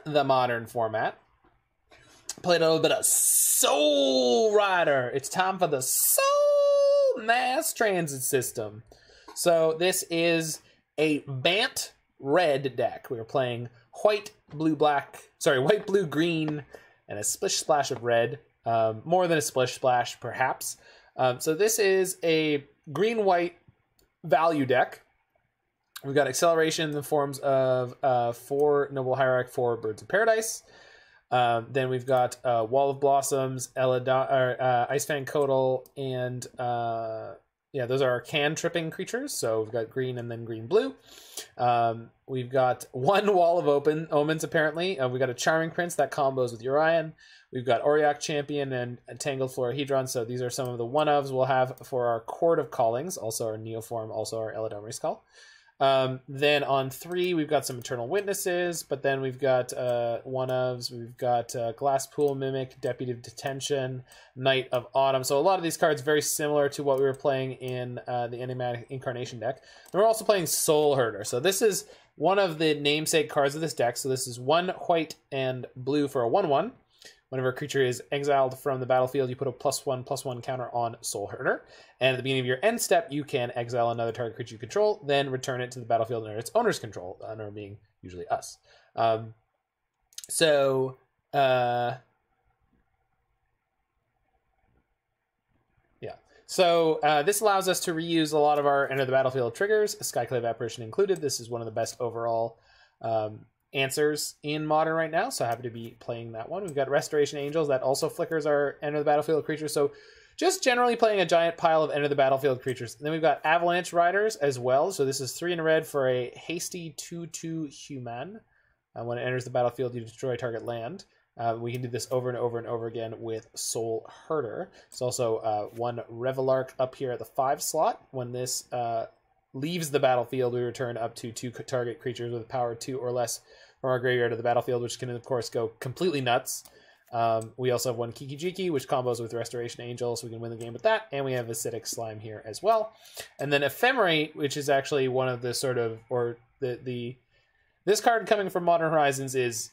the Modern format. Played a little bit of Soulherder. It's time for the Soul Mass Transit System. So this is a Bant red deck. We are playing white, blue, green, and a splish splash of red. More than a splish splash, perhaps. So this is a green-white value deck. We've got acceleration in the forms of 4 Noble Hierarch, 4 Birds of Paradise. Then we've got Wall of Blossoms, Ice-Fang Coatl, and those are our can-tripping creatures. So we've got green and then green-blue. We've got 1 Wall of Omens, apparently. We've got a Charming Prince that combos with Urian. We've got Auriok Champion and Tangled Florahedron. So these are some of the one-ofs we'll have for our Chord of Callings, also our Neoform, also our Eladamri Skull. Then on 3, we've got some Eternal Witnesses, but then we've got one-ofs, we've got Glasspool Mimic, Deputy of Detention, Knight of Autumn. So a lot of these cards very similar to what we were playing in the Enigmatic Incarnation deck. And we're also playing Soulherder. So this is one of the namesake cards of this deck. So this is 1 white and blue for a 1/1. Whenever a creature is exiled from the battlefield, you put a +1/+1 counter on Soulherder. And at the beginning of your end step, you can exile another target creature you control, then return it to the battlefield under its owner's control, the owner being usually us. So this allows us to reuse a lot of our Enter the Battlefield triggers, Skyclave Apparition included. This is one of the best overall answers in Modern right now, so happy to be playing that one. We've got Restoration Angels that also flickers our Enter the Battlefield creatures, so just generally playing a giant pile of Enter the Battlefield creatures. And then we've got Avalanche Riders as well, so this is 3 in red for a hasty 2/2 human. When it enters the battlefield, you destroy target land. We can do this over and over and over again with Soulherder. There's also 1 Reveillark up here at the 5 slot. When this leaves the battlefield, we return up to 2 target creatures with power 2 or less from our graveyard to the battlefield, which can, of course, go completely nuts. We also have 1 Kiki-Jiki, which combos with Restoration Angel, so we can win the game with that. And we have Acidic Slime here as well. And then Ephemerate, which is actually one of the sort of, or this card coming from Modern Horizons is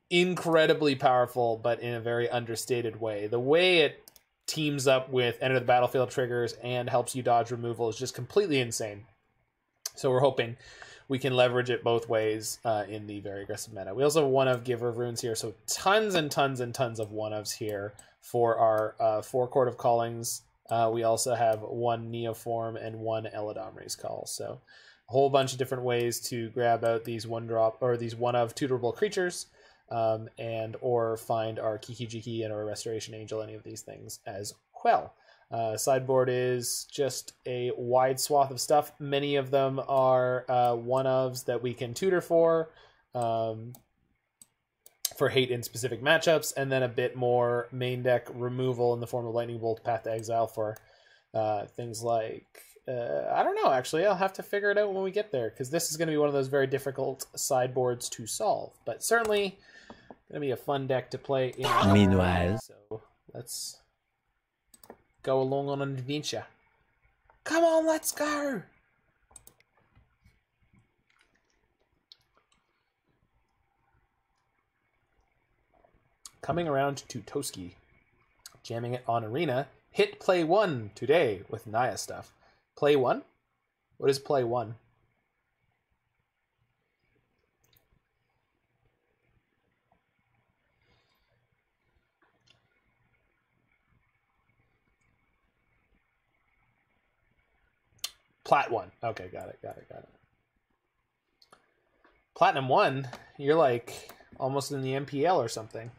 incredibly powerful, but in a very understated way. The way it teams up with Enter the Battlefield triggers and helps you dodge removal is just completely insane. So we're hoping we can leverage it both ways in the very aggressive meta. We also have 1 of Giver of Runes here, so tons and tons and tons of 1-ofs here for our 4 Chord of Callings. We also have 1 Neoform and 1 Eladamri's Call. So a whole bunch of different ways to grab out these 1-drop or these 1-of tutorable creatures. And or find our Kiki-Jiki and our Restoration Angel, any of these things as well. Sideboard is just a wide swath of stuff. Many of them are 1-ofs that we can tutor for hate in specific matchups, and then a bit more main deck removal in the form of Lightning Bolt, Path to Exile for things like I don't know, actually. I'll have to figure it out when we get there, because this is going to be one of those very difficult sideboards to solve. But certainly going to be a fun deck to play in. Meanwhile. So let's go along on an adventure. Come on, let's go! Coming around to Toski. Jamming it on Arena. Hit play 1 today with Naya stuff. Play 1? What is play 1? Plat 1. Okay, got it. Platinum 1? You're like almost in the MPL or something.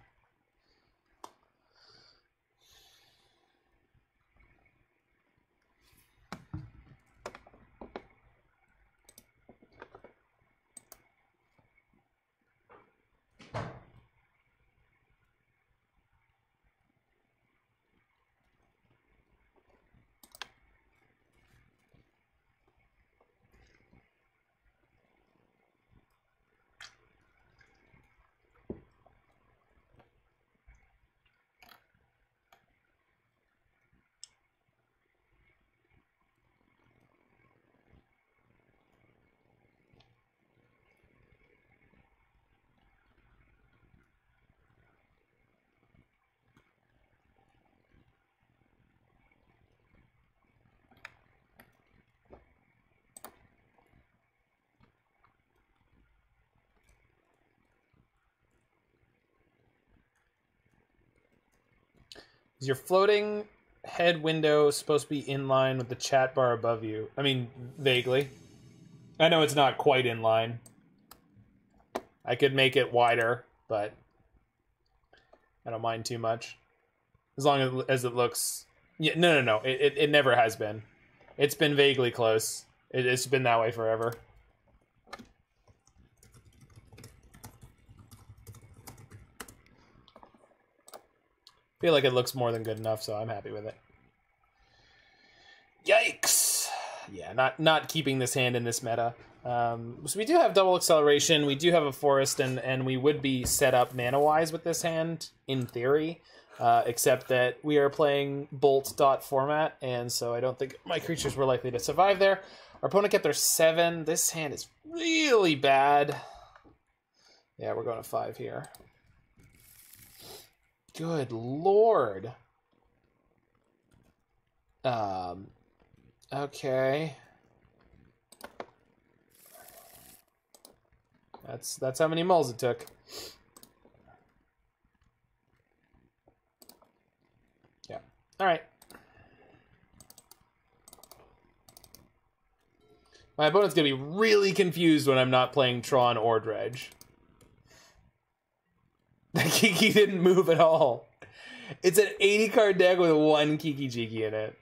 Is your floating head window supposed to be in line with the chat bar above you? I mean, vaguely. I know it's not quite in line. I could make it wider, but I don't mind too much. As long as it looks... Yeah, no. It never has been. It's been vaguely close. It's been that way forever. Feel like it looks more than good enough, so I'm happy with it. Yikes! Yeah, not keeping this hand in this meta. So we do have double acceleration, we do have a forest, and we would be set up mana-wise with this hand, in theory. Except that we are playing Bolt dot format, and so I don't think my creatures were likely to survive there. Our opponent kept their 7. This hand is really bad. Yeah, we're going to 5 here. Good lord. Okay. That's how many mulls it took. Yeah. All right. My opponent's gonna be really confused when I'm not playing Tron or Dredge. That Kiki didn't move at all. It's an 80 card deck with 1 Kiki-Jiki in it.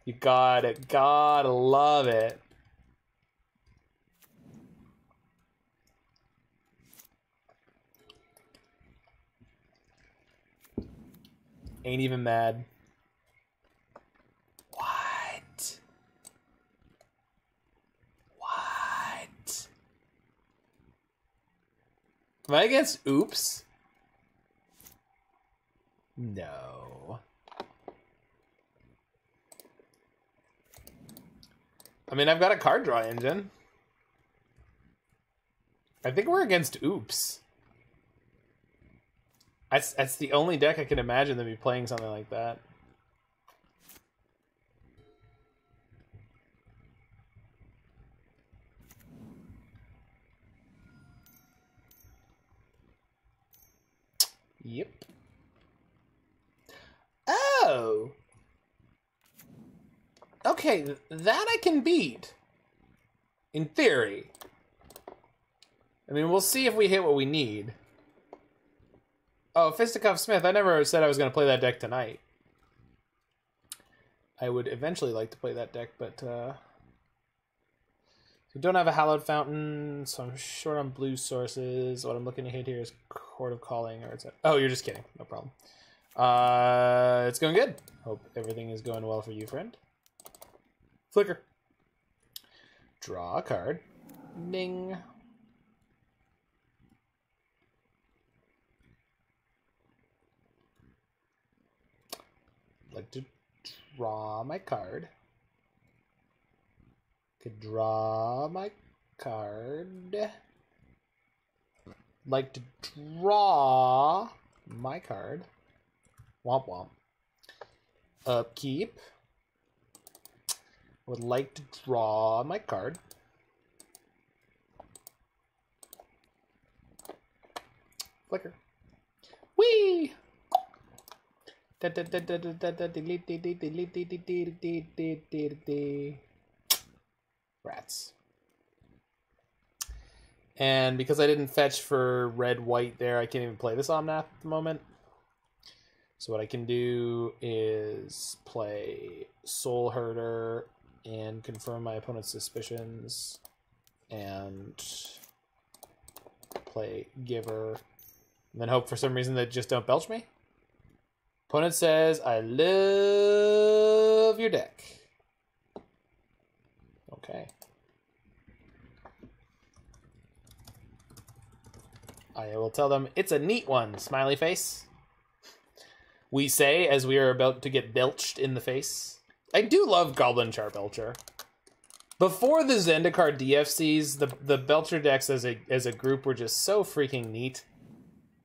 You gotta love it. Ain't even mad. What? What? Am I against Oops? No. I mean, I've got a card draw engine. I think we're against Oops. That's the only deck I can imagine them be playing something like that. Yep. Oh! Okay, that I can beat. In theory. I mean, we'll see if we hit what we need. Oh, Fisticuff Smith. I never said I was going to play that deck tonight. I would eventually like to play that deck, but... we don't have a Hallowed Fountain, so I'm short on blue sources. What I'm looking to hit here is Chord of Calling. Or it's a... Oh, you're just kidding. No problem. It's going good. Hope everything is going well for you, friend. Flicker. Draw a card. Ding. Like to draw my card. Could draw my card. Like to draw my card. Womp womp. Upkeep. Would like to draw my card. Flicker. Whee! Rats. And because I didn't fetch for red-white there, I can't even play this Omnath at the moment. So what I can do is play Soulherder and confirm my opponent's suspicions and play Giver and then hope for some reason they just don't belch me. Opponent says, I love your deck. Okay. I will tell them, it's a neat one, smiley face. We say as we are about to get belched in the face. I do love Goblin Charbelcher. Before the Zendikar DFCs, the Belcher decks as a group were just so freaking neat.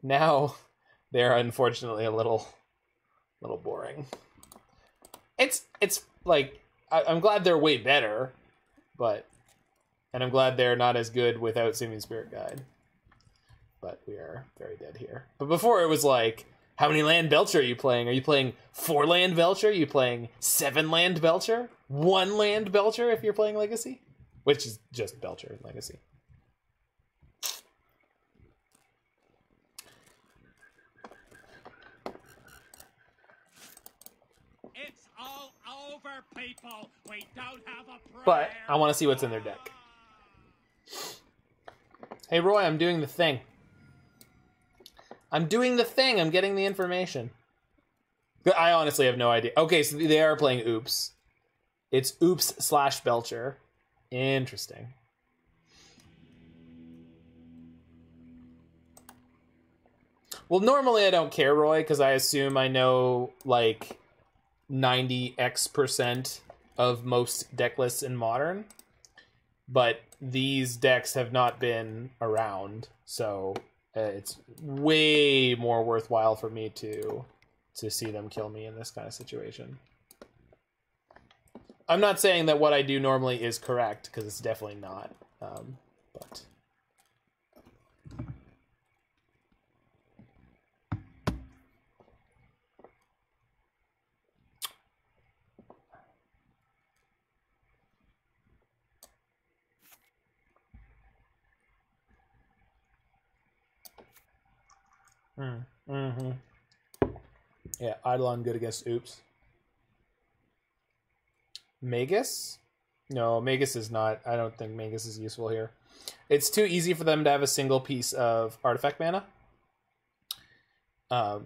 Now, they're unfortunately a little boring. It's like, I'm glad they're way better, and I'm glad they're not as good without Simian Spirit Guide. But we are very dead here. But before it was like, How many land Belcher are you playing? Are you playing 4 land Belcher? Are you playing 7 land Belcher? 1 land Belcher if you're playing Legacy? Which is just Belcher in Legacy. It's all over, people. We don't have a prayer. But I want to see what's in their deck. Hey, Roy, I'm doing the thing. I'm doing the thing. I'm getting the information. I honestly have no idea. Okay, so they are playing Oops. It's Oops/Belcher. Interesting. Well, normally I don't care, Roy, because I assume I know, like, 90x% of most deck lists in Modern. But these decks have not been around, so it's way more worthwhile for me to see them kill me in this kind of situation. I'm not saying that what I do normally is correct, because it's definitely not. But yeah, Eidolon good against Oops. Magus? No, Magus is not. I don't think Magus is useful here. It's too easy for them to have a single piece of artifact mana. I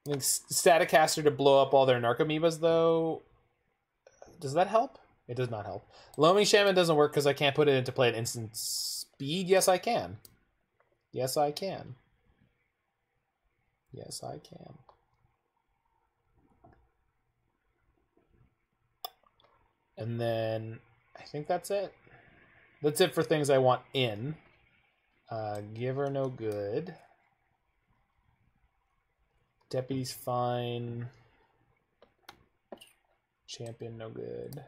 think Staticaster to blow up all their Narcomoebas, though. Does that help? It does not help. Loaming Shaman doesn't work because I can't put it into play at instant speed. Yes, I can. Yes, I can. Yes, I can. And then I think that's it. That's it for things I want in. Giver, no good. Deputy's fine. Champion, no good.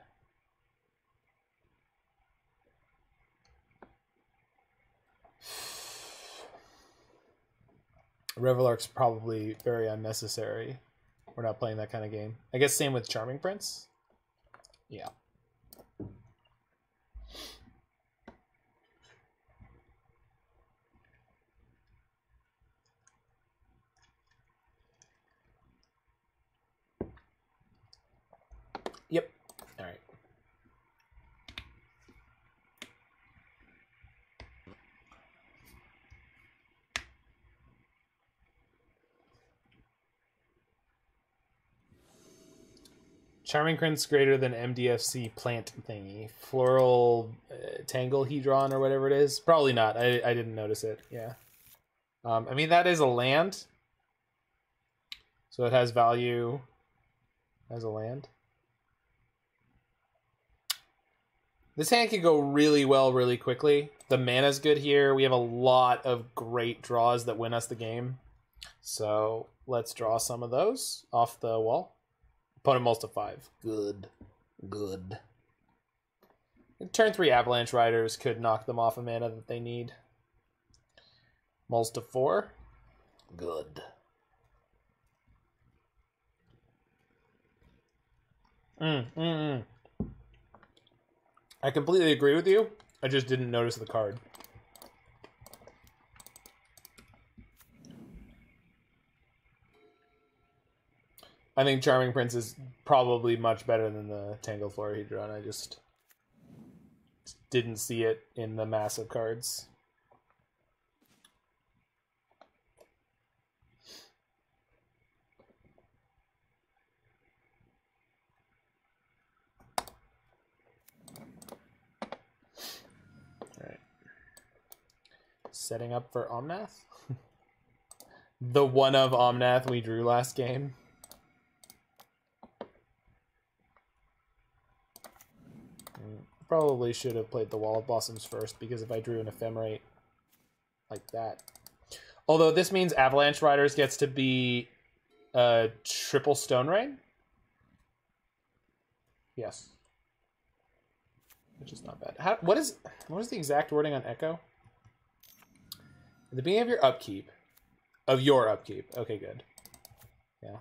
Reveillark's probably very unnecessary. We're not playing that kind of game. I guess same with Charming Prince. Yeah. Yep. All right. Charming Prince greater than MDFC plant thingy. Floral Tanglehedron or whatever it is. Probably not. I didn't notice it. Yeah. I mean, that is a land. So it has value as a land. This hand can go really well really quickly. The mana's good here. We have a lot of great draws that win us the game. So let's draw some of those off the wall. Opponent mulls to 5. Good. Good. Turn 3 Avalanche Riders could knock them off a mana that they need. Mulls to 4. Good. I completely agree with you. I just didn't notice the card. I think Charming Prince is probably much better than the Tangled Florahedron. I just didn't see it in the massive cards. Alright. Setting up for Omnath. The one of Omnath we drew last game. Probably should have played the Wall of Blossoms first, because if I drew an Ephemerate like that. Although this means Avalanche Riders gets to be a triple Stone Rain? Yes. Which is not bad. What is the exact wording on Echo? At the beginning of your upkeep, Of your upkeep. Okay, good. Yeah.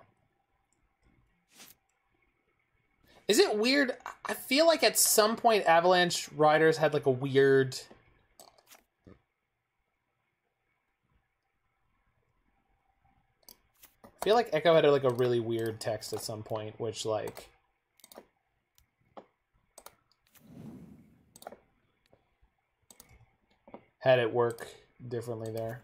Is it weird? I feel like at some point Avalanche Riders had like a weird... I feel like Echo had like a really weird text at some point, which like... had it work differently there.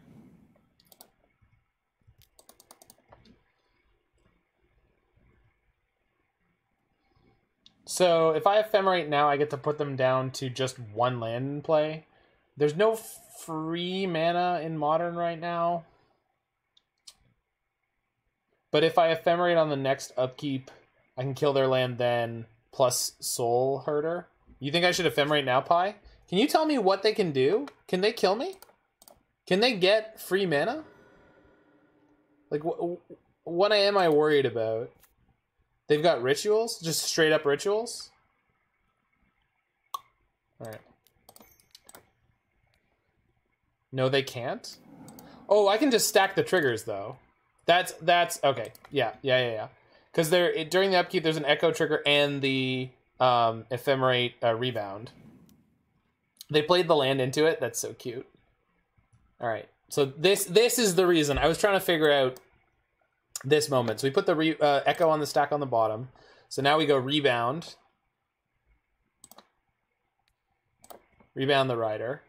So if I Ephemerate now, I get to put them down to just one land in play. There's no free mana in Modern right now. But if I Ephemerate on the next upkeep, I can kill their land then, plus Soulherder. You think I should Ephemerate now, Pi? Can you tell me what they can do? Can they kill me? Can they get free mana? Like, what am I worried about? They've got rituals? Just straight up rituals? Alright. No, they can't? Oh, I can just stack the triggers, though. That's okay. Yeah. Because during the upkeep, there's an Echo trigger and the Ephemerate rebound. They played the land into it. That's so cute. All right. So this is the reason. I was trying to figure out this moment. So we put the Echo on the stack on the bottom. So now we go rebound. Rebound the Rider.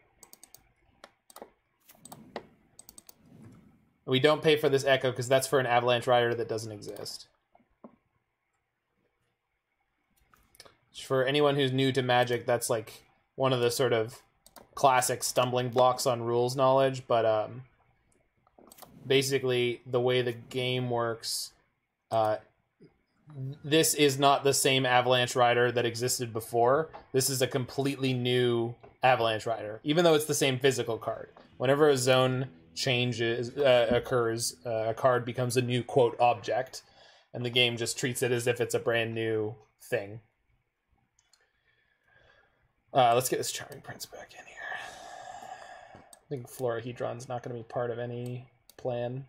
We don't pay for this Echo because that's for an Avalanche Rider that doesn't exist. For anyone who's new to Magic, that's like one of the sort of classic stumbling blocks on rules knowledge, but basically the way the game works, this is not the same Avalanche Rider that existed before. This is a completely new Avalanche Rider, even though it's the same physical card. Whenever a zone changes occurs, a card becomes a new quote object, and the game just treats it as if it's a brand new thing. Let's get this Charming Prince back in here. I think Florahedron's not going to be part of any plan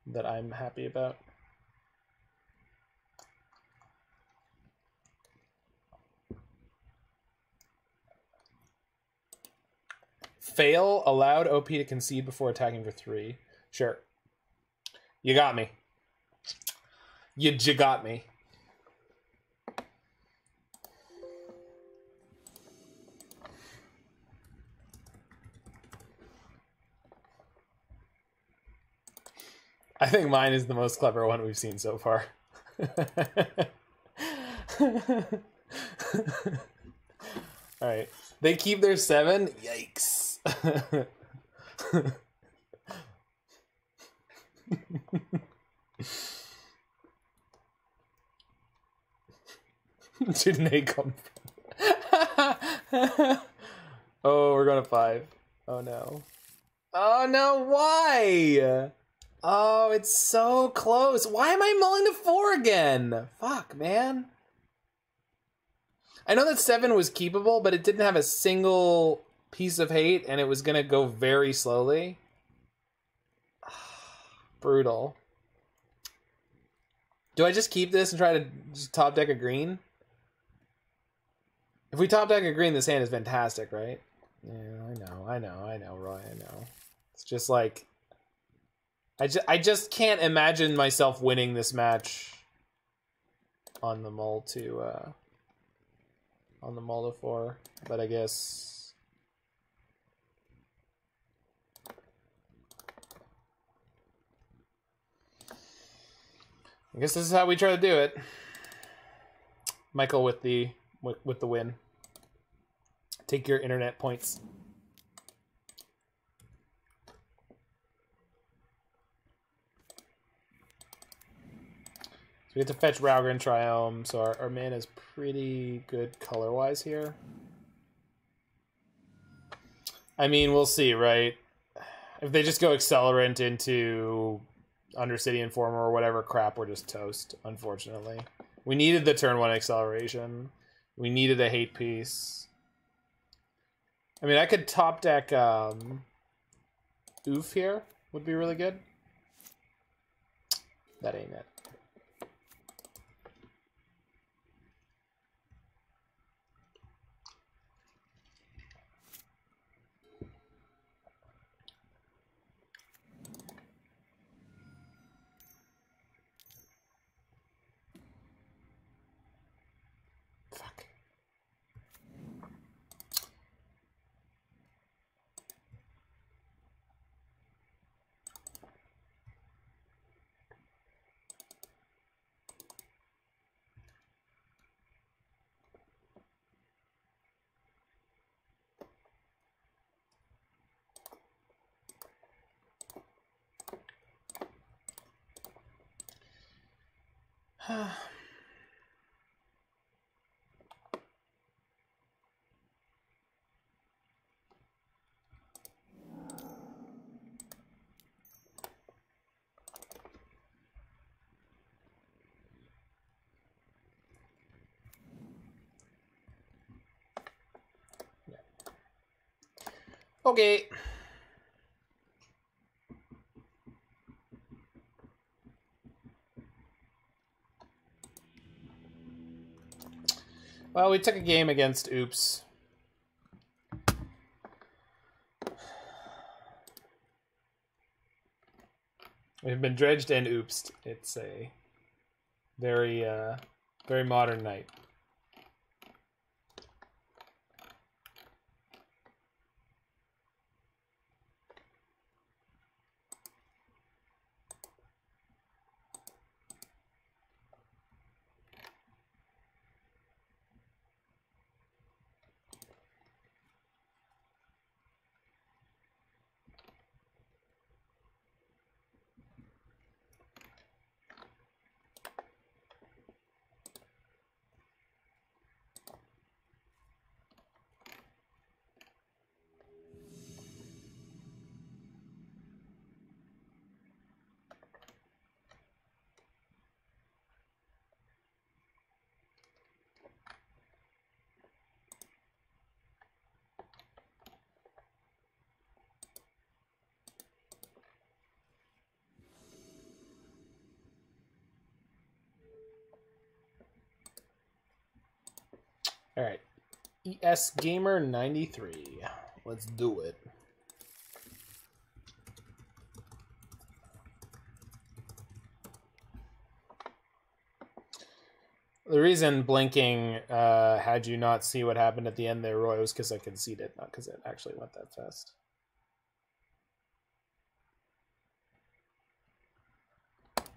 that I'm happy about. Fail, allowed OP to concede before attacking for 3. Sure. You got me. You got me. I think mine is the most clever one we've seen so far. Alright. They keep their 7? Yikes. Didn't they come Oh, we're going to 5. Oh no. Oh no, why? Oh, it's so close. Why am I mulling to 4 again? Fuck, man. I know that 7 was keepable, but it didn't have a single piece of hate, and it was going to go very slowly. Brutal. Do I just keep this and try to just top deck a green? If we top deck a green, this hand is fantastic, right? Yeah, I know, Roy, I know. It's just like... I just can't imagine myself winning this match on the mull to 4, but I guess this is how we try to do it. Michael with the win. Take your internet points. So we get to fetch Raugrin Triome, so our mana is pretty good color-wise here. I mean, we'll see, right? If they just go Accelerant into Undercity Informer or whatever crap, we're just toast, unfortunately. We needed the turn 1 acceleration. We needed a hate piece. I mean, I could top deck Oof here. would be really good. That ain't it. Fuck. Okay. Well, we took a game against Oops. We've been dredged and oopsed. It's a very, very modern night. All right, ES Gamer 93. Let's do it. The reason blinking had you not see what happened at the end there, Roy, was because I conceded, not because it actually went that fast.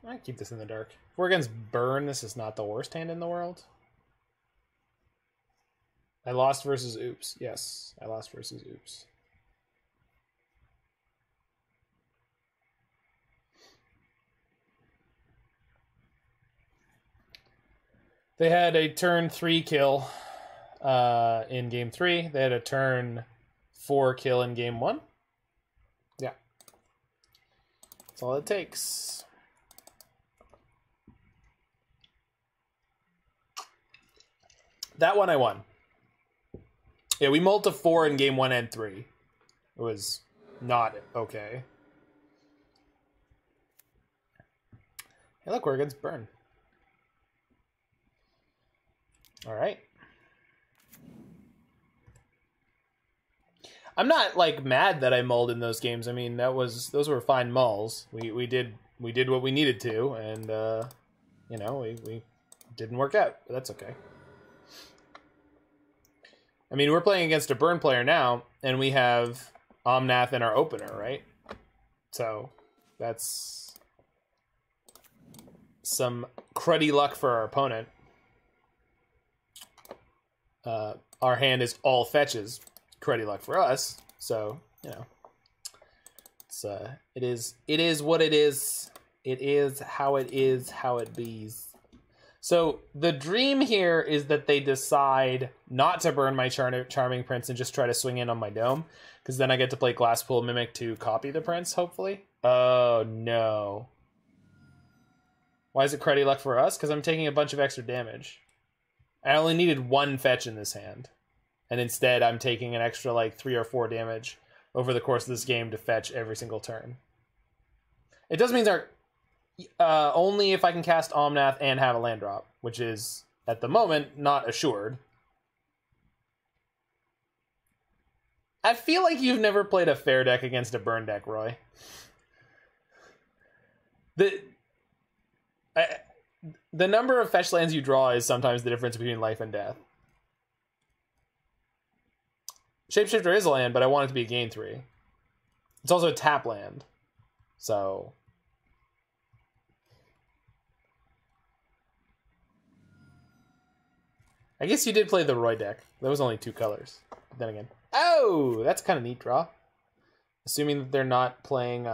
I keep this in the dark. If we're against Burn, this is not the worst hand in the world. I lost versus Oops. Yes, I lost versus Oops. They had a turn 3 kill in game 3. They had a turn 4 kill in game 1. Yeah. That's all it takes. That one I won. Yeah, we mulled to 4 in game 1 and 3. It was not okay. Hey, look, we're against Burn. All right. I'm not like mad that I mulled in those games. I mean, those were fine mulls. We did what we needed to, and you know, we didn't work out. But that's okay. I mean, we're playing against a Burn player now, and we have Omnath in our opener, right? So that's some cruddy luck for our opponent. Our hand is all fetches. Cruddy luck for us. So, you know, it's it is what it is. It is how it is, how it bees. So the dream here is that they decide not to burn my Charming Prince and just try to swing in on my Dome, because then I get to play Glasspool Mimic to copy the Prince, hopefully. Oh, no. Why is it cruddy luck for us? Because I'm taking a bunch of extra damage. I only needed 1 fetch in this hand. And instead, I'm taking an extra, like, 3 or 4 damage over the course of this game to fetch every single turn. It does mean they're only if I can cast Omnath and have a land drop, which is, at the moment, not assured. I feel like you've never played a fair deck against a burn deck, Roy. The number of fetch lands you draw is sometimes the difference between life and death. Shapeshifter is a land, but I want it to be a gain 3. It's also a tap land. So... I guess you did play the Roy deck. That was only 2 colors. But then again... Oh! That's kind of neat draw. Assuming that they're not playing...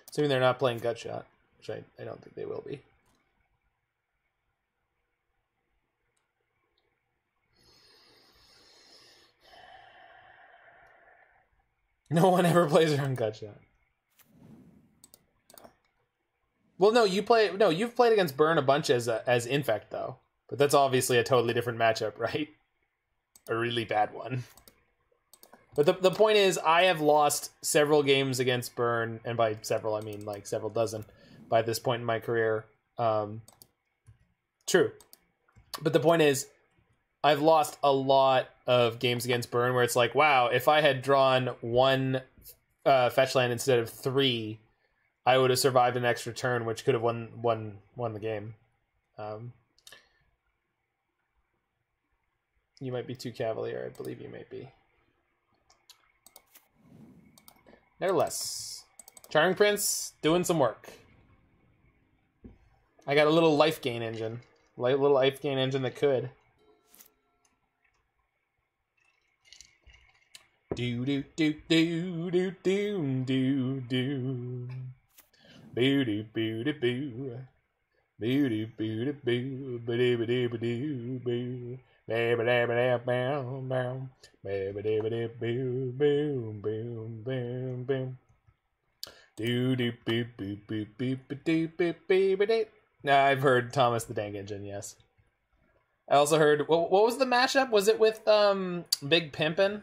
Assuming they're not playing Gutshot. Which I don't think they will be. No one ever plays around Gutshot. Well, no, you've played against Burn a bunch as Infect though, but that's obviously a totally different matchup, right? A really bad one. But the point is, I have lost several games against Burn, and by several I mean like several dozen, by this point in my career. True, but the point is, I've lost a lot of games against Burn where it's like, wow, if I had drawn 1 fetch land instead of 3. I would have survived an extra turn, which could have won the game. You might be too cavalier. I believe you may be. Nevertheless, Charming Prince doing some work. I got a little life gain engine, little life gain engine that could. Do do do do do do do do. Boo doo boo doo boo. Boo doo boo doo boo. Boo doo doo boo boo. Boo doo doo boom boom. Boo doo doo boo boom boom boom boom. Do do boo boo boo boo boo boo boo boo. Now I've heard Thomas the Dank Engine, yes. I also heard what was the mashup? Was it with Big Pimpin'?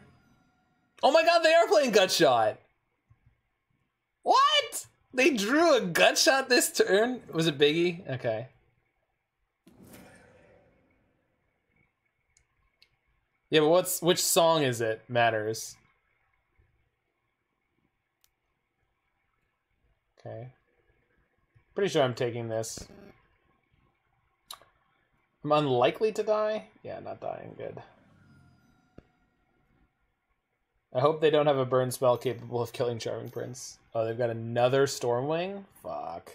Oh my god, they are playing Gutshot! What? They drew a Gutshot this turn? Was it Biggie? Okay. Yeah, but which song is it? Matters. Okay. Pretty sure I'm taking this. I'm unlikely to die? Yeah, not dying. Good. I hope they don't have a burn spell capable of killing Charming Prince. Oh, they've got another Stormwing? Fuck.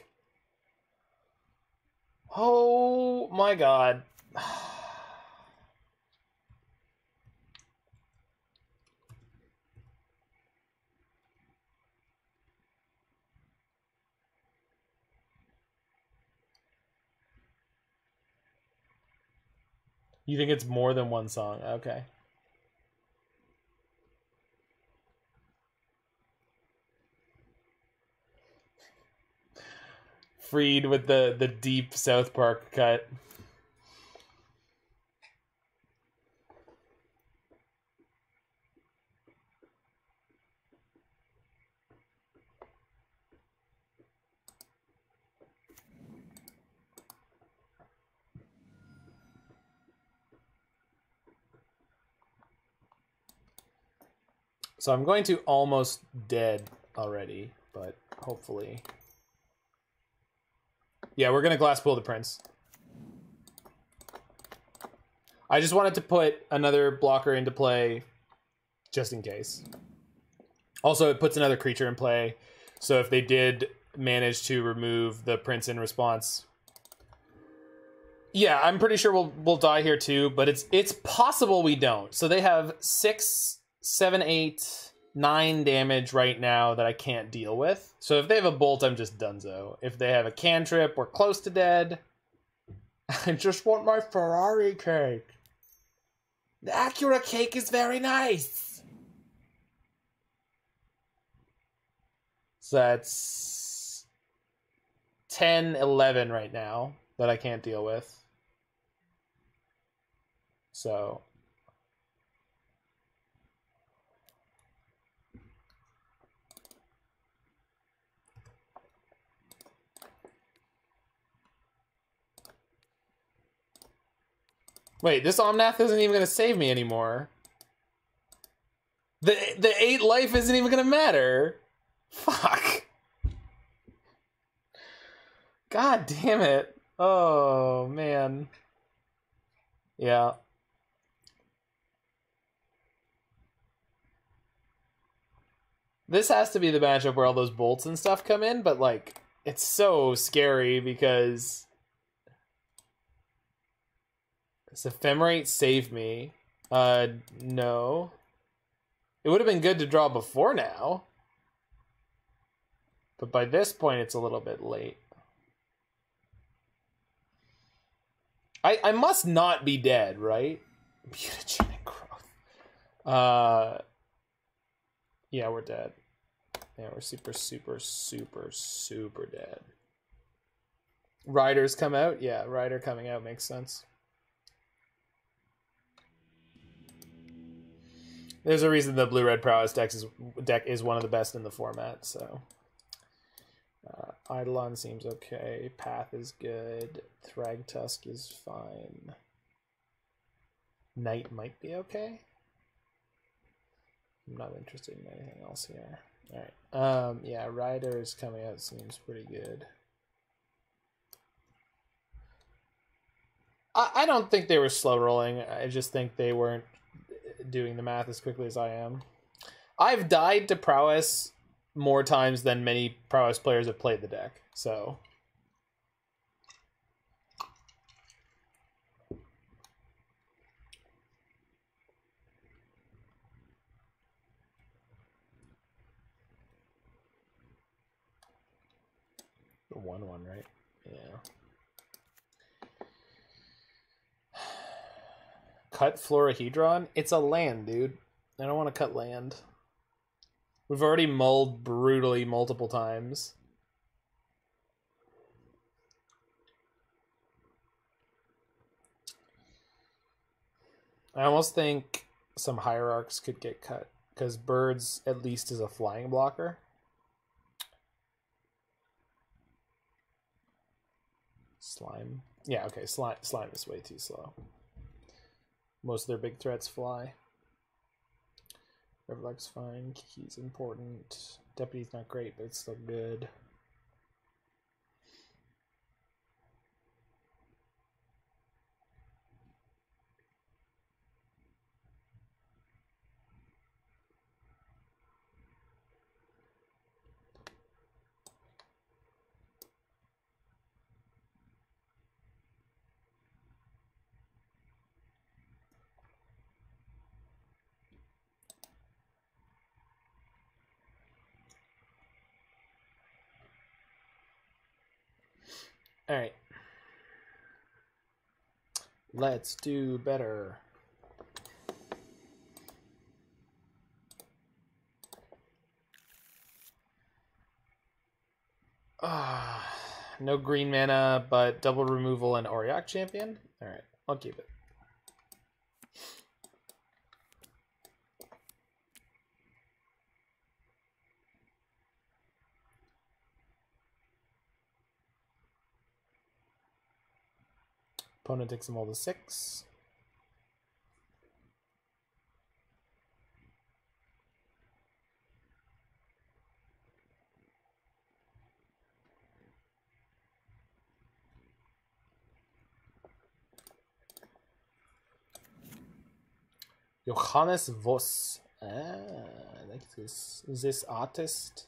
Oh my god. You think it's more than one song? Okay. Freed with the deep South Park cut. So I'm going to almost dead already, but hopefully... Yeah, we're going to Glasspool the Prince. I just wanted to put another blocker into play just in case. Also, it puts another creature in play, so if they did manage to remove the Prince in response... Yeah, I'm pretty sure we'll die here too, but it's possible we don't. So they have 6, 7, 8, 9 damage right now that I can't deal with. So if they have a bolt, I'm just donezo. If they have a cantrip, we're close to dead. I just want my Ferrari cake. The Acura cake is very nice. So that's 10, 11 right now that I can't deal with. So Wait, this Omnath isn't even gonna save me anymore. The 8 life isn't even gonna matter. Fuck. God damn it. Oh, man. Yeah. This has to be the matchup where all those bolts and stuff come in, but, like, it's so scary because... This Ephemerate saved me. No. It would have been good to draw before now. But by this point, it's a little bit late. I must not be dead, right? Mutagenic growth. Yeah, we're dead. Yeah, we're super, super, super, super dead. Riders come out? Yeah, Rider coming out makes sense. There's a reason the blue-red prowess deck is one of the best in the format, so... Eidolon seems okay. Path is good. Thragtusk is fine. Knight might be okay. I'm not interested in anything else here. Alright. Yeah, Riders coming out seems pretty good. I don't think they were slow rolling. I just think they weren't doing the math as quickly as I am. I've died to prowess more times than many prowess players have played the deck, so... The 1/1, right? Yeah. Cut Florahedron? It's a land, dude. I don't want to cut land. We've already mulled brutally multiple times. I almost think some Hierarchs could get cut, because Birds at least is a flying blocker. Slime. Yeah, okay, slime is way too slow. Most of their big threats fly. Reveillark's fine. Kiki's important. Deputy's not great, but it's still good. All right. Let's do better. No green mana, but double removal and Auriok Champion. All right, I'll keep it. Opponent takes them all to 6. Johannes Voss. Ah, I like this. Is this artist?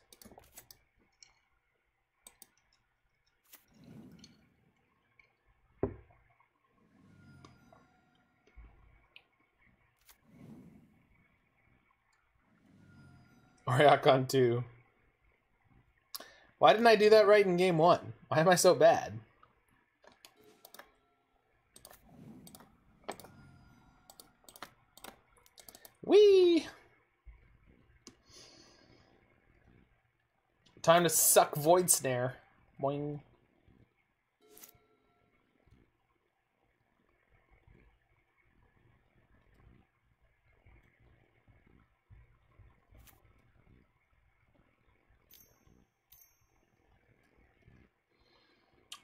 Auriok on 2. Why didn't I do that right in game 1? Why am I so bad? Whee! Time to suck Void Snare. Boing.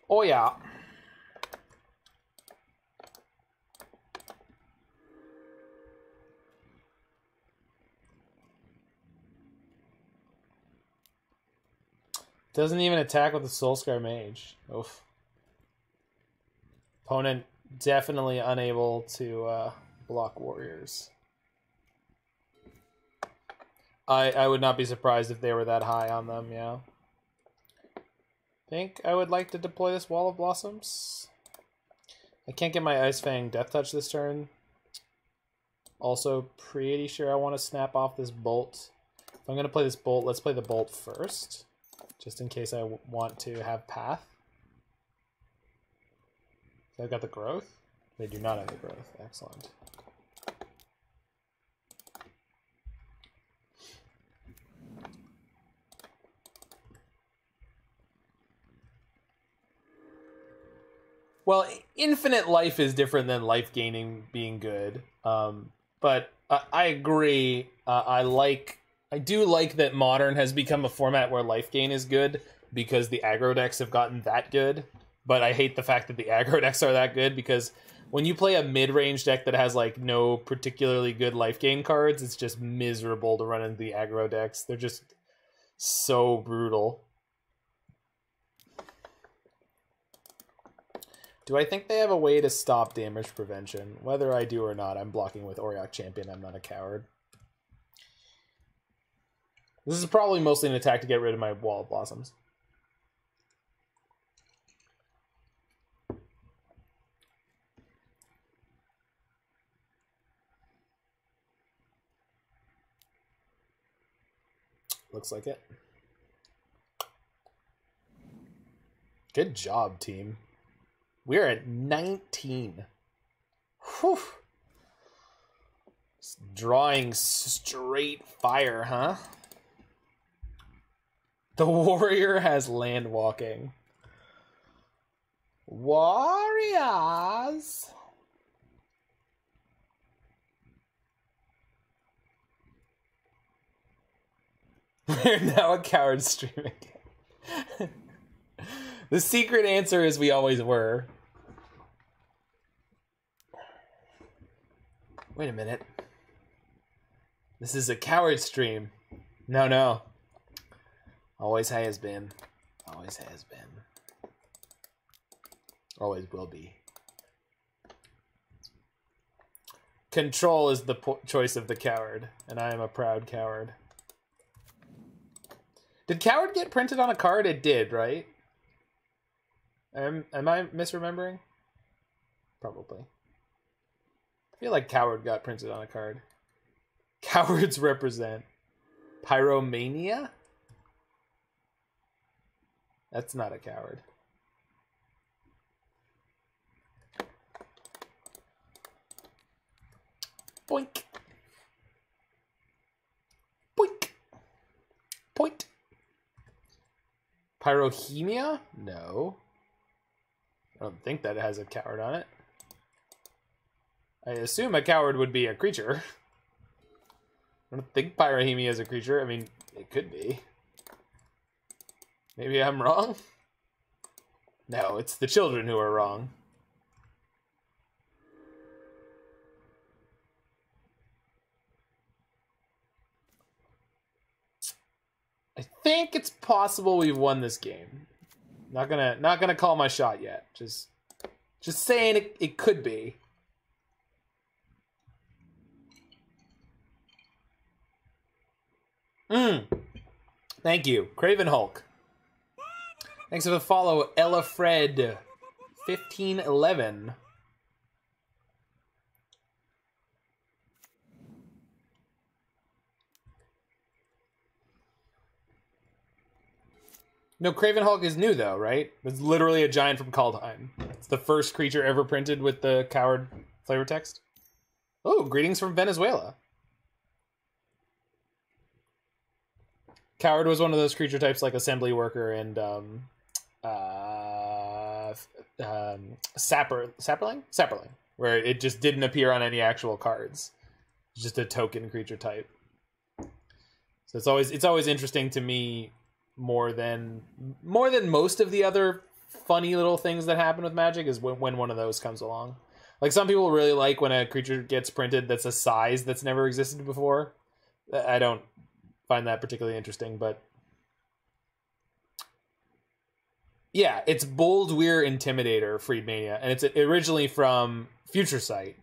Oh yeah. Doesn't even attack with the Soulscar Mage. Oof. Opponent definitely unable to block warriors. I would not be surprised if they were that high on them, yeah. Think I would like to deploy this Wall of Blossoms. I can't get my Ice-Fang Death Touch this turn. Also pretty sure I want to snap off this Bolt. If I'm going to play this Bolt, let's play the Bolt first. Just in case I want to have Path. So I've got the Growth. They do not have the Growth. Excellent. Well, infinite life is different than life gaining being good. But I agree. I do like that Modern has become a format where life gain is good because the aggro decks have gotten that good. But I hate the fact that the aggro decks are that good because when you play a mid-range deck that has like no particularly good life gain cards, it's just miserable to run into the aggro decks. They're just so brutal. Do I think they have a way to stop damage prevention? Whether I do or not, I'm blocking with Auriok Champion. I'm not a coward. This is probably mostly an attack to get rid of my Wall of Blossoms. Looks like it. Good job, team. We're at 19. Whew. Drawing straight fire, huh? The warrior has land walking. Warriors! We're now a coward streaming. The secret answer is we always were. Wait a minute. This is a coward stream. No, no. Always has been. Always has been. Always will be. Control is the choice of the coward, and I am a proud coward. Did coward get printed on a card? It did, right? Am I misremembering? Probably. I feel like coward got printed on a card. Cowards represent Pyromania? That's not a coward. Boink. Boink. Point. Pyrohemia? No. I don't think that it has a coward on it. I assume a coward would be a creature. I don't think Pyrohemia is a creature. I mean, it could be. Maybe I'm wrong? No, it's the children who are wrong. I think it's possible we've won this game. Not gonna call my shot yet. Just saying it could be. Thank you, Craven Hulk. Thanks for the follow, Ella Fred 1511. No, Craven Hulk is new though, right? It's literally a giant from Kaldheim. It's the first creature ever printed with the coward flavor text. Oh, greetings from Venezuela. Coward was one of those creature types like Assembly Worker and Sapperling, where it just didn't appear on any actual cards. It's just a token creature type. So it's always interesting to me more than most of the other funny little things that happen with Magic is when one of those comes along. Like some people really like when a creature gets printed that's a size that's never existed before. I don't find that particularly interesting, but Yeah, it's Bold Weir Intimidator, Freedmania, and it's originally from Future Sight,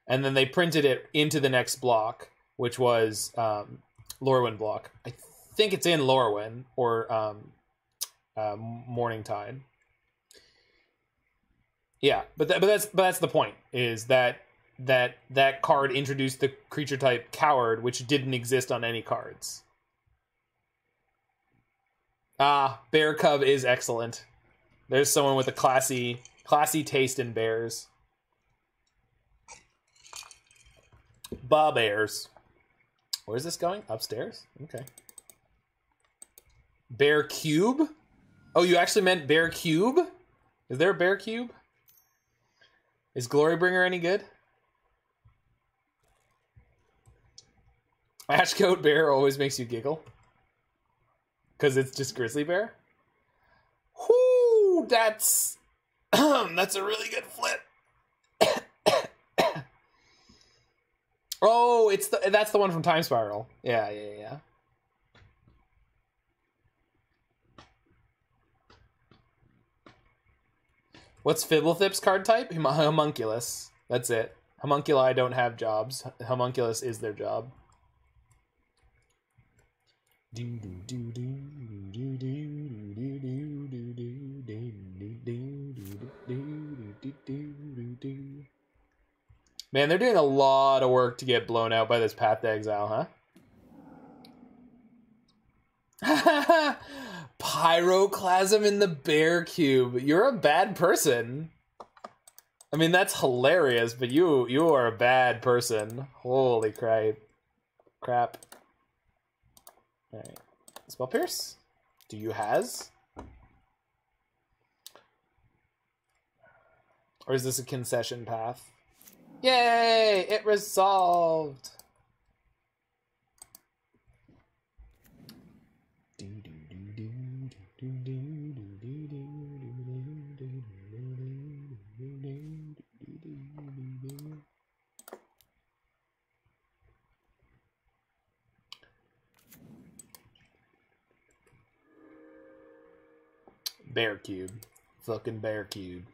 and then they printed it into the next block, which was Lorwyn block. I think it's in Lorwyn or Morningtide. Yeah, but that's the point, is that card introduced the creature type Coward, which didn't exist on any cards. Bear Cub is excellent. There's someone with a classy taste in bears. Bears. Where's this going? Upstairs? Okay. Bear Cube? Oh, you actually meant Bear Cube? Is there a Bear Cube? Is Glorybringer any good? Ash Coat Bear always makes you giggle. Because it's just Grizzly Bear? Whoo! That's a really good flip. Oh, that's the one from Time Spiral. Yeah. What's Fibblethip's card type? Homunculus. That's it. Homunculi don't have jobs. Homunculus is their job. Man, they're doing a lot of work to get blown out by this Path to Exile, huh? Pyroclasm in the Bear Cube. You're a bad person. I mean, that's hilarious, but you are a bad person. Holy crap. Alright. Spell Pierce? Do you has? Or is this a concession path? Yay! It resolved! Bear Cube. Fucking Bear Cube.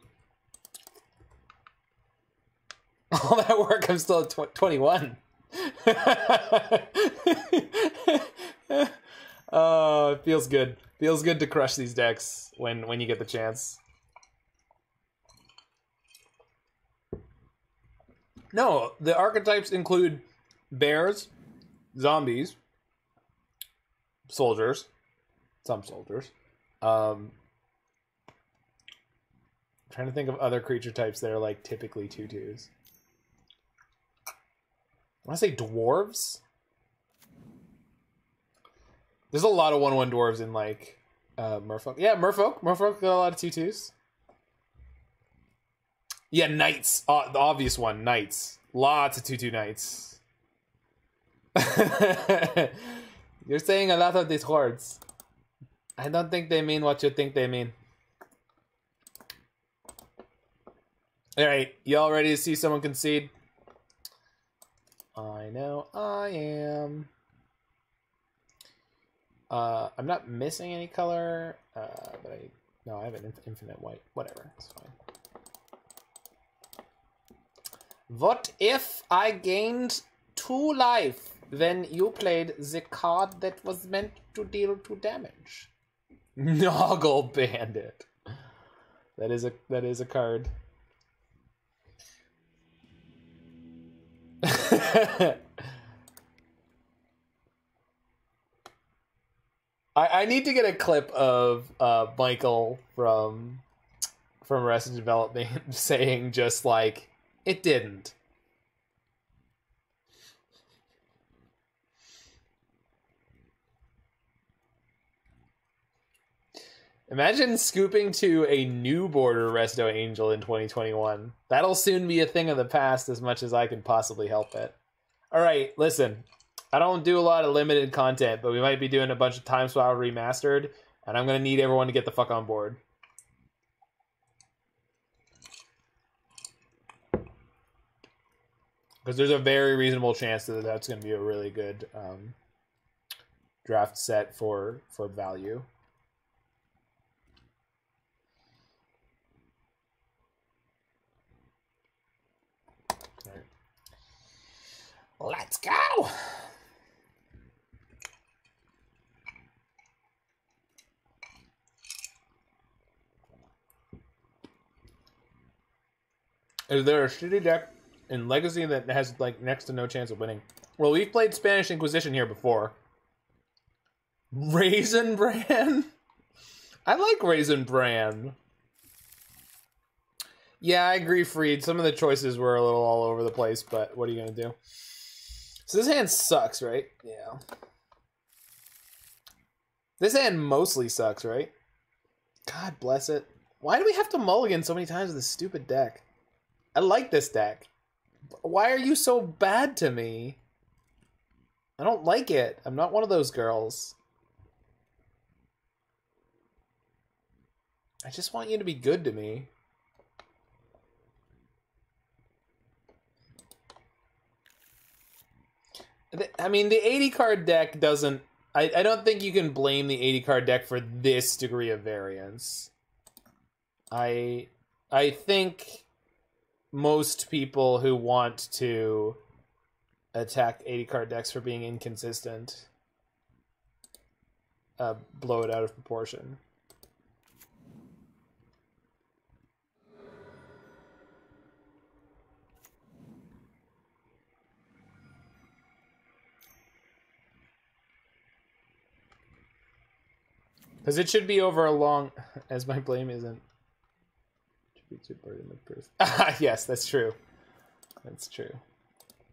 All that work, I'm still at 21. Oh, it feels good. Feels good to crush these decks when you get the chance. No, the archetypes include bears, zombies, soldiers, some soldiers. Trying to think of other creature types that are like typically 2/2s. I want to say dwarves. There's a lot of 1/1 dwarves in like Merfolk. Yeah, Merfolk. Merfolk got a lot of 2/2s. Yeah, knights. The obvious one, knights. Lots of 2/2 knights. You're saying a lot of these words. I don't think they mean what you think they mean. Alright, y'all ready to see someone concede? I know I am. I'm not missing any color, but I have an infinite white. Whatever, it's fine. What if I gained 2 life when you played the card that was meant to deal 2 damage? Noggle Bandit. That is a card. I need to get a clip of Michael from Arrested Development saying just like, it didn't. Imagine scooping to a new border Resto Angel in 2021. That'll soon be a thing of the past as much as I can possibly help it. Alright, listen. I don't do a lot of limited content, but we might be doing a bunch of Time Spiral Remastered, and I'm going to need everyone to get the fuck on board. Because there's a very reasonable chance that that's going to be a really good draft set for value. Let's go! Is there a shitty deck in Legacy that has like next to no chance of winning? Well, we've played Spanish Inquisition here before. Raisin Bran? I like Raisin Bran. Yeah, I agree, Freed. Some of the choices were a little all over the place, but what are you gonna do? So this hand sucks, right? Yeah. This hand mostly sucks, right? God bless it. Why do we have to mulligan so many times with this stupid deck? I like this deck. Why are you so bad to me? I don't like it. I'm not one of those girls. I just want you to be good to me. I mean, the 80 card deck doesn't... I don't think you can blame the 80 card deck for this degree of variance. I think most people who want to attack 80 card decks for being inconsistent blow it out of proportion. Because it should be over a long... As my blame isn't... Yes, that's true. That's true.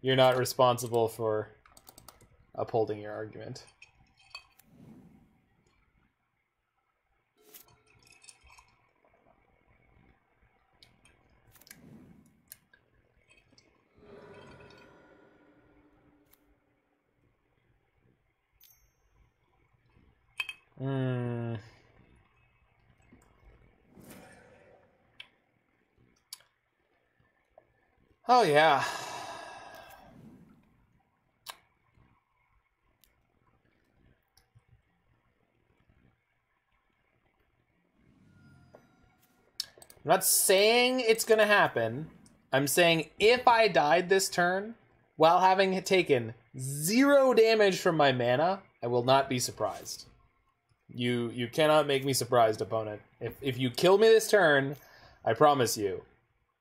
You're not responsible for upholding your argument. Oh, yeah. I'm not saying it's gonna happen. I'm saying if I died this turn while having taken 0 damage from my mana, I will not be surprised. You cannot make me surprised, opponent. If you kill me this turn, I promise you,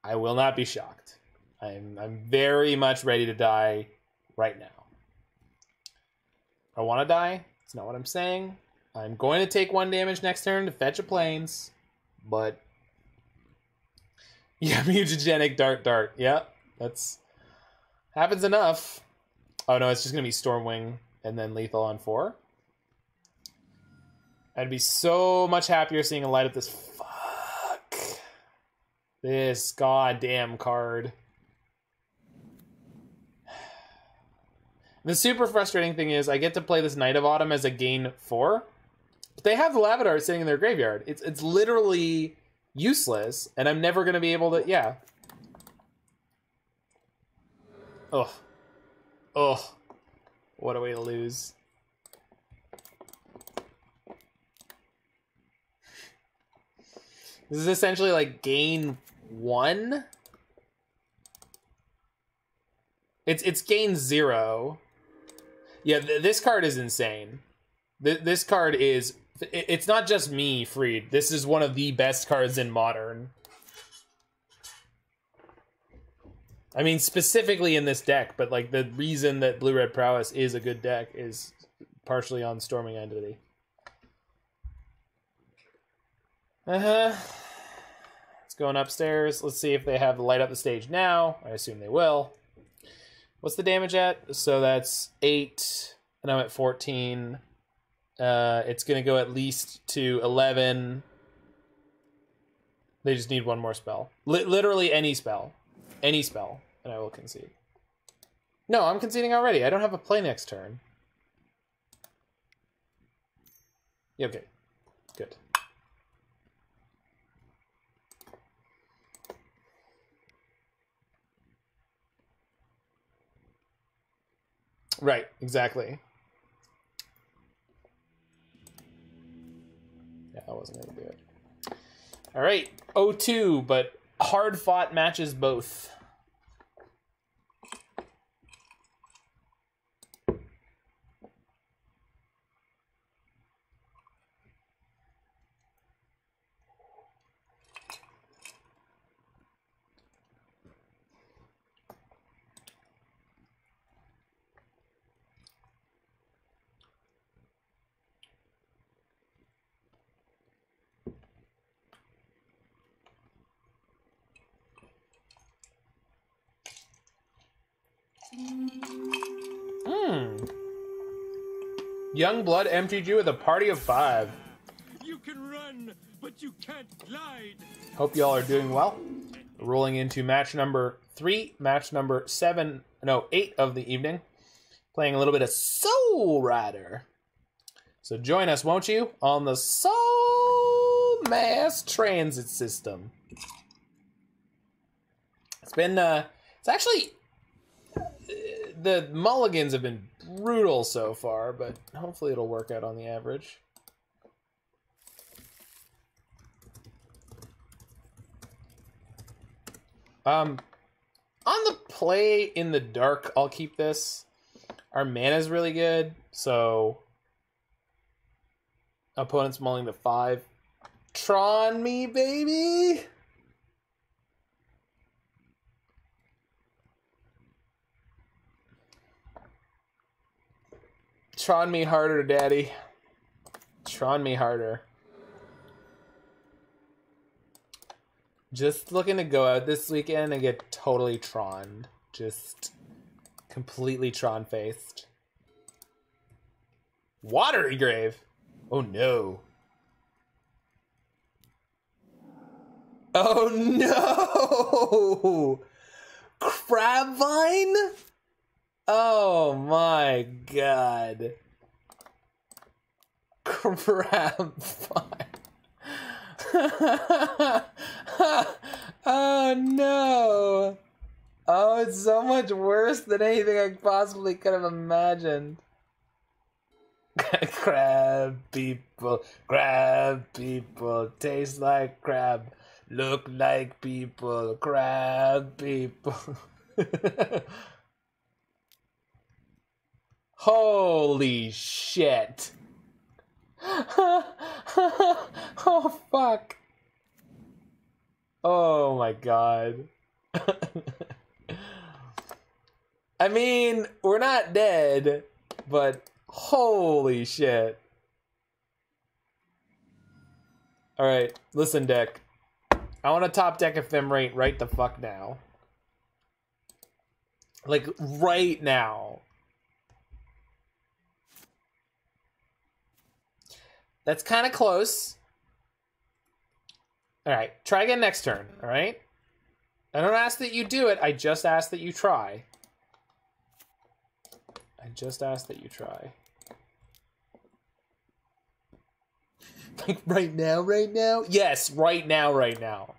I will not be shocked. I'm very much ready to die right now. I want to die. It's not what I'm saying. I'm going to take 1 damage next turn to fetch a plains, but yeah, mutagenic dart. Yeah, that's happens enough. Oh no, it's just gonna be Stormwing and then lethal on 4. I'd be so much happier seeing a light up this this goddamn card. The super frustrating thing is I get to play this Knight of Autumn as a gain 4, but they have the Lavadar sitting in their graveyard. It's literally useless, and I'm never going to be able to... Yeah. Ugh. Ugh. What a way to lose. This is essentially like gain 1. It's gain 0. Yeah, this card is insane. This card is... It's not just me, Freed. This is one of the best cards in Modern. I mean, specifically in this deck, but like the reason that Blue-Red Prowess is a good deck is partially on Storming Entity. It's going upstairs. Let's see if they have light up the stage now. I assume they will. What's the damage at? So that's 8, and I'm at 14. It's going to go at least to 11. They just need 1 more spell. Literally any spell. Any spell, and I will concede. No, I'm conceding already. I don't have a play next turn. Yeah, okay. Good. Right, exactly. Yeah, I wasn't going to do it. All right, 0-2, but hard-fought matches both. Young Blood MTG with a party of 5. You can run, but you can't glide. Hope y'all are doing well. Rolling into match number 3, match number 8 of the evening. Playing a little bit of Soulherder. So join us, won't you, on the Soul Mass Transit System. It's actually, the mulligans have been brutal so far, but hopefully it'll work out on the average. On the play in the dark, I'll keep this. Our mana's really good, so opponent's mulling the 5. Tron me, baby! Tron me harder, daddy. Tron me harder. Just looking to go out this weekend and get totally Troned. Just completely Tron-faced. Watery Grave? Oh no. Oh no! Crabvine? Oh my god. Crabvine. Oh no. Oh, it's so much worse than anything I possibly could have imagined. Crab people, taste like crab, look like people, crab people. Holy shit. Oh fuck. Oh my god. I mean, we're not dead, but holy shit. Alright, listen, deck. I want to top deck Ephemerate right the fuck now. Like, right now. That's kind of close. Alright, try again next turn, alright? I don't ask that you do it, I just ask that you try. I just ask that you try. Like, right now, right now? Yes, right now, right now.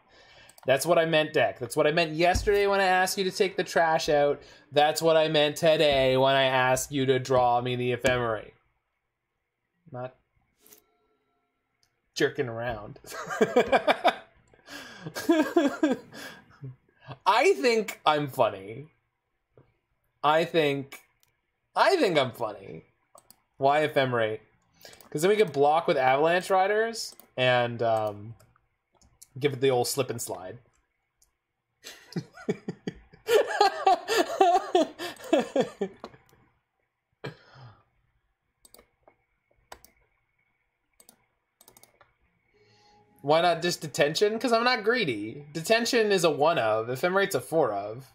That's what I meant, deck. That's what I meant yesterday when I asked you to take the trash out. That's what I meant today when I asked you to draw me the Ephemerate. Not jerking around. I think I'm funny. I think I'm funny. Why Ephemerate? Because then we could block with Avalanche Riders and give it the old slip and slide. Why not just Detention? Because I'm not greedy. Detention is a 1 of. Ephemerate's a 4 of.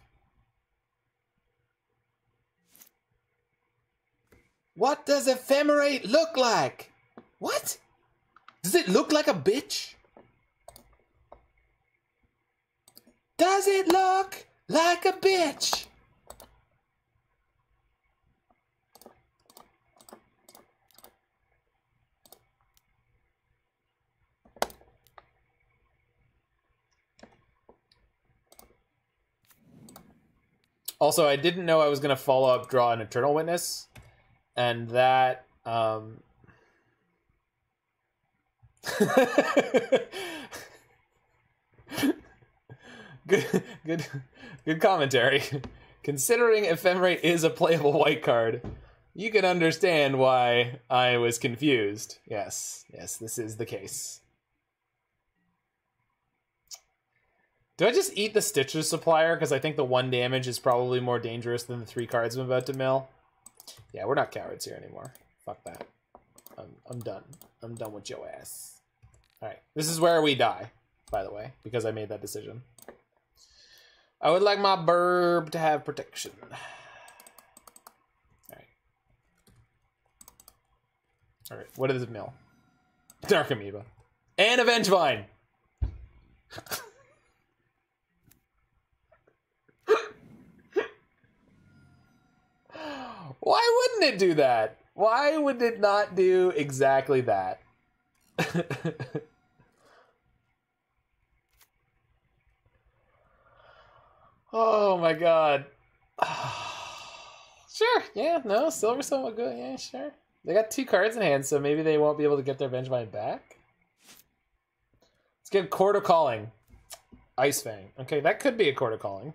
What does Ephemerate look like? What? Does it look like a bitch? Does it look like a bitch? Also, I didn't know I was going to follow up draw an Eternal Witness. And that, good commentary. Considering Ephemerate is a playable white card, you can understand why I was confused. Yes, this is the case. Do I just eat the Stitcher Supplier? Because I think the 1 damage is probably more dangerous than the 3 cards I'm about to mill. Yeah, we're not cowards here anymore. Fuck that. I'm done. I'm done with your ass. Alright, this is where we die, by the way, because I made that decision. I would like my burb to have protection. Alright. Alright, what does it mill? Dark Amoeba. And a Vengevine! Why wouldn't it do that? Why would it not do exactly that? Oh my god. Sure, yeah, no, Silver's somewhat good, yeah, sure. They got 2 cards in hand, so maybe they won't be able to get their Vengevine back. Let's get Chord of Calling. Ice-Fang. Okay, that could be a Chord of Calling.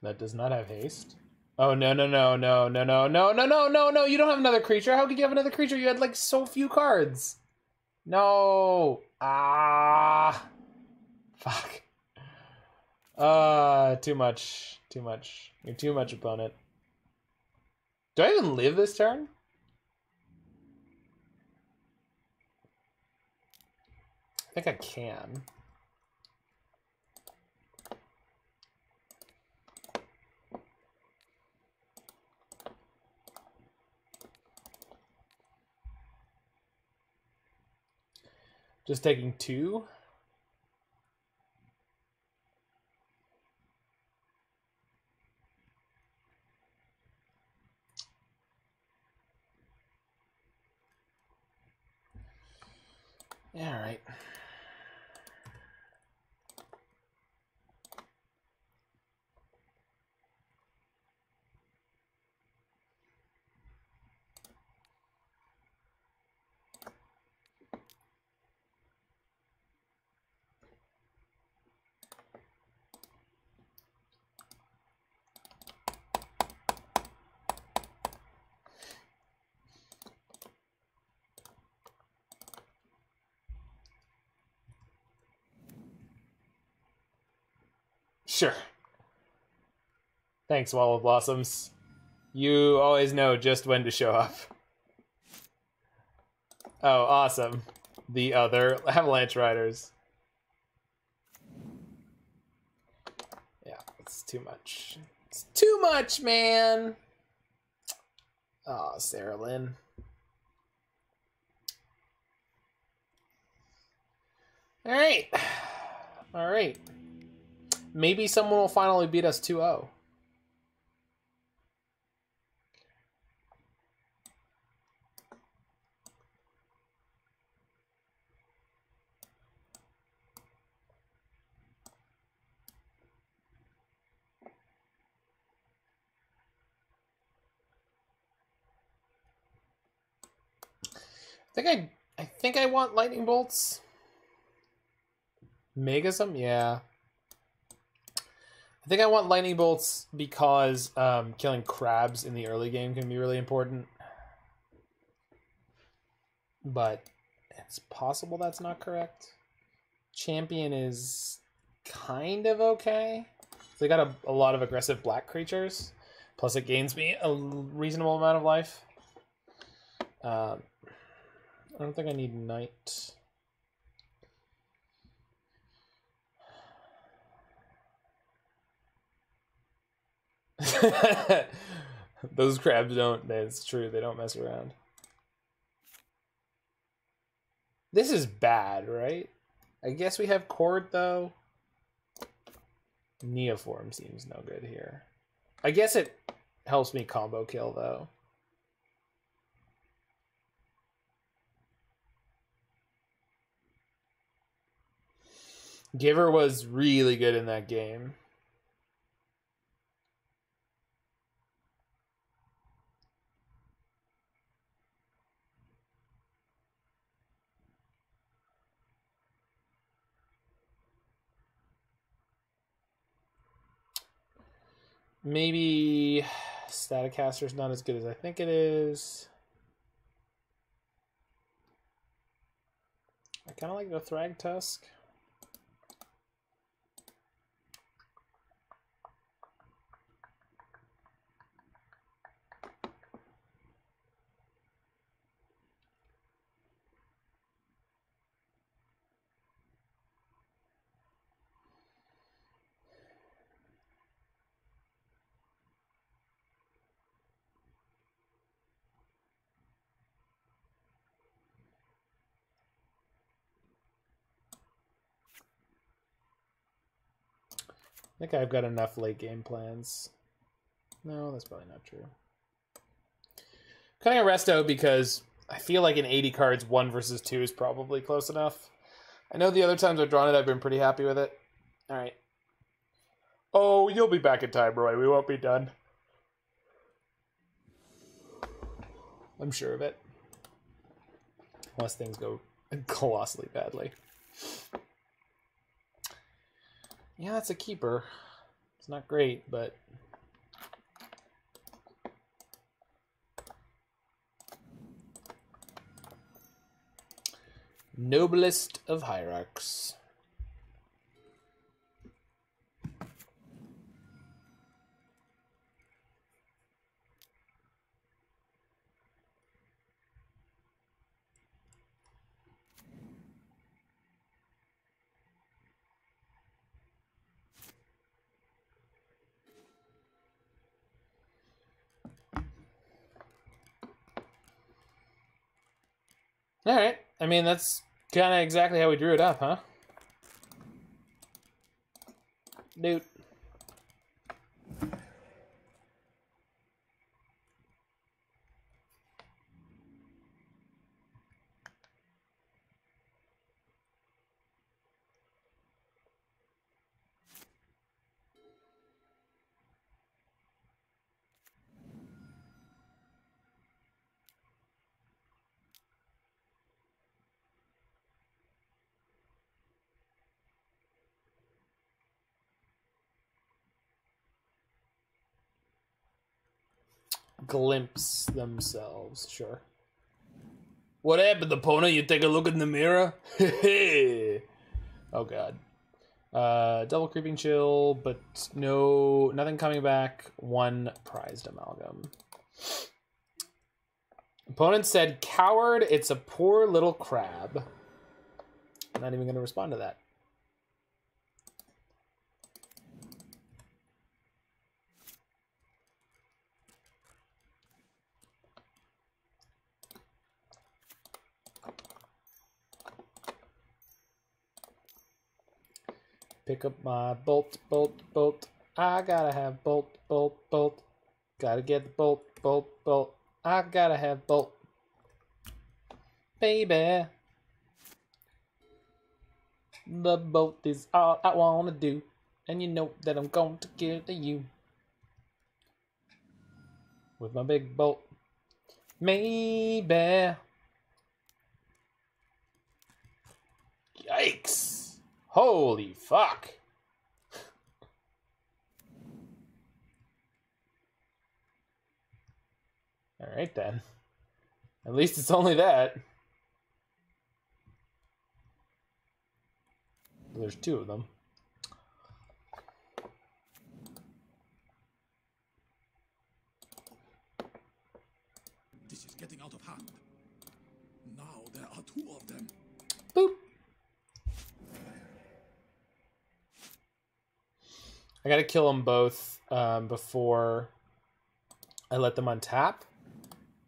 That does not have haste. Oh, no, no, no, no, no, no, no, no, no, no, no, you don't have another creature. How could you have another creature? You had, like, so few cards. No. Ah. Fuck. Too much. Too much. You're too much, opponent. Do I even live this turn? I think I can. Just taking 2. Yeah, all right. Sure. Thanks, Wall of Blossoms. You always know just when to show up. Oh, awesome. The other Avalanche Riders. Yeah, it's too much. It's too much, man! Oh, Sarah Lynn. Alright. Alright. Maybe someone will finally beat us 2-0. I think I want lightning bolts. Megasm? Yeah. I think I want lightning bolts because killing crabs in the early game can be really important. But it's possible that's not correct. Champion is kind of okay. They got a lot of aggressive black creatures. Plus it gains me a reasonable amount of life. I don't think I need Knight. Those crabs don't, it's true, they don't mess around. This is bad, right? I guess we have Chord, though. Neoform seems no good here. I guess it helps me combo kill, though. Giver was really good in that game. Maybe Staticaster's not as good as I think it is. I kind of like the Thrag Tusk. I think I've got enough late game plans. No, that's probably not true. Cutting a resto because I feel like in 80 cards, 1 versus 2 is probably close enough. I know the other times I've drawn it, I've been pretty happy with it. All right. Oh, you'll be back in time, Roy. We won't be done. I'm sure of it. Unless things go colossally badly. Yeah, that's a keeper. It's not great, but... Noblest of Hierarchs. All right. I mean, that's kind of exactly how we drew it up, huh? Dude. Glimpse themselves, sure. What happened, opponent? You take a look in the mirror? Oh god. Double Creeping Chill, but nothing coming back. 1 Prized Amalgam. Opponent said, coward, it's a poor little crab. I'm not even going to respond to that. Pick up my bolt, bolt, bolt. I gotta have bolt, bolt, bolt. Gotta get the bolt, bolt, bolt. I gotta have bolt. Baby. The bolt is all I wanna do. And you know that I'm going to give to you. With my big bolt. Maybe. Yikes. Holy fuck. Alright then. At least it's only that. There's 2 of them. This is getting out of hand. Now there are 2 of them. Boop. I gotta kill them both before I let them untap,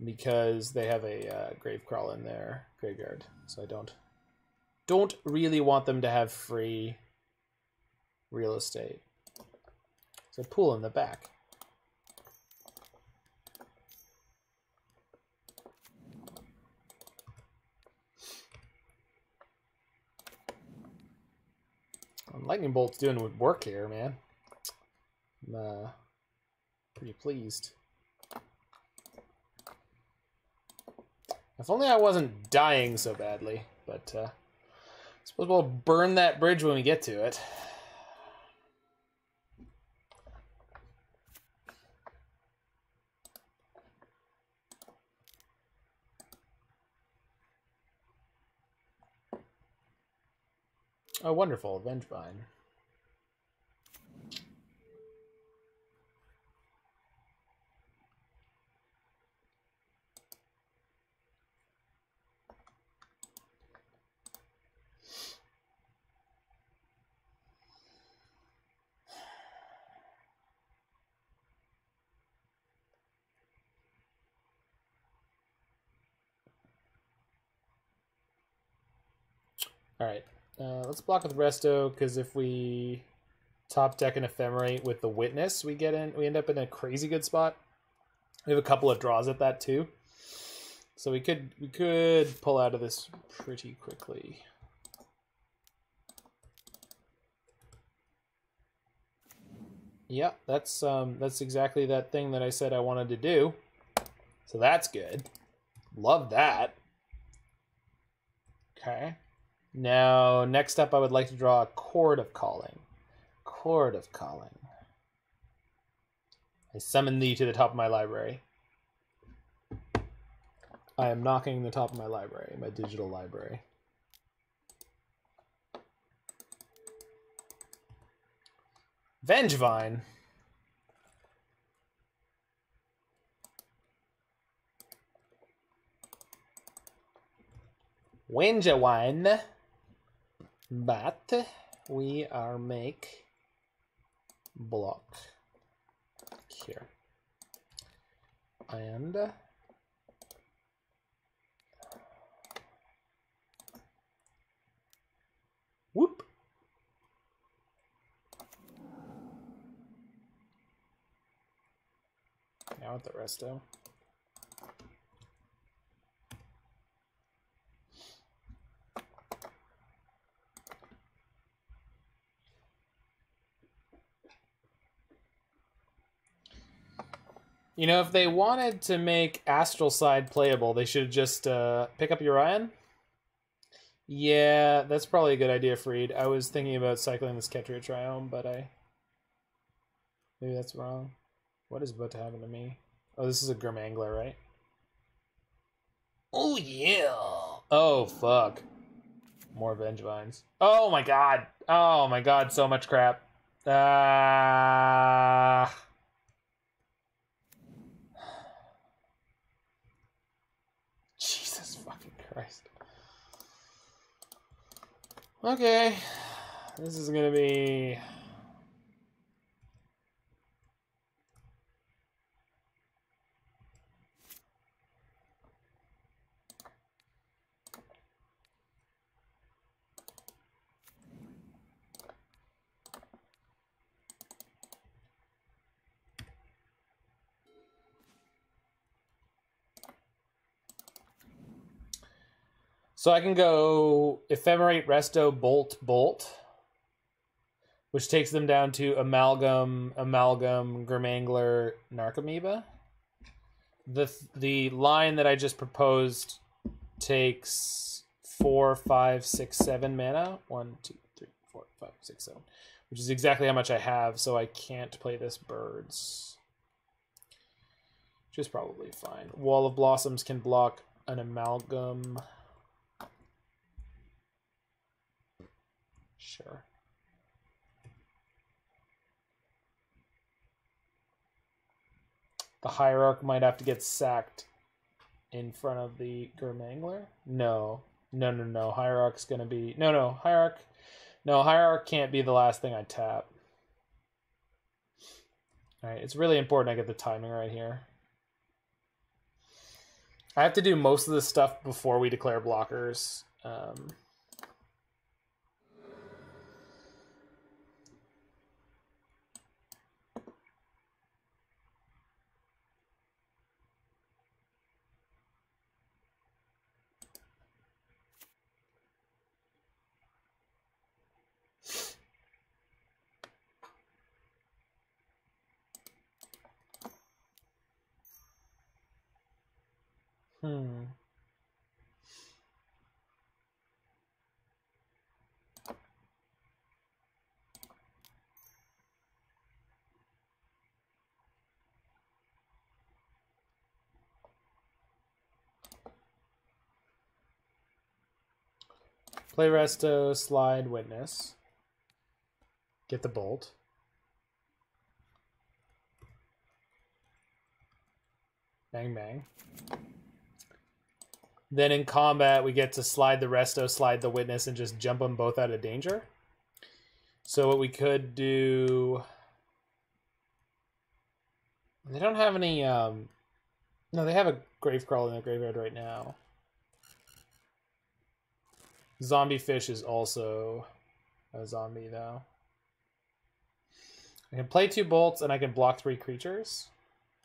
because they have a Gravecrawl in their graveyard, so I don't really want them to have free real estate. So pool in the back. Lightning Bolt's doing work here, man. I'm pretty pleased. If only I wasn't dying so badly, but I suppose we'll burn that bridge when we get to it. Oh, wonderful. Vengevine. Alright, let's block with Resto, because if we top deck an Ephemerate with the Witness, we end up in a crazy good spot. We have a couple of draws at that too. So we could pull out of this pretty quickly. Yeah, that's exactly that thing that I said I wanted to do. So that's good. Love that. Okay. Now, next up, I would like to draw a Chord of Calling. Chord of Calling. I summon thee to the top of my library. I am knocking the top of my library, my digital library. Vengevine. Vengevine. But we are make block here. And whoop. Now with the resto. You know, if they wanted to make Astral Side playable, they should just pick up Urion. Yeah, that's probably a good idea, Freed. I was thinking about cycling this Ketria Triome, but maybe that's wrong. What is about to happen to me? Oh, this is a Grimangler, right? Oh, yeah! Oh, fuck. More Vengevines. Oh, my God! Oh, my God, so much crap. Jesus fucking Christ. Okay. This is gonna be... So I can go Ephemerate, Resto, Bolt, Bolt, which takes them down to Amalgam, Grimangler, Narcomoeba. The line that I just proposed takes 4, 5, 6, 7 mana. 1, 2, 3, 4, 5, 6, 7. Which is exactly how much I have, so I can't play this Birds. Which is probably fine. Wall of Blossoms can block an Amalgam. Sure. The Hierarch might have to get sacked in front of the Grimangler. No. Hierarch's gonna be... No, Hierarch... No, Hierarch can't be the last thing I tap. Alright, it's really important I get the timing right here. I have to do most of this stuff before we declare blockers. Play Resto, slide Witness. Get the Bolt. Bang, bang. Then in combat, we get to slide the Resto, slide the Witness, and just jump them both out of danger. So what we could do... They don't have any... No, they have a Gravecrawl in their graveyard right now. Zombie Fish is also a zombie, though. I can play 2 bolts, and I can block 3 creatures.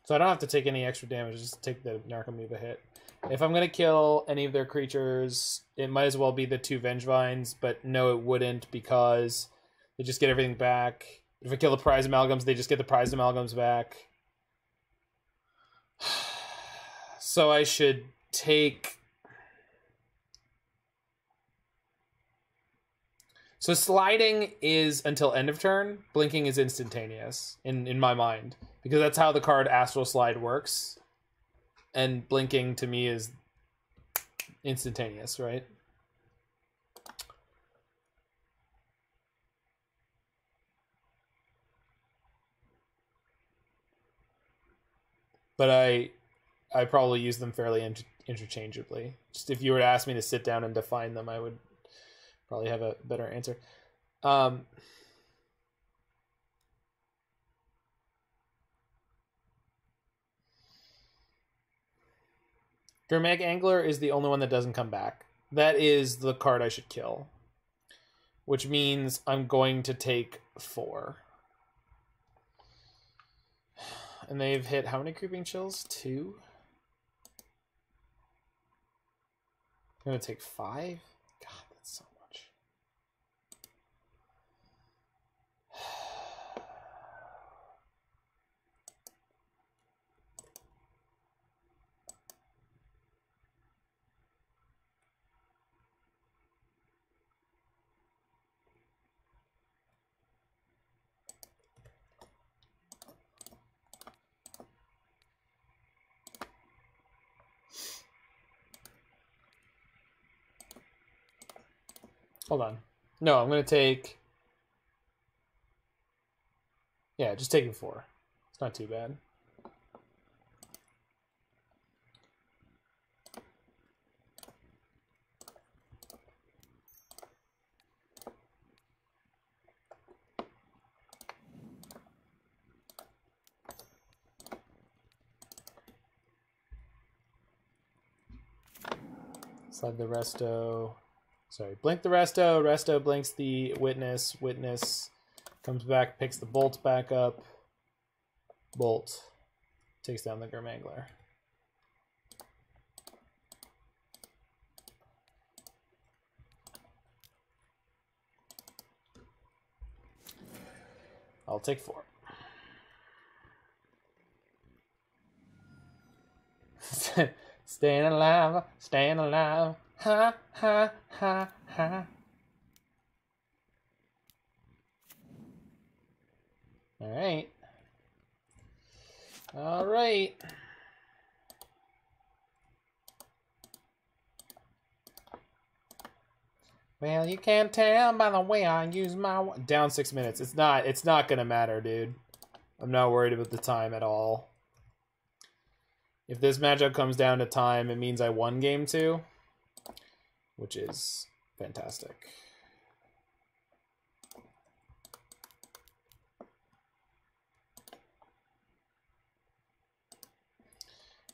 So I don't have to take any extra damage, just take the Narcomoeba hit. If I'm going to kill any of their creatures, it might as well be the 2 Vengevines, but no, it wouldn't, because they just get everything back. If I kill the Prize Amalgams, they just get the Prize Amalgams back. So I should take... So sliding is until end of turn. Blinking is instantaneous in my mind. Because that's how the card Astral Slide works. And blinking to me is instantaneous, right? But I probably use them fairly interchangeably. Just if you were to ask me to sit down and define them, I would probably have a better answer. Gurmag Angler is the only one that doesn't come back. That is the card I should kill. Which means I'm going to take 4. And they've hit how many Creeping Chills? 2? I'm going to take 5? God, that's so much. Hold on. No, I'm going to take... Yeah, just taking 4. It's not too bad. Slide the Resto. Sorry, blink the Resto. Resto blinks the Witness. Witness comes back, picks the Bolt back up. Bolt takes down the Gurmangler. I'll take 4. Staying alive, staying alive. Ha, ha, ha, ha. All right. All right. Well, you can't tell by the way I use my... Down 6 minutes. It's not gonna matter, dude. I'm not worried about the time at all. If this matchup comes down to time, it means I won game 2. Which is fantastic.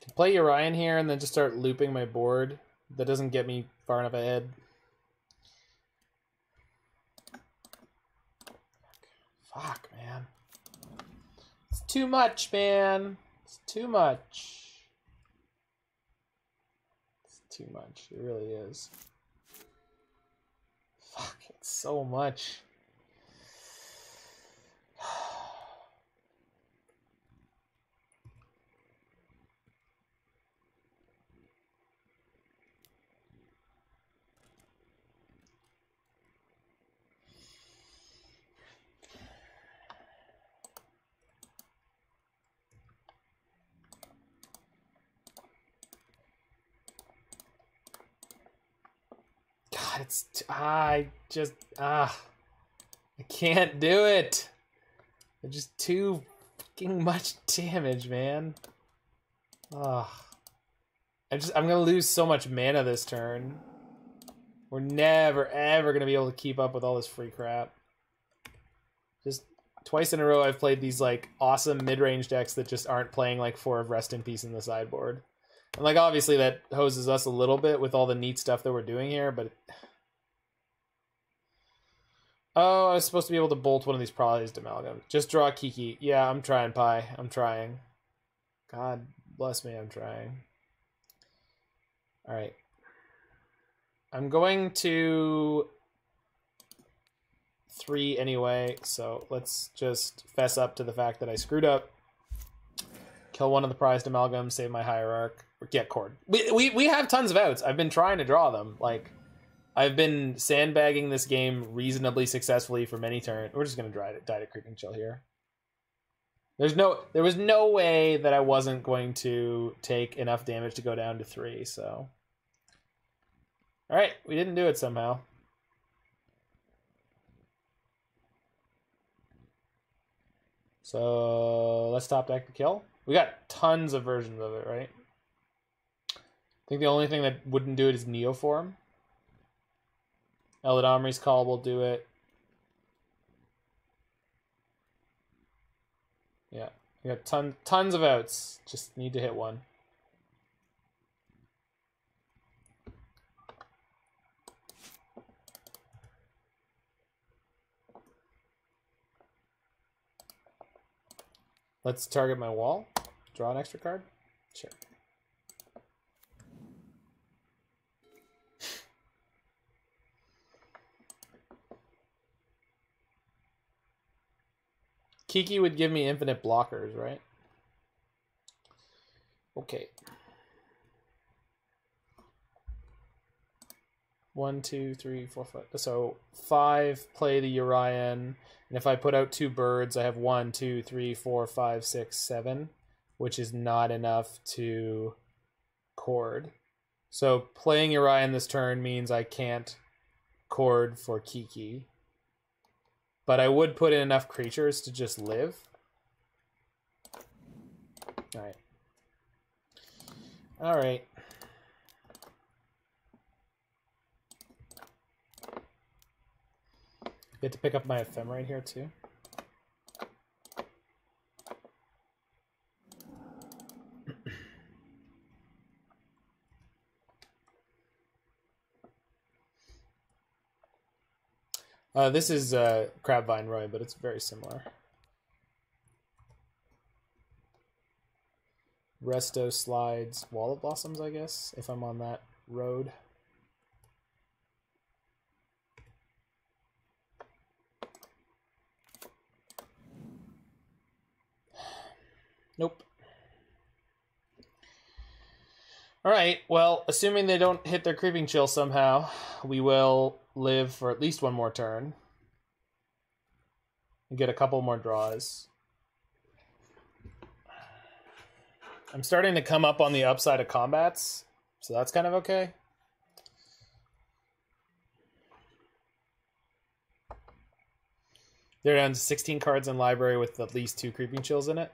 Can play Urian here and then just start looping my board. That doesn't get me far enough ahead. Fuck, man. It's too much, man. It's too much. It's too much. It really is. Fuck, it's so much. I can't do it. They're just too fucking much damage, man. I'm gonna lose so much mana this turn. We're never ever gonna be able to keep up with all this free crap. Just twice in a row I've played these like awesome mid-range decks that just aren't playing like 4 of Rest in Peace in the sideboard. And like obviously that hoses us a little bit with all the neat stuff that we're doing here, but oh, I was supposed to be able to bolt one of these Prized Amalgam. Just draw Kiki. Yeah, I'm trying, Pi. I'm trying. God bless me, I'm trying. Alright. I'm going to 3 anyway, so let's just fess up to the fact that I screwed up. Kill one of the Prized Amalgams, save my Hierarch. Or get Chord. We have tons of outs. I've been trying to draw them. Like, I've been sandbagging this game reasonably successfully for many turns. We're just gonna die to Creeping Chill here. There was no way that I wasn't going to take enough damage to go down to 3, so. Alright, we didn't do it somehow. So let's top deck the kill. We got tons of versions of it, right? I think the only thing that wouldn't do it is Neoform. Eladamri's Call will do it. Yeah, we got tons of outs. Just need to hit one. Let's target my wall. Draw an extra card. Sure. Kiki would give me infinite blockers, right? Okay. 1, 2, 3, 4, 5. So 5, play the Urian. And if I put out 2 birds, I have 1, 2, 3, 4, 5, 6, 7, which is not enough to Chord. So playing Urian this turn means I can't Chord for Kiki. But I would put in enough creatures to just live. Alright. Alright. Get to pick up my Ephemerate here too. This is Crabvine Roy, but it's very similar. Resto slides Wall of Blossoms, I guess, if I'm on that road. Nope. Alright, well, assuming they don't hit their Creeping Chill somehow, we will live for at least one more turn. And get a couple more draws. I'm starting to come up on the upside of combats, so that's kind of okay. They're down to 16 cards in library with at least 2 Creeping Chills in it.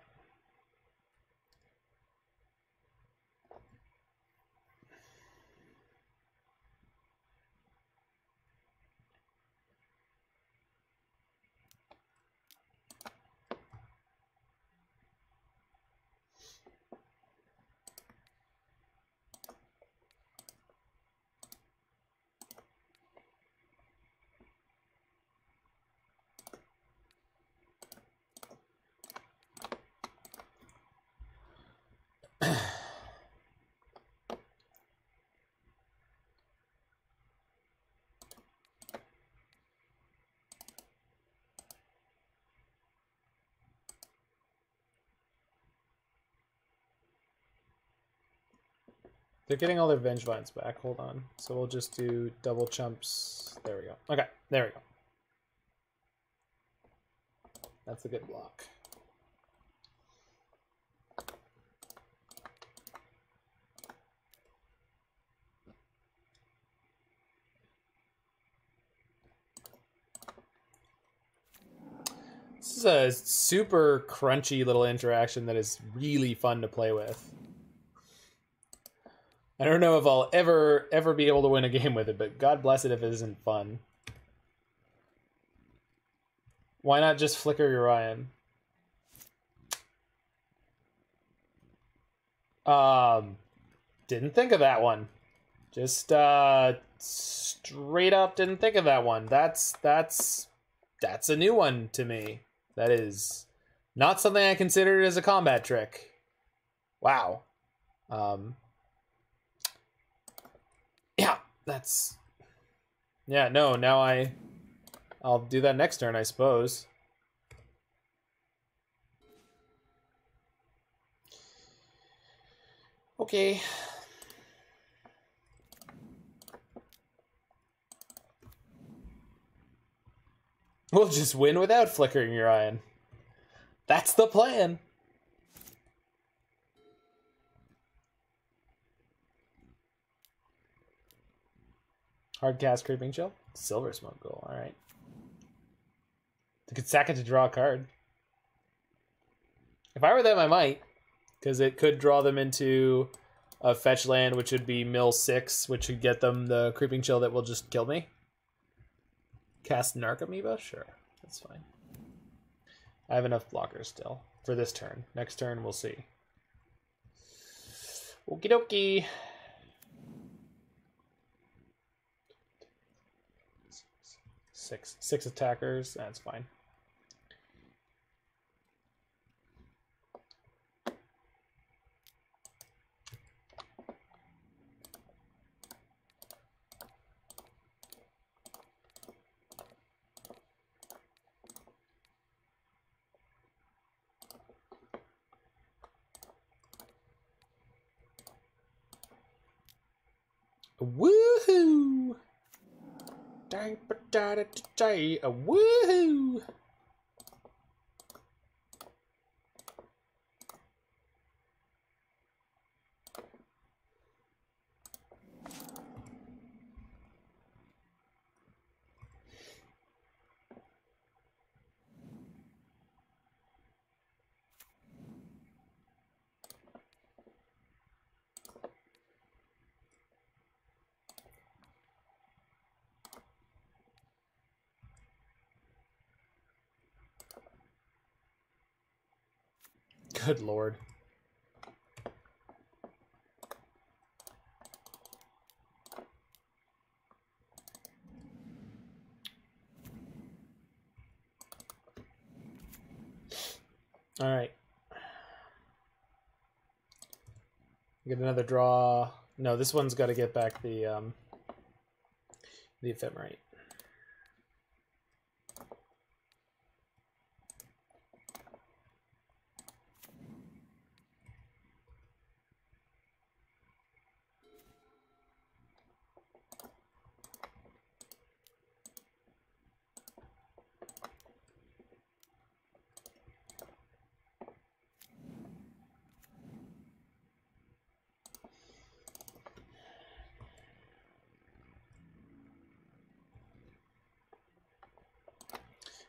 They're getting all their Vengevines back. Hold on. So we'll just do double chumps. There we go. Okay, there we go. That's a good block. is a super crunchy little interaction that is really fun to play with. I don't know if I'll ever be able to win a game with it, but God bless it if it isn't fun. Why not just flicker Urian? Didn't think of that one. Just straight up didn't think of that one. That's a new one to me. That is not something I considered as a combat trick. Wow. Yeah, that's... Yeah, no, now I'll do that next turn, I suppose. Okay. We'll just win without flickering Urian. That's the plan. Hard cast Creeping Chill. Silver Smoke Goal. All right. You could sack it to draw a card. If I were them, I might. Because it could draw them into a fetch land, which would be mill 6, which would get them the Creeping Chill that will just kill me. Cast Narc Amoeba? Sure. That's fine. I have enough blockers still for this turn. Next turn, we'll see. Okie dokie. Six attackers. That's fine. Woohoo! Woohoo! Good lord. All right. Get another draw. No, this one's got to get back the Ephemerate.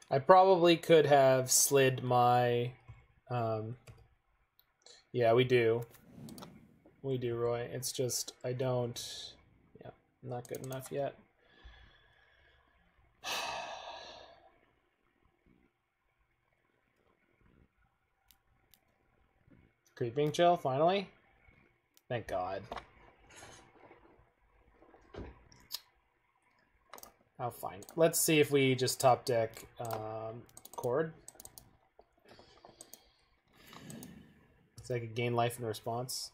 I probably could have slid my... yeah, we do. We do, Roy. It's just, I don't... Yeah, not good enough yet. Creeping Chill, finally? Thank God. Oh, fine. Let's see if we just top deck Chord. So I could gain life in response.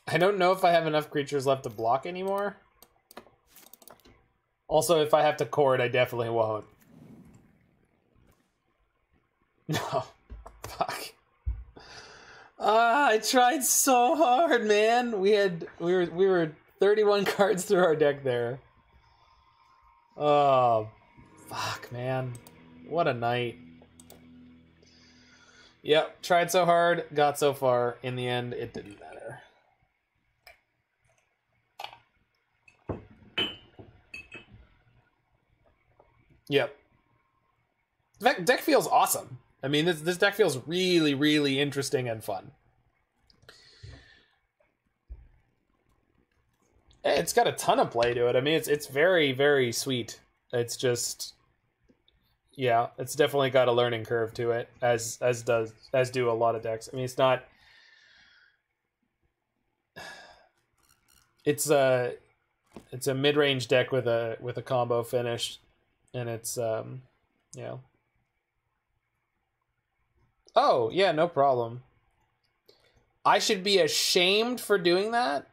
I don't know if I have enough creatures left to block anymore. Also, if I have to Chord, I definitely won't. No. Fuck. I tried so hard, man. We were 31 cards through our deck there. Oh, fuck, man. What a night. Yep, tried so hard, got so far. In the end, it didn't matter. Yep. The deck feels awesome. I mean, this deck feels really, really interesting and fun. It's got a ton of play to it. I mean, it's very, very sweet. It's just, yeah, it's definitely got a learning curve to it, as do a lot of decks. I mean, it's not. It's a mid-range deck with a combo finish, and it's yeah. Oh yeah, no problem. I should be ashamed for doing that.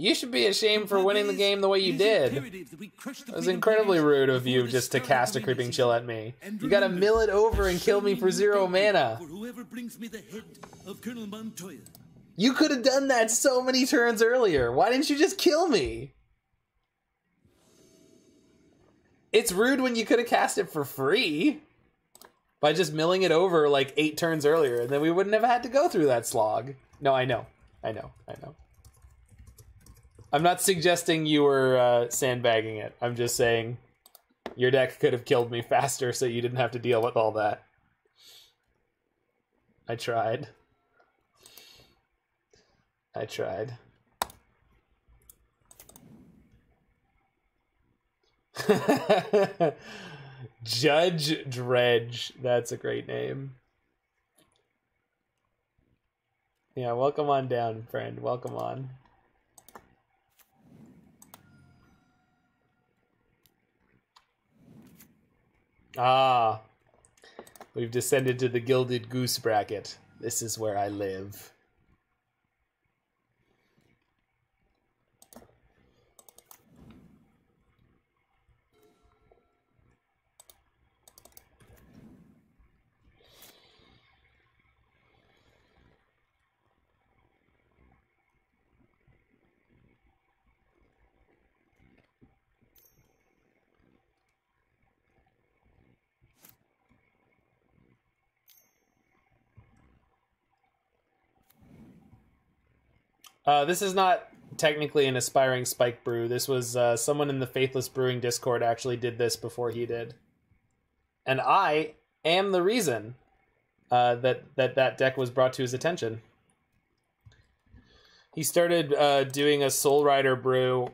You should be ashamed for winning the game the way you did. It was incredibly rude of you just to cast a Creeping Chill at me. You gotta mill it over and kill me for 0 mana. You could have done that so many turns earlier. Why didn't you just kill me? It's rude when you could have cast it for free by just milling it over like 8 turns earlier, and then we wouldn't have had to go through that slog. No, I know. I'm not suggesting you were sandbagging it. I'm just saying your deck could have killed me faster so you didn't have to deal with all that. I tried. Judge Dredge. That's a great name. Yeah, welcome on down, friend. Welcome on. Ah, we've descended to the Gilded Goose bracket. This is where I live. This is not technically an aspiring Spike Brew. This was someone in the Faithless Brewing Discord actually did this before he did. And I am the reason that deck was brought to his attention. He started doing a Soulherder brew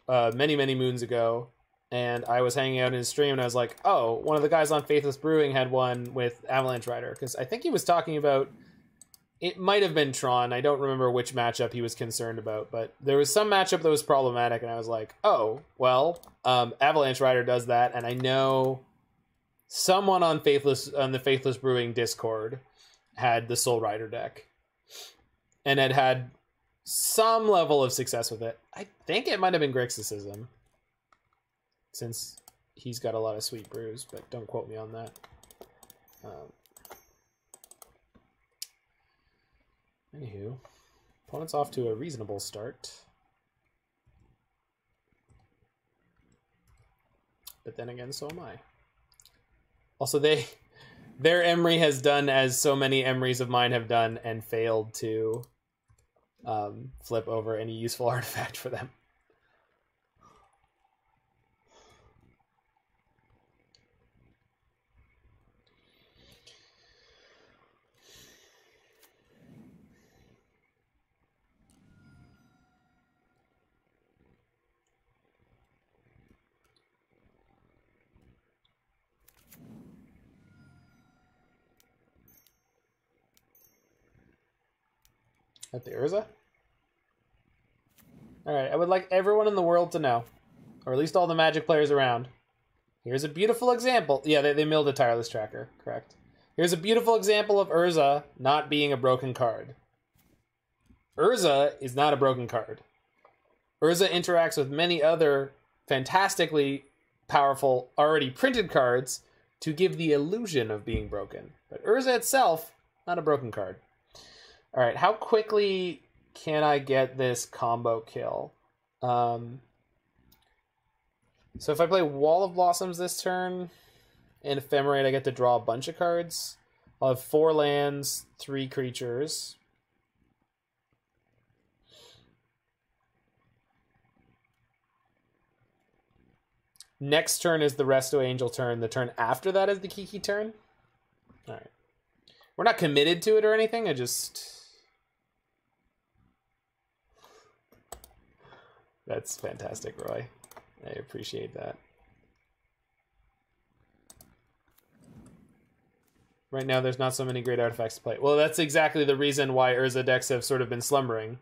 many, many moons ago. And I was hanging out in his stream and I was like, oh, one of the guys on Faithless Brewing had one with Avalanche Rider. Because I think he was talking about... It might have been Tron. I don't remember which matchup he was concerned about, but there was some matchup that was problematic, and I was like, oh, well, Avalanche Rider does that, and I know someone on the Faithless Brewing Discord had the Soul Rider deck, and had some level of success with it. I think it might have been Grixism, since he's got a lot of sweet brews, but don't quote me on that. Anywho, opponent's off to a reasonable start. But then again, so am I. Also, their Emry has done as so many Emrys of mine have done and failed to flip over any useful artifact for them. At the Urza? Alright, I would like everyone in the world to know, or at least all the Magic players around. Here's a beautiful example. Yeah, they milled a Tireless Tracker, correct. Here's a beautiful example of Urza not being a broken card. Urza is not a broken card. Urza interacts with many other fantastically powerful, already printed cards to give the illusion of being broken. But Urza itself Not a broken card. All right, how quickly can I get this combo kill? So if I play Wall of Blossoms this turn and Ephemerate, I get to draw a bunch of cards. I'll have 4 lands, 3 creatures. Next turn is the Resto Angel turn. The turn after that is the Kiki turn. All right. We're not committed to it or anything. I just... That's fantastic, Roy. I appreciate that. Right now, there's not so many great artifacts to play. Well, that's exactly the reason why Urza decks have sort of been slumbering.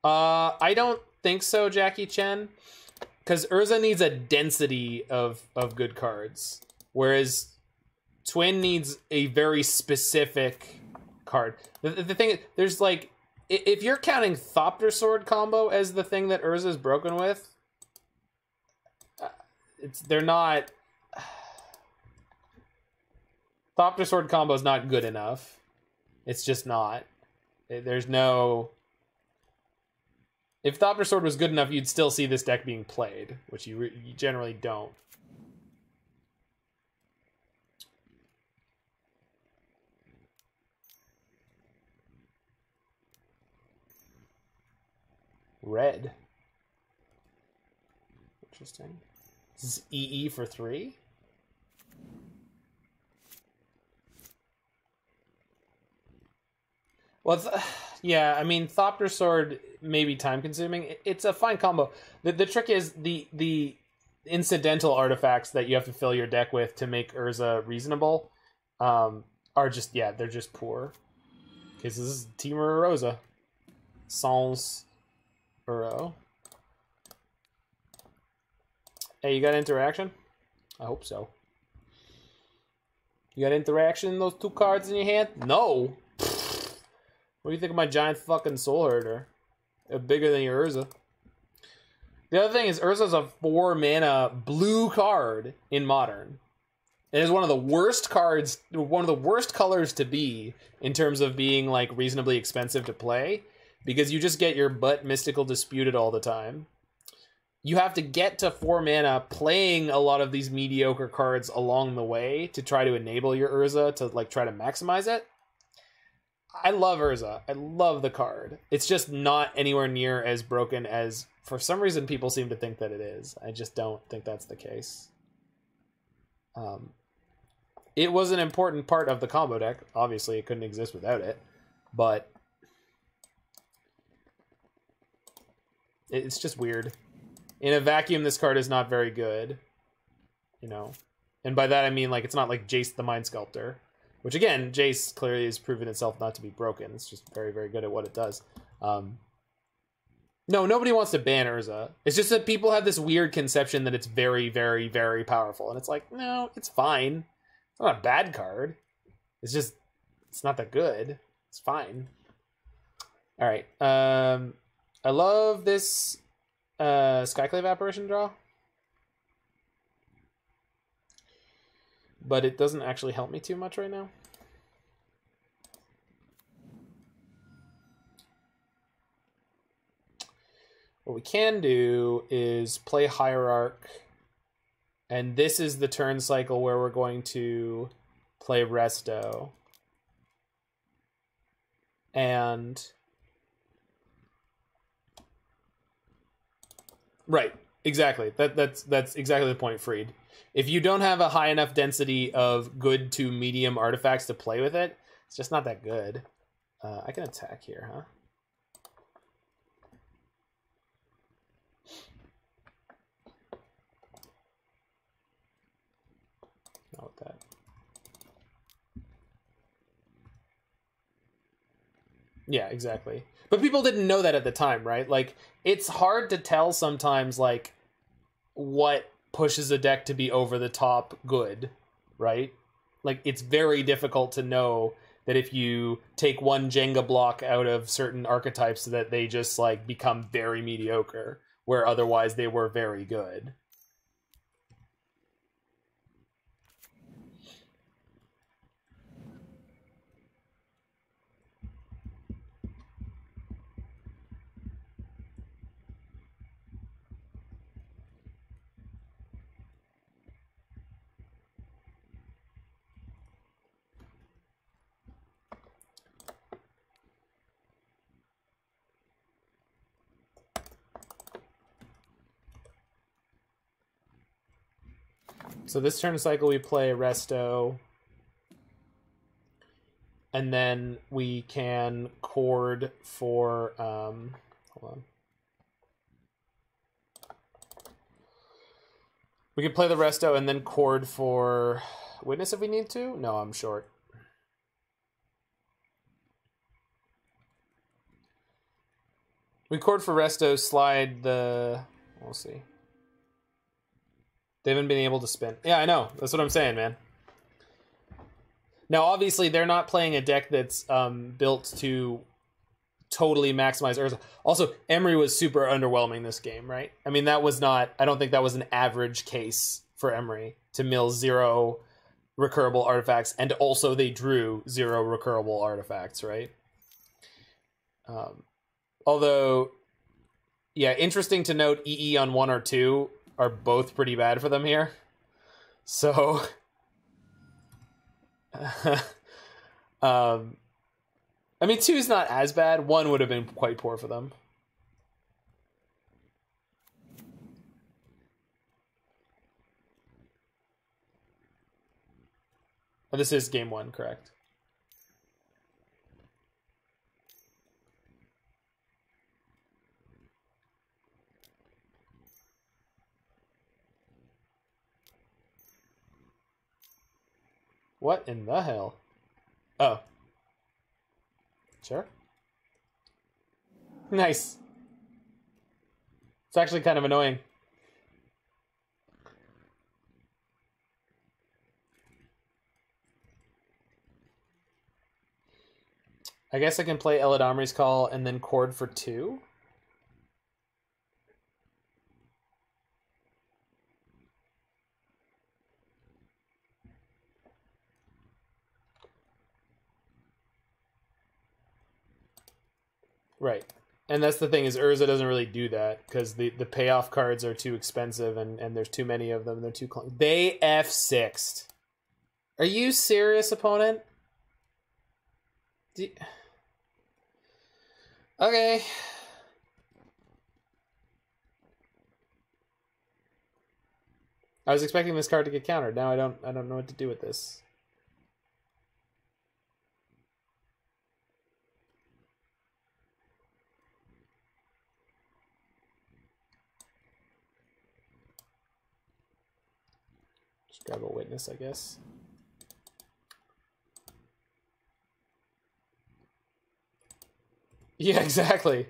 I don't think so, Jackie Chen. Because Urza needs a density of good cards. Whereas Twin needs a very specific card. The thing is, there's like... If you're counting Thopter Sword combo as the thing that Urza's broken with, they're not... Thopter Sword combo is not good enough. It's just not. There's no... If Thopter Sword was good enough, you'd still see this deck being played, which you generally don't. Red. Interesting. This is EE for 3? Well, it's, yeah, I mean, Thopter Sword may be time-consuming. It's a fine combo. The trick is the incidental artifacts that you have to fill your deck with to make Urza reasonable are just, yeah, they're just poor. Okay, so this is Temur Rosa. Sans Uro. Hey, you got interaction? I hope so. You got interaction in those 2 cards in your hand? No! What do you think of my giant fucking Soulherder? They're bigger than your Urza. The other thing is Urza's a 4 mana blue card in Modern. It is one of the worst cards, one of the worst colors to be in terms of being like reasonably expensive to play. Because you just get your butt Mystical Disputed all the time. You have to get to 4 mana playing a lot of these mediocre cards along the way to try to enable your Urza to like try to maximize it. I love Urza. I love the card. It's just not anywhere near as broken as, for some reason, people seem to think that it is. I just don't think that's the case. It was an important part of the combo deck. Obviously, it couldn't exist without it. But it's just weird. In a vacuum, this card is not very good. You know? And by that, I mean, like, it's not like Jace the Mind Sculptor. Which, again, Jace clearly has proven itself not to be broken. It's just very, very good at what it does. No, nobody wants to ban Urza. It's just that people have this weird conception that it's very, very, very powerful. And it's like, no, it's fine. It's not a bad card. It's just, it's not that good. It's fine. All right. I love this Skyclave Apparition draw. But it doesn't actually help me too much right now. What we can do is play Hierarch. And this is the turn cycle where we're going to play Resto. And... Right, exactly. That's exactly the point, Freed. If you don't have a high enough density of good to medium artifacts to play with it, it's just not that good. I can attack here, huh? Not with that. Yeah, exactly. But people didn't know that at the time, right? Like, it's hard to tell sometimes, like, what pushes a deck to be over the top good, right? Like, it's very difficult to know that if you take one Jenga block out of certain archetypes that they just, like, become very mediocre, where otherwise they were very good. So this turn cycle we play Resto. And then we can Chord for, hold on. We can play the Resto and then Chord for Witness if we need to? No, I'm short. We Chord for Resto, slide the... We'll see. They haven't been able to spin. Yeah, I know. That's what I'm saying, man. Now, obviously, they're not playing a deck that's built to totally maximize Urza. Also, Emery was super underwhelming this game, right? I mean, that was not... I don't think that was an average case for Emery to mill 0 recurable artifacts, and also they drew 0 recurable artifacts, right? Although, yeah, interesting to note, EE on 1 or 2 are both pretty bad for them here. So, I mean, 2 is not as bad. 1 would have been quite poor for them. Oh, this is game 1, correct? What in the hell? Oh. Sure. Nice. It's actually kind of annoying. I guess I can play Eladamri's Call and then Chord for 2. Right. And that's the thing, is Urza doesn't really do that because the payoff cards are too expensive and there's too many of them. They're too They F6'd. Are you serious, opponent? Okay. I was expecting this card to get countered. Now I don't know what to do with this. Just grab a Witness, I guess. Yeah, exactly.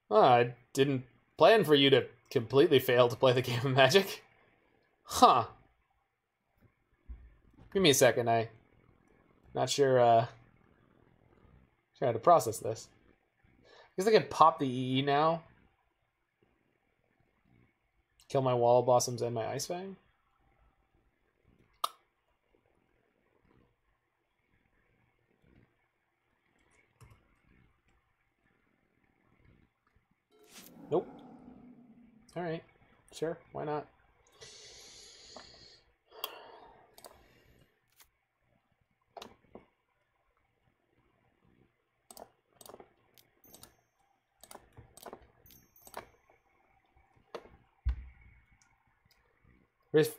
Oh, I didn't plan for you to completely fail to play the game of Magic. Huh. Give me a second, I'm not sure, how to process this. I guess I could pop the EE now. Kill my Wall of Blossoms and my Ice-Fang. Nope. Alright. Sure, why not?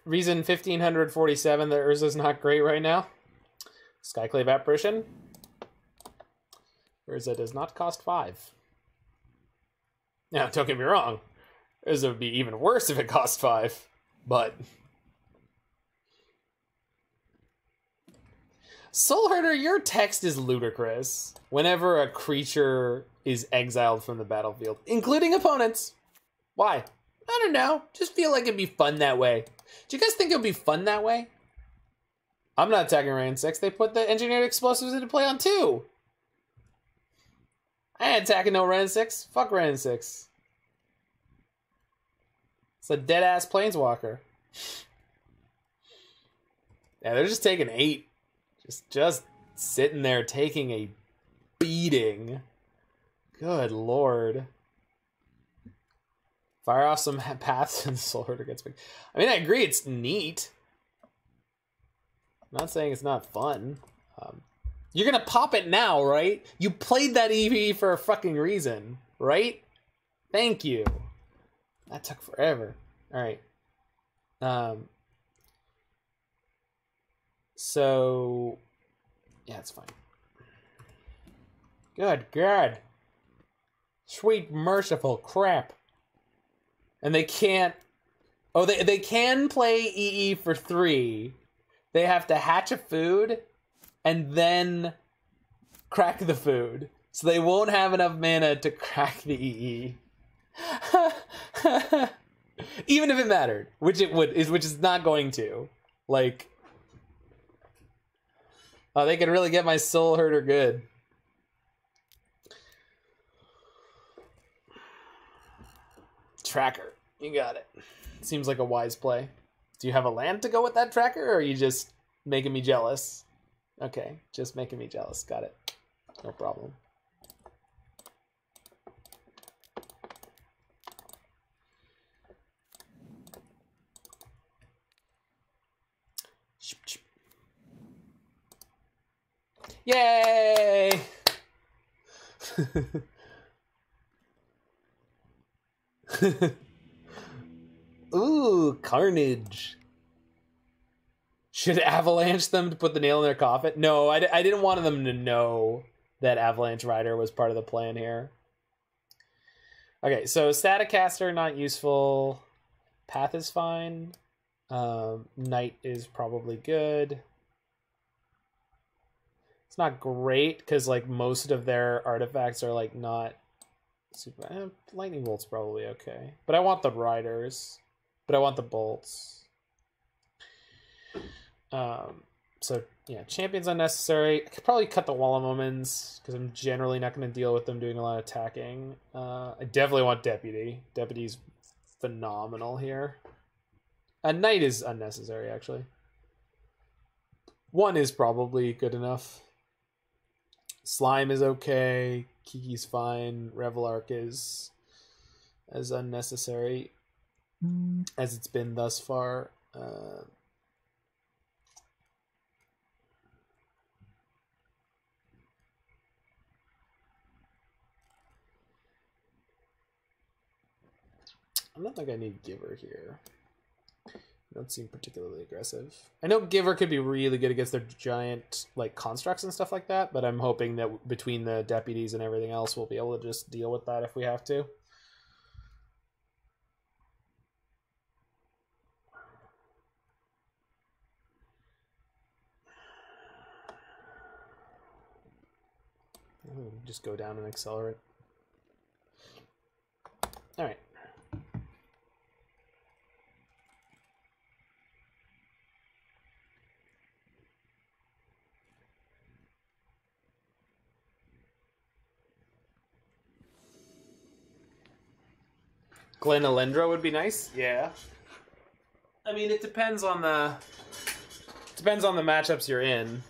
Reason 1547 that Urza's not great right now. Skyclave Apparition. Urza does not cost 5. Now, don't get me wrong. Urza would be even worse if it cost 5. But Soulherder, your text is ludicrous. Whenever a creature is exiled from the battlefield, including opponents. Why? I don't know. Just feel like it'd be fun that way. Do you guys think it would be fun that way? I'm not attacking Rain 6. They put the engineered explosives into play on 2. I ain't attacking no Ren 6. Fuck Ren 6. It's a dead-ass Planeswalker. Yeah, they're just taking 8. Just sitting there taking a beating. Good lord. Fire off some paths and Soulherder gets big. I mean, I agree, it's neat. I'm not saying it's not fun. You're gonna pop it now, right? You played that EV for a fucking reason, right? Thank you. That took forever. Alright. So yeah, it's fine. Good God. Sweet merciful crap. And they can't... Oh, they can play EE for 3. They have to hatch a food and then crack the food. So they won't have enough mana to crack the EE. Even if it mattered, which is not going to. Like, oh, they can really get my Soulherder good. Tracker, you got it. Seems like a wise play. Do you have a land to go with that tracker, or are you just making me jealous? Okay, just making me jealous. Got it. No problem. Yay! Ooh, Carnage. Should Avalanche them to put the nail in their coffin? No, I didn't want them to know that Avalanche Rider was part of the plan here. Okay, so Staticaster, not useful. Path is fine. Knight is probably good. It's not great, because like most of their artifacts are like not super... Lightning Bolt's probably okay. But I want the Riders. But I want the bolts. So yeah, Champion's unnecessary. I could probably cut the Wall of Omens because I'm generally not going to deal with them doing a lot of attacking. I definitely want Deputy. Deputy's phenomenal here. A Knight is unnecessary, actually. 1 is probably good enough. Slime is okay. Kiki's fine. Reveillark is as unnecessary as it's been thus far. I don't think I need Giver here. Don't seem particularly aggressive. I know Giver could be really good against their giant like constructs and stuff like that, but I'm hoping that between the deputies and everything else, we'll be able to just deal with that if we have to. Just go down and accelerate. All right. Glen Elendra would be nice. Yeah. I mean, it depends on the matchups you're in.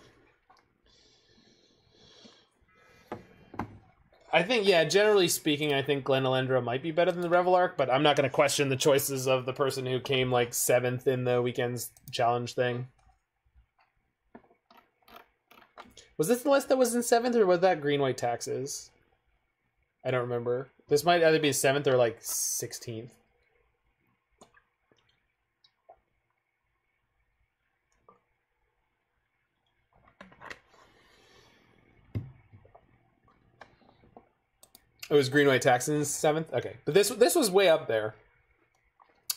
I think, yeah, generally speaking, I think Glen Elendra might be better than the Reveillark, but I'm not going to question the choices of the person who came like 7th in the weekend's challenge thing. Was this the list that was in 7th, or was that green-white taxes? I don't remember. This might either be 7th or like 16th. It was green-white taxes 7th? Okay. But this was way up there.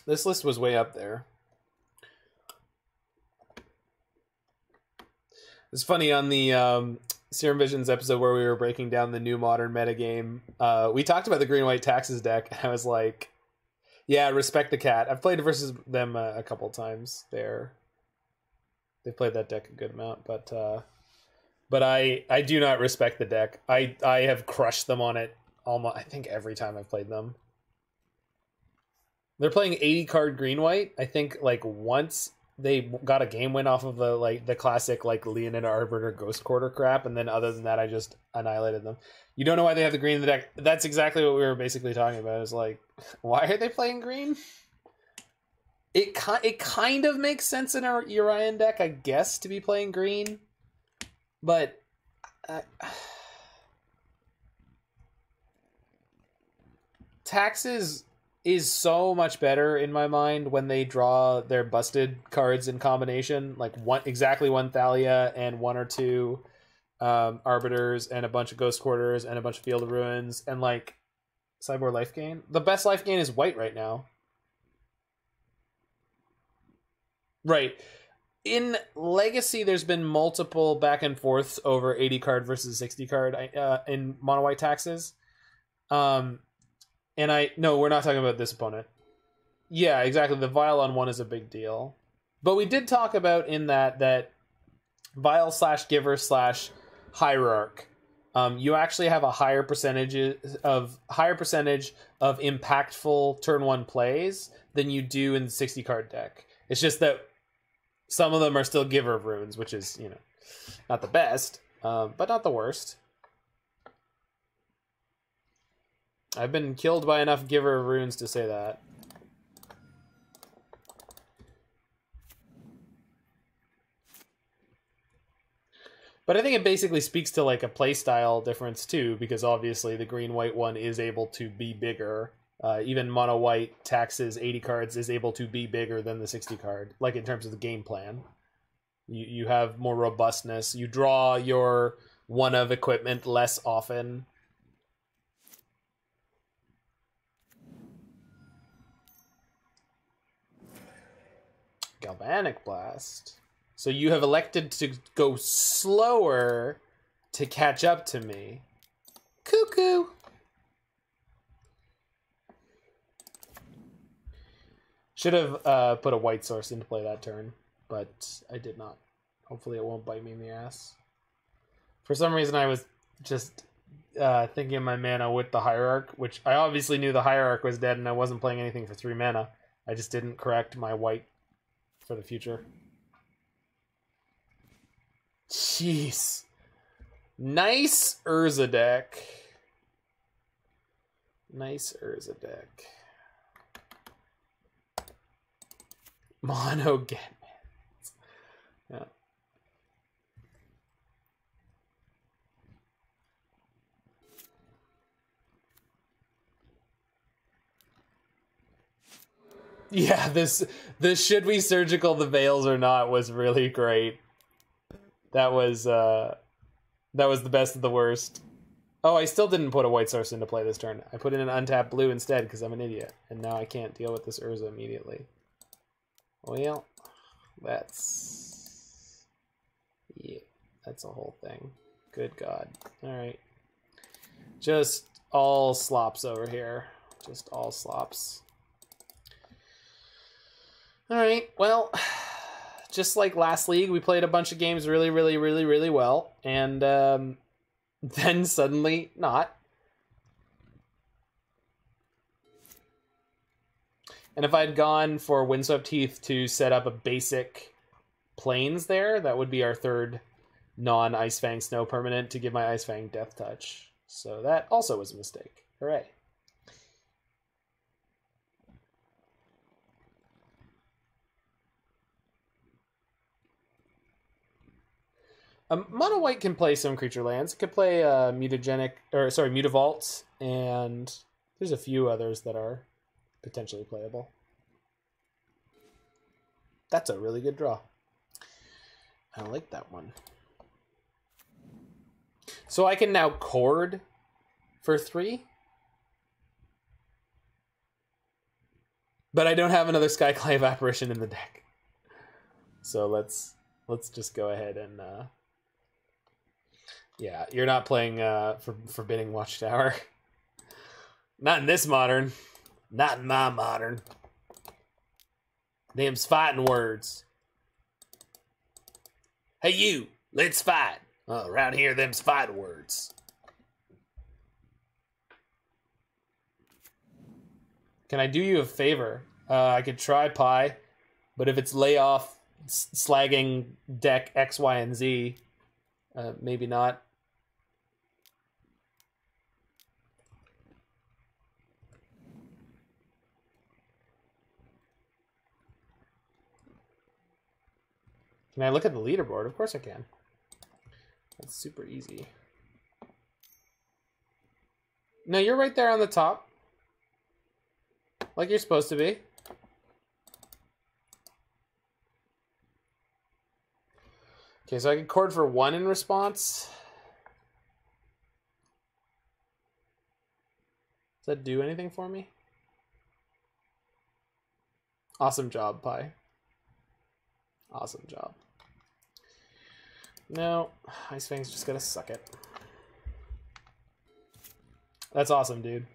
This list was way up there. It's funny, on the Serum Visions episode where we were breaking down the new modern metagame, we talked about the green-white taxes deck, and I was like, yeah, respect the cat. I've played versus them a couple times there. They've played that deck a good amount, but I do not respect the deck. I have crushed them on it almost, I think, every time I've played them. They're playing 80 card green white. I think like once they got a game win off of the classic like Leonid Arbiter Ghost Quarter crap, and then other than that I just annihilated them. You don't know why they have the green in the deck. That's exactly what we were basically talking about. Is like, why are they playing green? It kind of makes sense in a Urian deck, I guess, to be playing green, but taxes is so much better in my mind when they draw their busted cards in combination, like exactly one Thalia and one or two Arbiters and a bunch of Ghost Quarters and a bunch of Field of Ruins and like Cyborg life gain. The best life gain is white right now. Right. In Legacy, there's been multiple back and forths over 80 card versus 60 card in mono white taxes. And no, we're not talking about this opponent. Yeah, exactly. The Vial on 1 is a big deal. But we did talk about in that Vial / Giver / Hierarch. You actually have a higher percentage of impactful turn 1 plays than you do in the 60 card deck. It's just that some of them are still Giver of Runes, which is, not the best, but not the worst. I've been killed by enough Giver of Runes to say that. But I think it basically speaks to like a playstyle difference too, because obviously the green-white one is able to be bigger. Even mono-white taxes 80 cards is able to be bigger than the 60 card, like in terms of the game plan. You have more robustness. You draw your one of equipment less often. Galvanic Blast. So you have elected to go slower to catch up to me. Cuckoo! Should have put a white source into play that turn, but I did not. Hopefully it won't bite me in the ass. For some reason I was just thinking of my mana with the Hierarch, which I obviously knew the Hierarch was dead and I wasn't playing anything for 3 mana. I just didn't correct my white for the future. Jeez. Nice Urza deck. Nice Urza deck. Mono Getman. Yeah. Yeah, this should we surgical the veils or not was really great. That was the best of the worst. Oh, I still didn't put a white source into play this turn. I put in an untapped blue instead because I'm an idiot. And now I can't deal with this Urza immediately. Well, that's a whole thing. Good God. Alright. Just all slops over here. Just all slops. Alright, well, just like last league, we played a bunch of games really, really, really, really well. And then suddenly not. And if I'd gone for Windswept Heath to set up a basic Plains there, that would be our third non-Ice-Fang Snow permanent to give my Ice-Fang Death Touch. So that also was a mistake. Hooray. Mono White can play some creature lands. It could play Mutavault, and there's a few others that are potentially playable. That's a really good draw. I like that one. So I can now Chord for 3. But I don't have another Skyclave Apparition in the deck. So let's just go ahead and yeah, you're not playing for Forbidding Watchtower. Not in this modern. Not in my modern. Them's fighting words. Hey you, let's fight. Around here, them's fighting words. Can I do you a favor? I could try Pi, but if it's layoff slagging deck X, Y, and Z, maybe not. Can I look at the leaderboard? Of course I can. That's super easy. No, you're right there on the top. like you're supposed to be. Okay, so I can chord for 1 in response. Does that do anything for me? Awesome job, Pi. Awesome job. No, Ice-Fang's just gotta suck it. That's awesome, dude.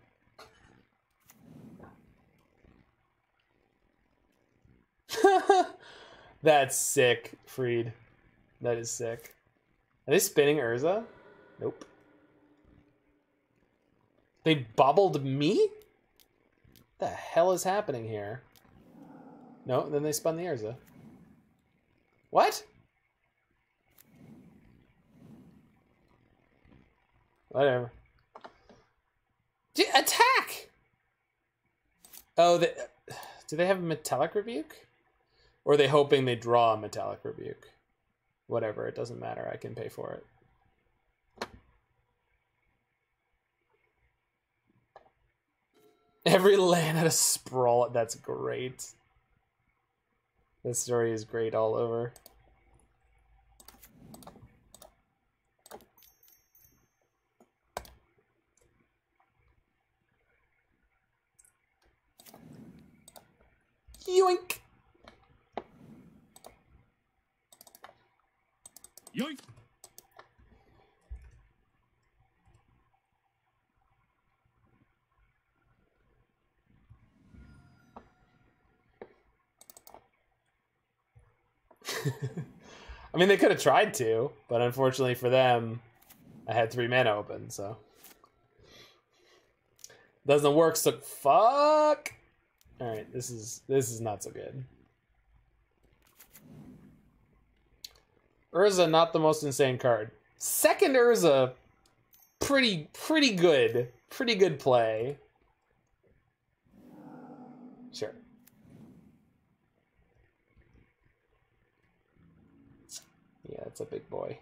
That's sick, Freed. That is sick. Are they spinning Urza? Nope. They bobbled me? What the hell is happening here? No, then they spun the Urza. What? Whatever. Attack! Oh, do they have a Metallic Rebuke? Or are they hoping they draw a Metallic Rebuke? Whatever, it doesn't matter. I can pay for it. Every land had a sprawl. That's great. This story is great all over. Yoink! Yoink! I mean, they could have tried to, but unfortunately for them, I had 3 mana open, so. Doesn't work, so fuck! Alright, this is not so good. Urza, not the most insane card. Second Urza, pretty good. Pretty good play. Sure. Yeah, it's a big boy.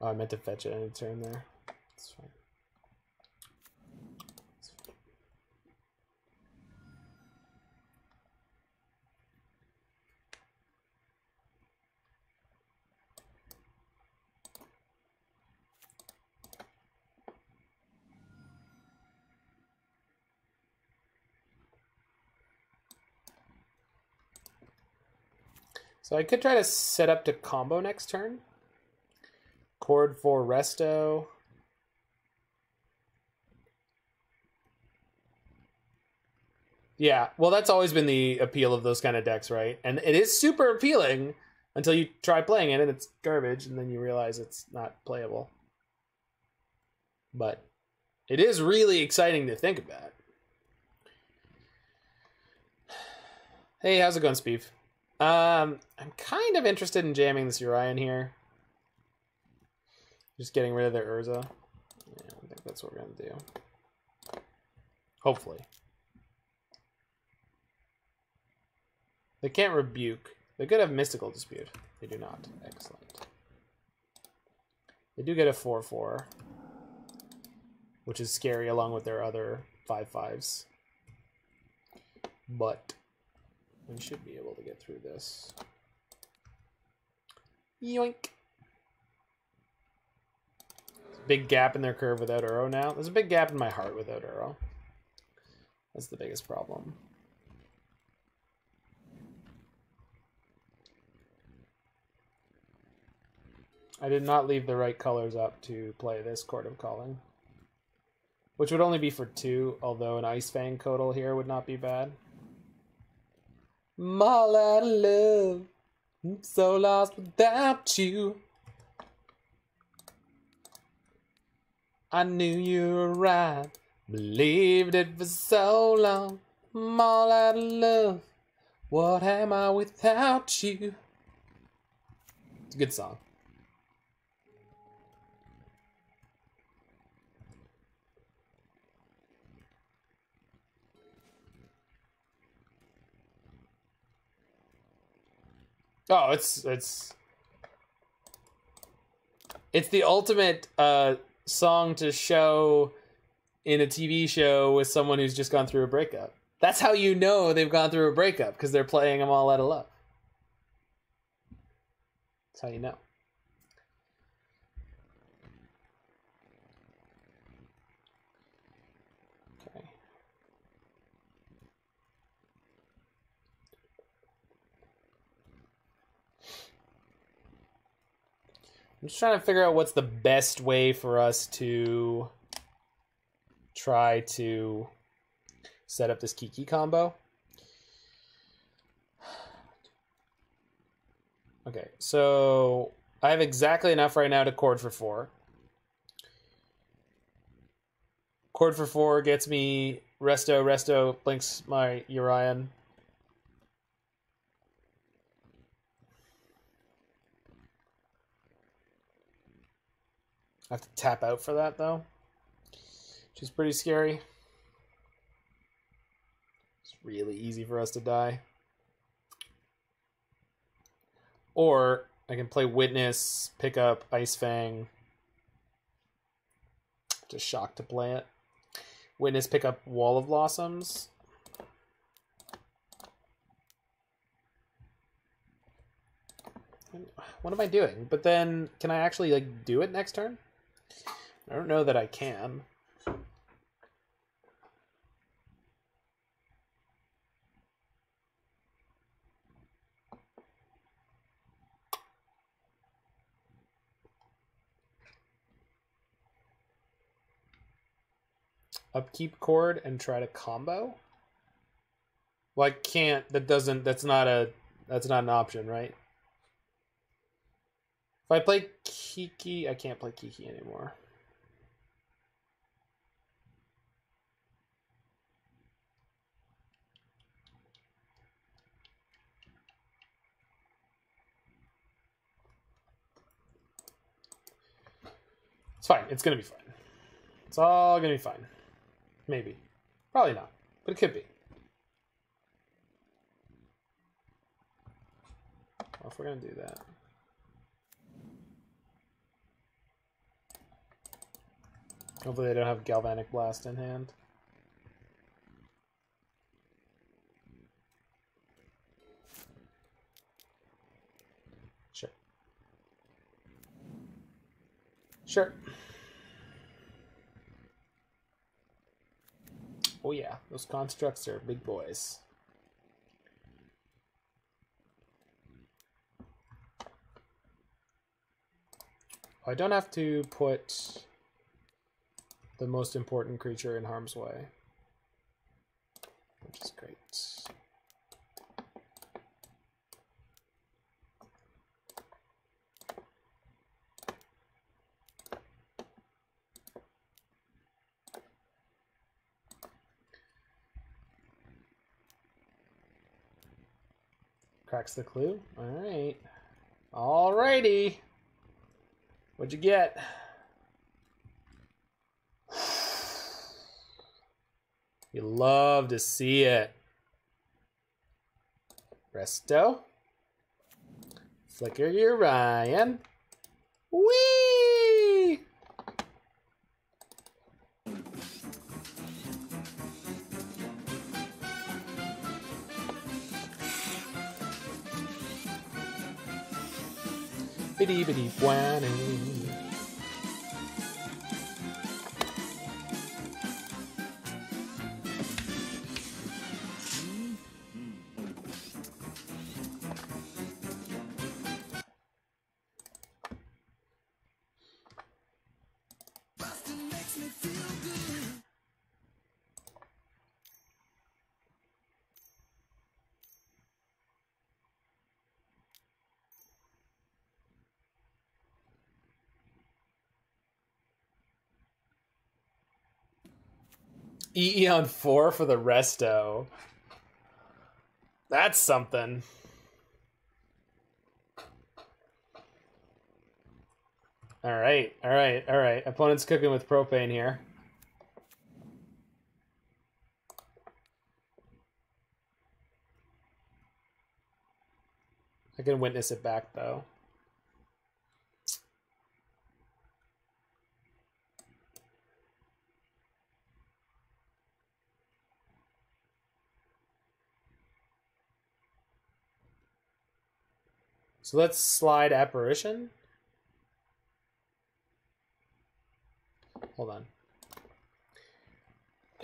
Oh, I meant to fetch it in a turn there. That's fine. So I could try to set up to combo next turn. Chord for Resto. Yeah, well, that's always been the appeal of those kind of decks, right? And it is super appealing until you try playing it and it's garbage, and then you realize it's not playable. But it is really exciting to think about. Hey, how's it going, Speev? I'm kind of interested in jamming this Urian here. Just getting rid of their Urza. Yeah, I think that's what we're going to do. Hopefully. They can't rebuke. They could have Mystical Dispute. They do not. Excellent. They do get a 4/4, which is scary along with their other 5/5s. But we should be able to get through this. Yoink. Big gap in their curve without Uro now. There's a big gap in my heart without Uro. That's the biggest problem. I did not leave the right colors up to play this Chord of Calling. Which would only be for 2, although an Ice-Fang Coatl here would not be bad. I'm all out of love. I'm so lost without you. I knew you were right. Believed it for so long. I'm all out of love. What am I without you? It's a good song. Oh, it's the ultimate song to show in a TV show with someone who's just gone through a breakup. That's how you know they've gone through a breakup, because they're playing them all out of love. That's how you know. Okay. I'm just trying to figure out what's the best way for us to try to set up this Kiki combo. Okay, so I have exactly enough right now to chord for 4. Chord for 4 gets me Resto, blinks my Urian. I have to tap out for that, though, which is pretty scary. It's really easy for us to die. Or I can play Witness, pick up Ice-Fang. Just shocked to play it. Witness, pick up Wall of Blossoms. What am I doing? But then, can I actually like do it next turn? I don't know that I can. Upkeep chord and try to combo? Well, I can't. That's not an option, right? If I play Kiki, I can't play Kiki anymore. It's fine. It's gonna be fine. It's all gonna be fine. Maybe. Probably not. But it could be. Well, if we're gonna do that. Hopefully they don't have Galvanic Blast in hand. Sure. Sure. Oh yeah, those constructs are big boys. I don't have to put the most important creature in harm's way, which is great. Cracks the clue. All right. Alrighty. What'd you get? You love to see it. Resto. Flicker Urian. Whee! Bitty bitty bueno. EE on 4 for the resto. That's something. Alright. Opponent's cooking with propane here. I can witness it back, though. So let's slide Apparition. Hold on.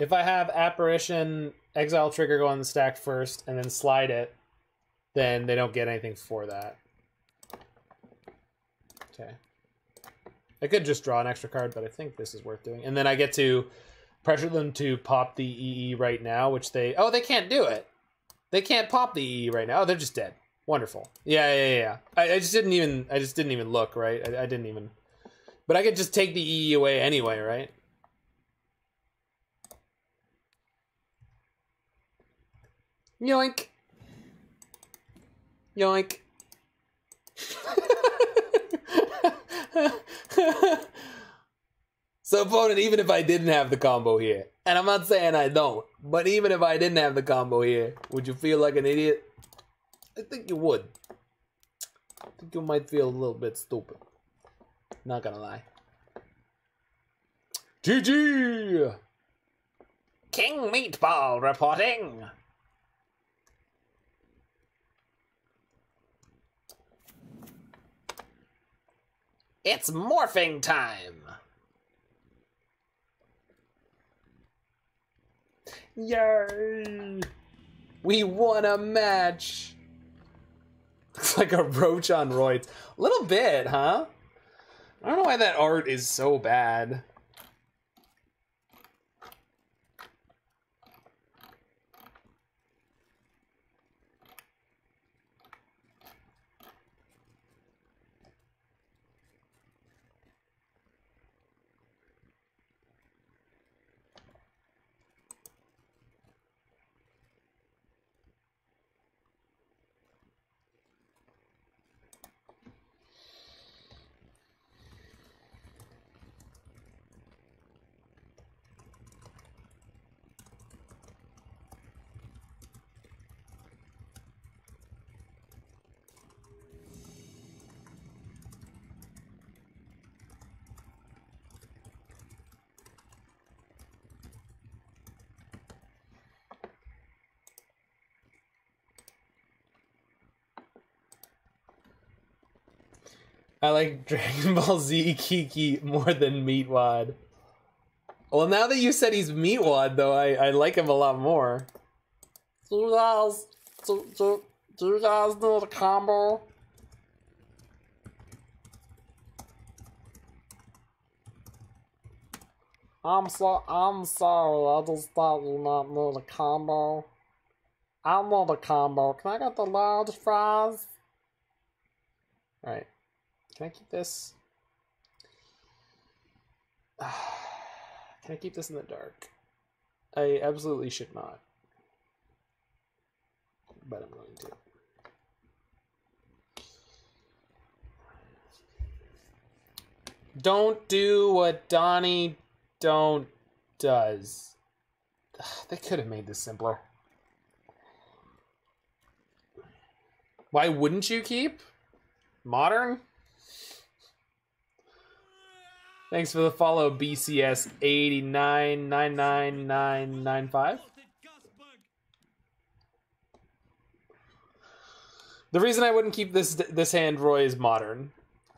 If I have Apparition, exile trigger go on the stack first, and then slide it, then they don't get anything for that. Okay. I could just draw an extra card, but I think this is worth doing. And then I get to pressure them to pop the EE right now, which they... Oh, they can't do it. They can't pop the EE right now. Oh, they're just dead. Wonderful. Yeah. I just didn't even look, right? I didn't even... But I could just take the EE away anyway, right? Yoink. Yoink. So, opponent, even if I didn't have the combo here, and I'm not saying I don't, but even if I didn't have the combo here, would you feel like an idiot? I think you would. I think you might feel a little bit stupid. Not gonna lie. GG! King Meatball reporting! It's morphing time! Yay! We won a match! Looks like a roach on roids. A little bit, huh? I don't know why that art is so bad. I like Dragon Ball Z Kiki more than Meatwad. Well, now that you said he's Meatwad, though, I like him a lot more. Do you guys know the combo? I'm sorry, I just thought you not know the combo. I know the combo. Can I get the large fries? Alright. Can I keep this? Can I keep this in the dark? I absolutely should not. But I'm going to. Don't do what Donnie don't does. They could have made this simpler. Why wouldn't you keep? Modern? Thanks for the follow, BCS 8999995. The reason I wouldn't keep this hand, Roy, is modern.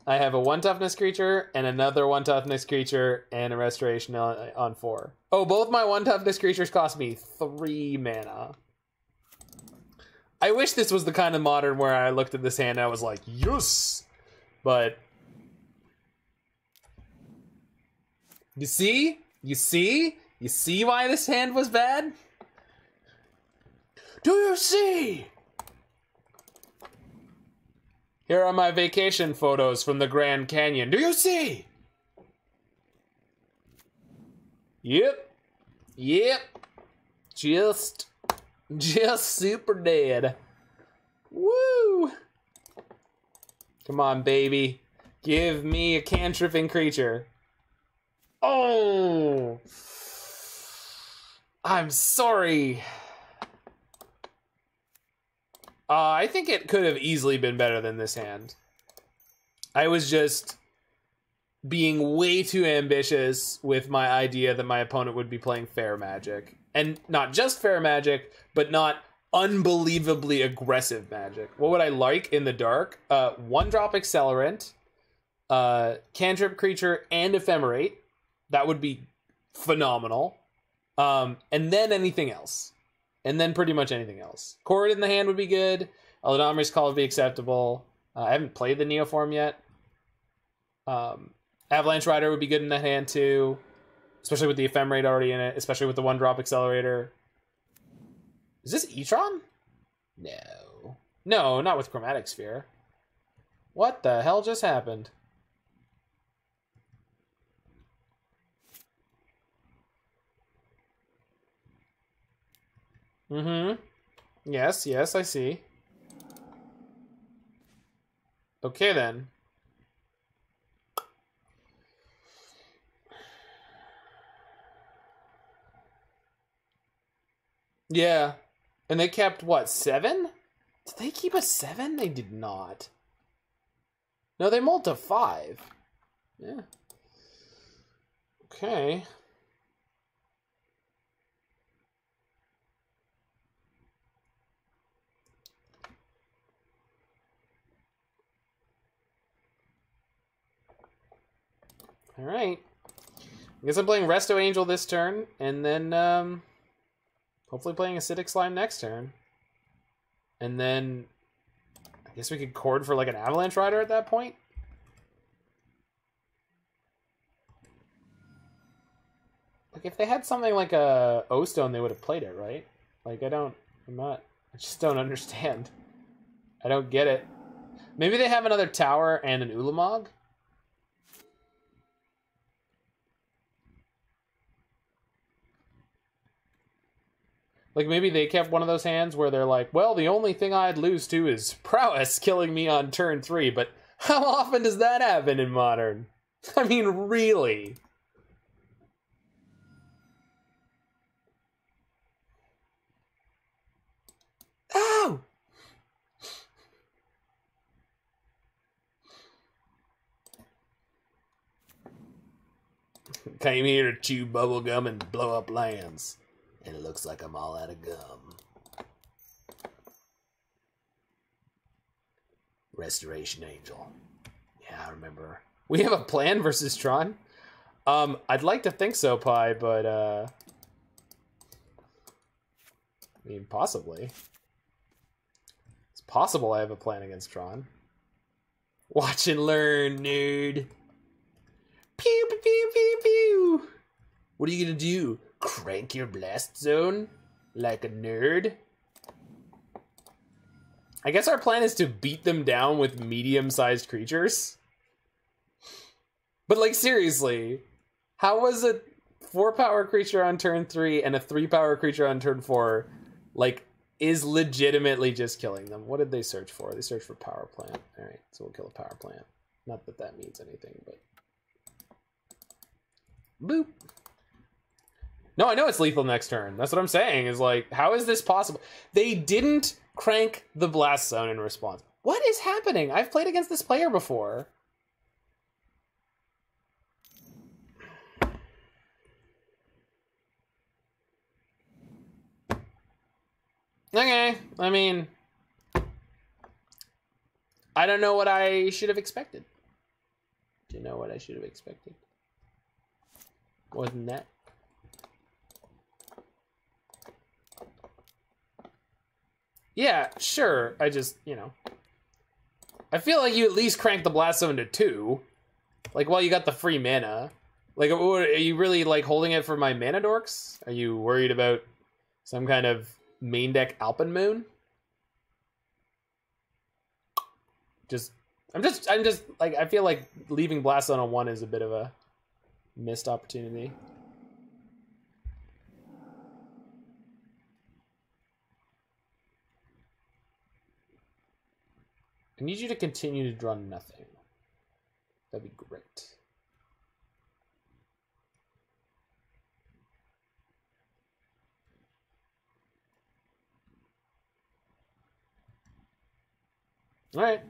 I have a 1 toughness creature and another 1 toughness creature and a restoration on 4. Oh, both my 1 toughness creatures cost me 3 mana. I wish this was the kind of modern where I looked at this hand and I was like, yes! But you see? You see? You see why this hand was bad? Do you see? Here are my vacation photos from the Grand Canyon. Do you see? Yep. Yep. Just super dead. Woo! Come on, baby. Give me a cantripping creature. Oh! I'm sorry. I think it could have easily been better than this hand. I was just being way too ambitious with my idea that my opponent would be playing fair Magic. And not just fair Magic, but not unbelievably aggressive Magic. What would I like in the dark? 1-drop Accelerant, cantrip creature, and Ephemerate. That would be phenomenal. And then anything else. And then pretty much anything else. Chord in the hand would be good. Eladamri's Call would be acceptable. I haven't played the Neoform yet. Avalanche Rider would be good in that hand too. Especially with the Ephemerate already in it. Especially with the 1-drop Accelerator. Is this E-Tron? No. No, not with Chromatic Sphere. What the hell just happened? Mm-hmm. Yes, yes, I see. Okay, then. Yeah. And they kept, what, 7? Did they keep a 7? They did not. No, they mulled to 5. Yeah. Okay. Alright. I guess I'm playing Resto Angel this turn, and then, hopefully playing Acidic Slime next turn. And then, I guess we could Chord for, like, an Avalanche Rider at that point? Like, if they had something like a O-Stone, they would have played it, right? Like, I just don't understand. I don't get it. Maybe they have another tower and an Ulamog? Like, maybe they kept one of those hands where they're like, well, the only thing I'd lose to is Prowess killing me on turn 3, but how often does that happen in Modern? I mean, really? Ow! Came here to chew bubblegum and blow up lands. And it looks like I'm all out of gum. Restoration Angel. Yeah, I remember. We have a plan versus Tron? I'd like to think so, Pi, but, I mean, possibly. It's possible I have a plan against Tron. Watch and learn, nerd. Pew, pew, pew, pew, pew. What are you gonna do? Crank your blast zone? Like a nerd? I guess our plan is to beat them down with medium-sized creatures. But, like, seriously, how was a 4-power creature on turn 3 and a 3-power creature on turn 4, like, is legitimately just killing them? What did they search for? They searched for power plant. Alright, so we'll kill a power plant. Not that that means anything, but... Boop. No, I know it's lethal next turn. That's what I'm saying, is like, how is this possible? They didn't crank the blast zone in response. What is happening? I've played against this player before. Okay, I mean, I don't know what I should have expected. Do you know what I should have expected? More than that? Yeah, sure. I just, you know. I feel like you at least crank the blast zone to 2. Like, while you got the free mana. Like, are you really, like, holding it for my mana dorks? Are you worried about some kind of main deck Alpenmoon? I'm just, like, I feel like leaving blast zone on 1 is a bit of a missed opportunity. I need you to continue to draw nothing. That'd be great. All right.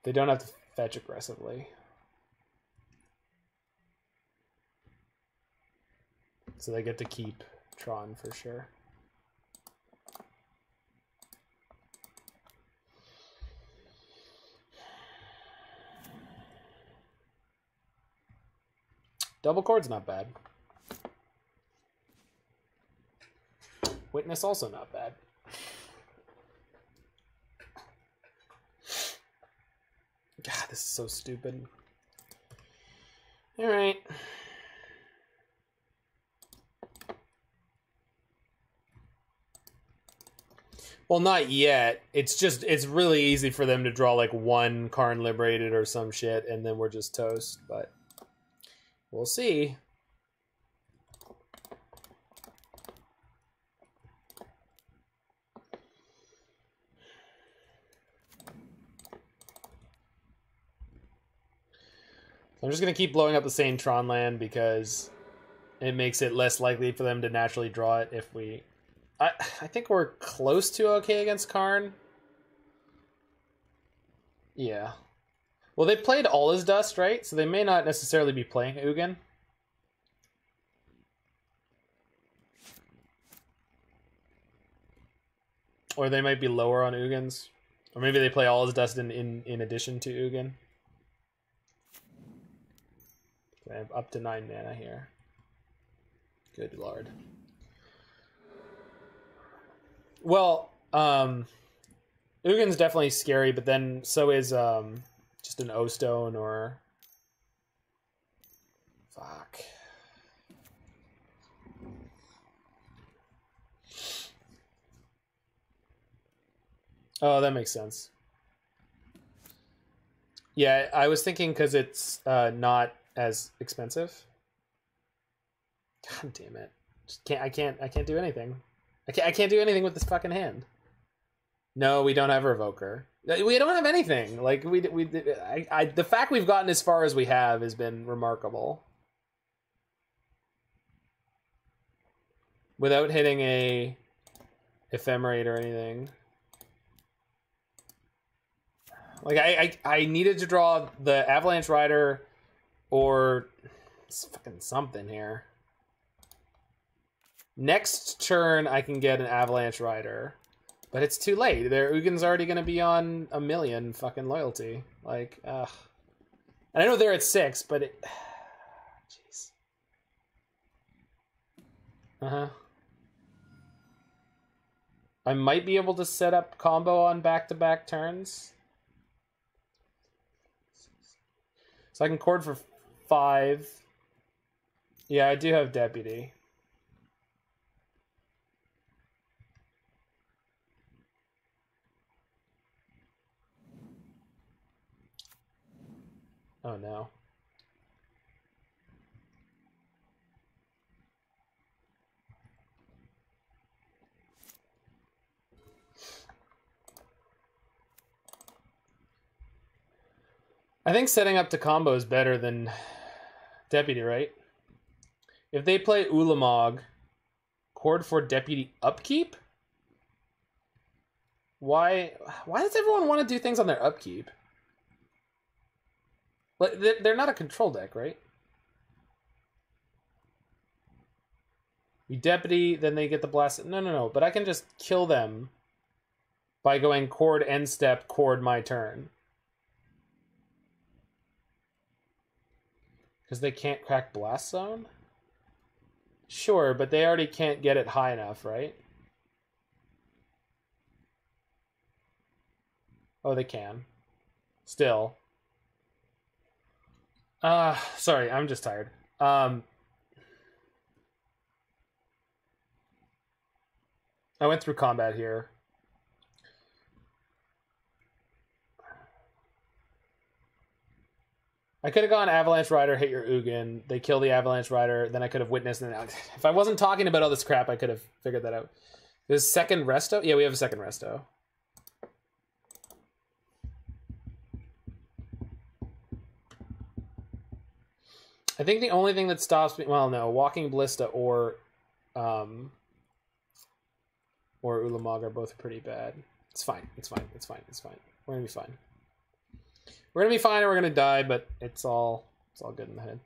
They don't have to fetch aggressively. So they get to keep Tron for sure. Double Chord's not bad. Witness also not bad. God, this is so stupid. All right. Well, not yet. It's really easy for them to draw like one Karn Liberated or some shit, and then we're just toast, but we'll see. I'm just going to keep blowing up the same Tron land because it makes it less likely for them to naturally draw it if we... I think we're close to okay against Karn. Yeah. Well, they played All Is Dust, right? So they may not necessarily be playing Ugin. Or they might be lower on Ugins. Or maybe they play All Is Dust in addition to Ugin. I have up to 9 mana here. Good lord. Well, Ugin's definitely scary, but then so is just an O-Stone or... Fuck. Oh, that makes sense. Yeah, I was thinking because it's not as expensive. God damn it! I can't do anything. I can't do anything with this fucking hand. No, we don't have Revoker. We don't have anything. Like the fact we've gotten as far as we have has been remarkable. Without hitting a Ephemerate or anything. Like I needed to draw the Avalanche Rider or fucking something here. Next turn I can get an Avalanche Rider, but it's too late. Their Ugin's already going to be on 1,000,000 fucking loyalty. Like, ugh. And I know they're at 6, but it... Jeez. Uh-huh. I might be able to set up combo on back-to-back turns. So I can chord for 5. Yeah, I do have Deputy. Oh no. I think setting up to combo is better than Deputy, right? If they play Ulamog, chord for Deputy upkeep? Why does everyone want to do things on their upkeep? Like, they're not a control deck, right? We Deputy, then they get the blast. No. But I can just kill them by going chord end step, chord my turn. Because they can't crack Blast Zone? Sure, but they already can't get it high enough, right? Oh, they can. Still. Sorry, I'm just tired. I went through combat here. I could have gone Avalanche Rider, hit your Ugin. They kill the Avalanche Rider. Then I could have witnessed. And if I wasn't talking about all this crap, I could have figured that out. There's second resto? Yeah, we have a second resto. I think the only thing that stops me... Well, no. Walking Ballista or... or Ulamog are both pretty bad. It's fine. It's fine. It's fine. It's fine. We're gonna be fine. We're gonna be fine, and we're gonna die, but it's all good in the head.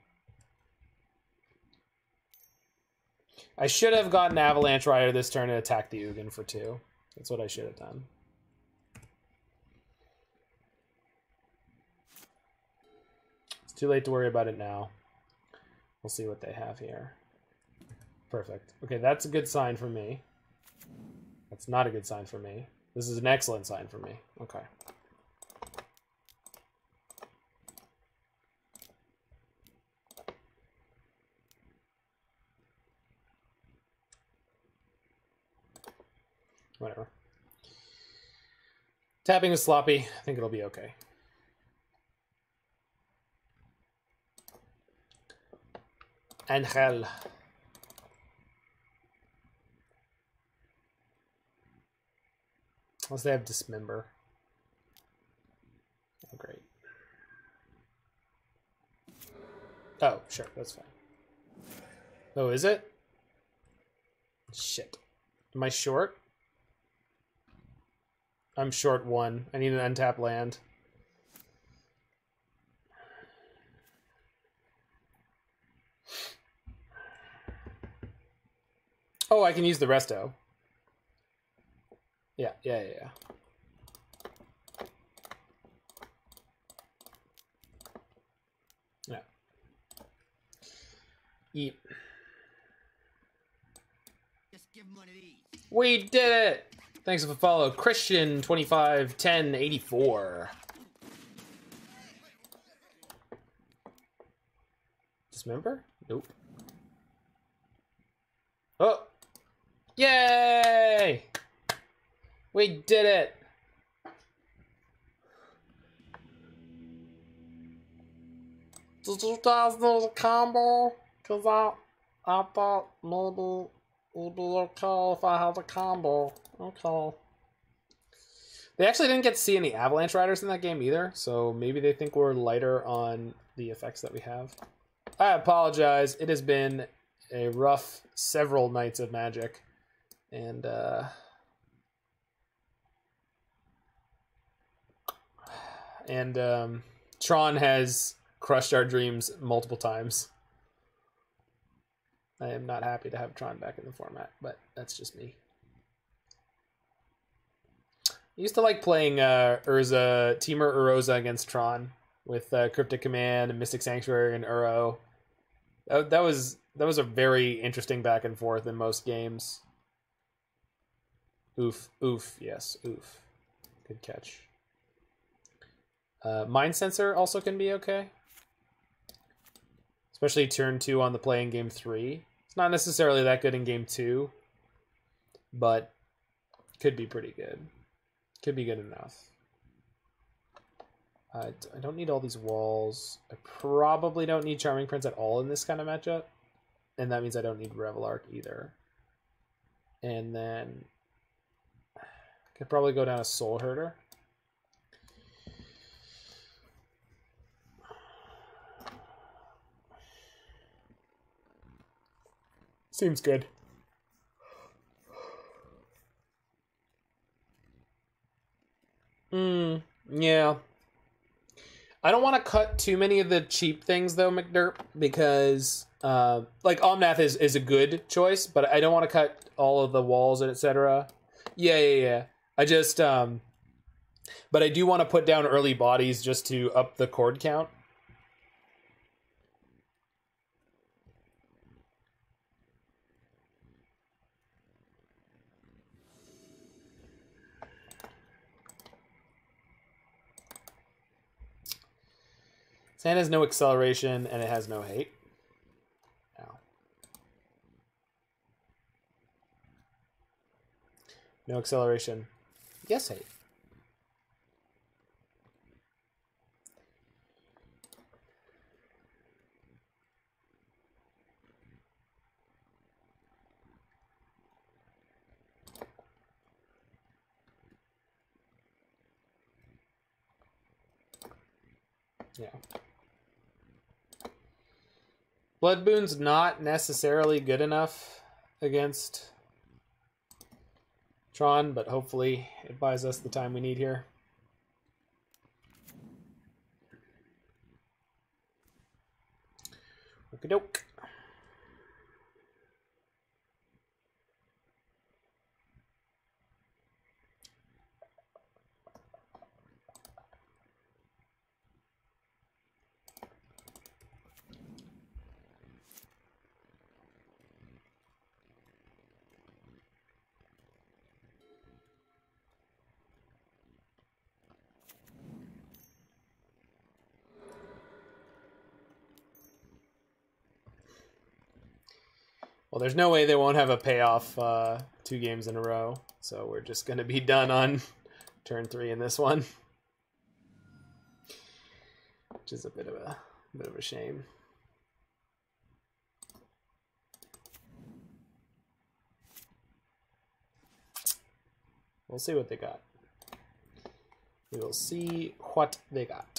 I should have gotten Avalanche Rider this turn and attacked the Ugin for 2. That's what I should have done. It's too late to worry about it now. We'll see what they have here. Perfect. Okay, that's a good sign for me. That's not a good sign for me. This is an excellent sign for me. Okay. Whatever. Tapping is sloppy. I think it'll be okay. Angel. Unless they have Dismember. Oh, great. Oh, sure, that's fine. Oh, is it? Shit. Am I short? I'm short 1. I need an untapped land. Oh, I can use the resto. Yeah. Yeah. Eat. Just give him one of these. We did it! Thanks for the follow. Christian 251084. Dismember? Nope. Oh! Yay! We did it! Did you guys know the combo? Cause I thought maybe it'd be okay if I had a combo. Okay. They actually didn't get to see any Avalanche Riders in that game either, so maybe they think we're lighter on the effects that we have. I apologize. It has been a rough several nights of Magic, and Tron has crushed our dreams multiple times. I am not happy to have Tron back in the format, but that's just me. I used to like playing Urza, Temur Urza against Tron with Cryptic Command and Mystic Sanctuary and Uro. That was a very interesting back and forth in most games. Oof, yes, oof. Good catch. Mind Sensor also can be okay. Especially turn 2 on the play in game 3. It's not necessarily that good in game 2, but could be pretty good. Could be good enough. I don't need all these walls. I probably don't need Charming Prince at all in this kind of matchup. And that means I don't need Reveillark either. And then I could probably go down a Soulherder. Seems good. Yeah. I don't want to cut too many of the cheap things though, McDerp, because like Omnath is a good choice, but I don't want to cut all of the walls and etc. Yeah. I just but I do want to put down early bodies just to up the chord count. Sand has no acceleration, and it has no hate. Ow. No acceleration. Yes, hate. Yeah. Blood Boon's not necessarily good enough against Tron, but hopefully it buys us the time we need here. Okie doke. Well, there's no way they won't have a payoff 2 games in a row, so we're just going to be done on turn 3 in this one, which is a bit of a shame. We'll see what they got. We will see what they got.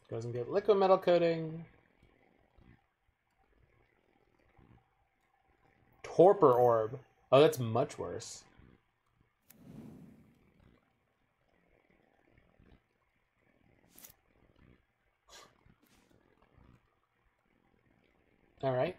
Goes and get liquid metal coating. Torpor orb. Oh, that's much worse. All right.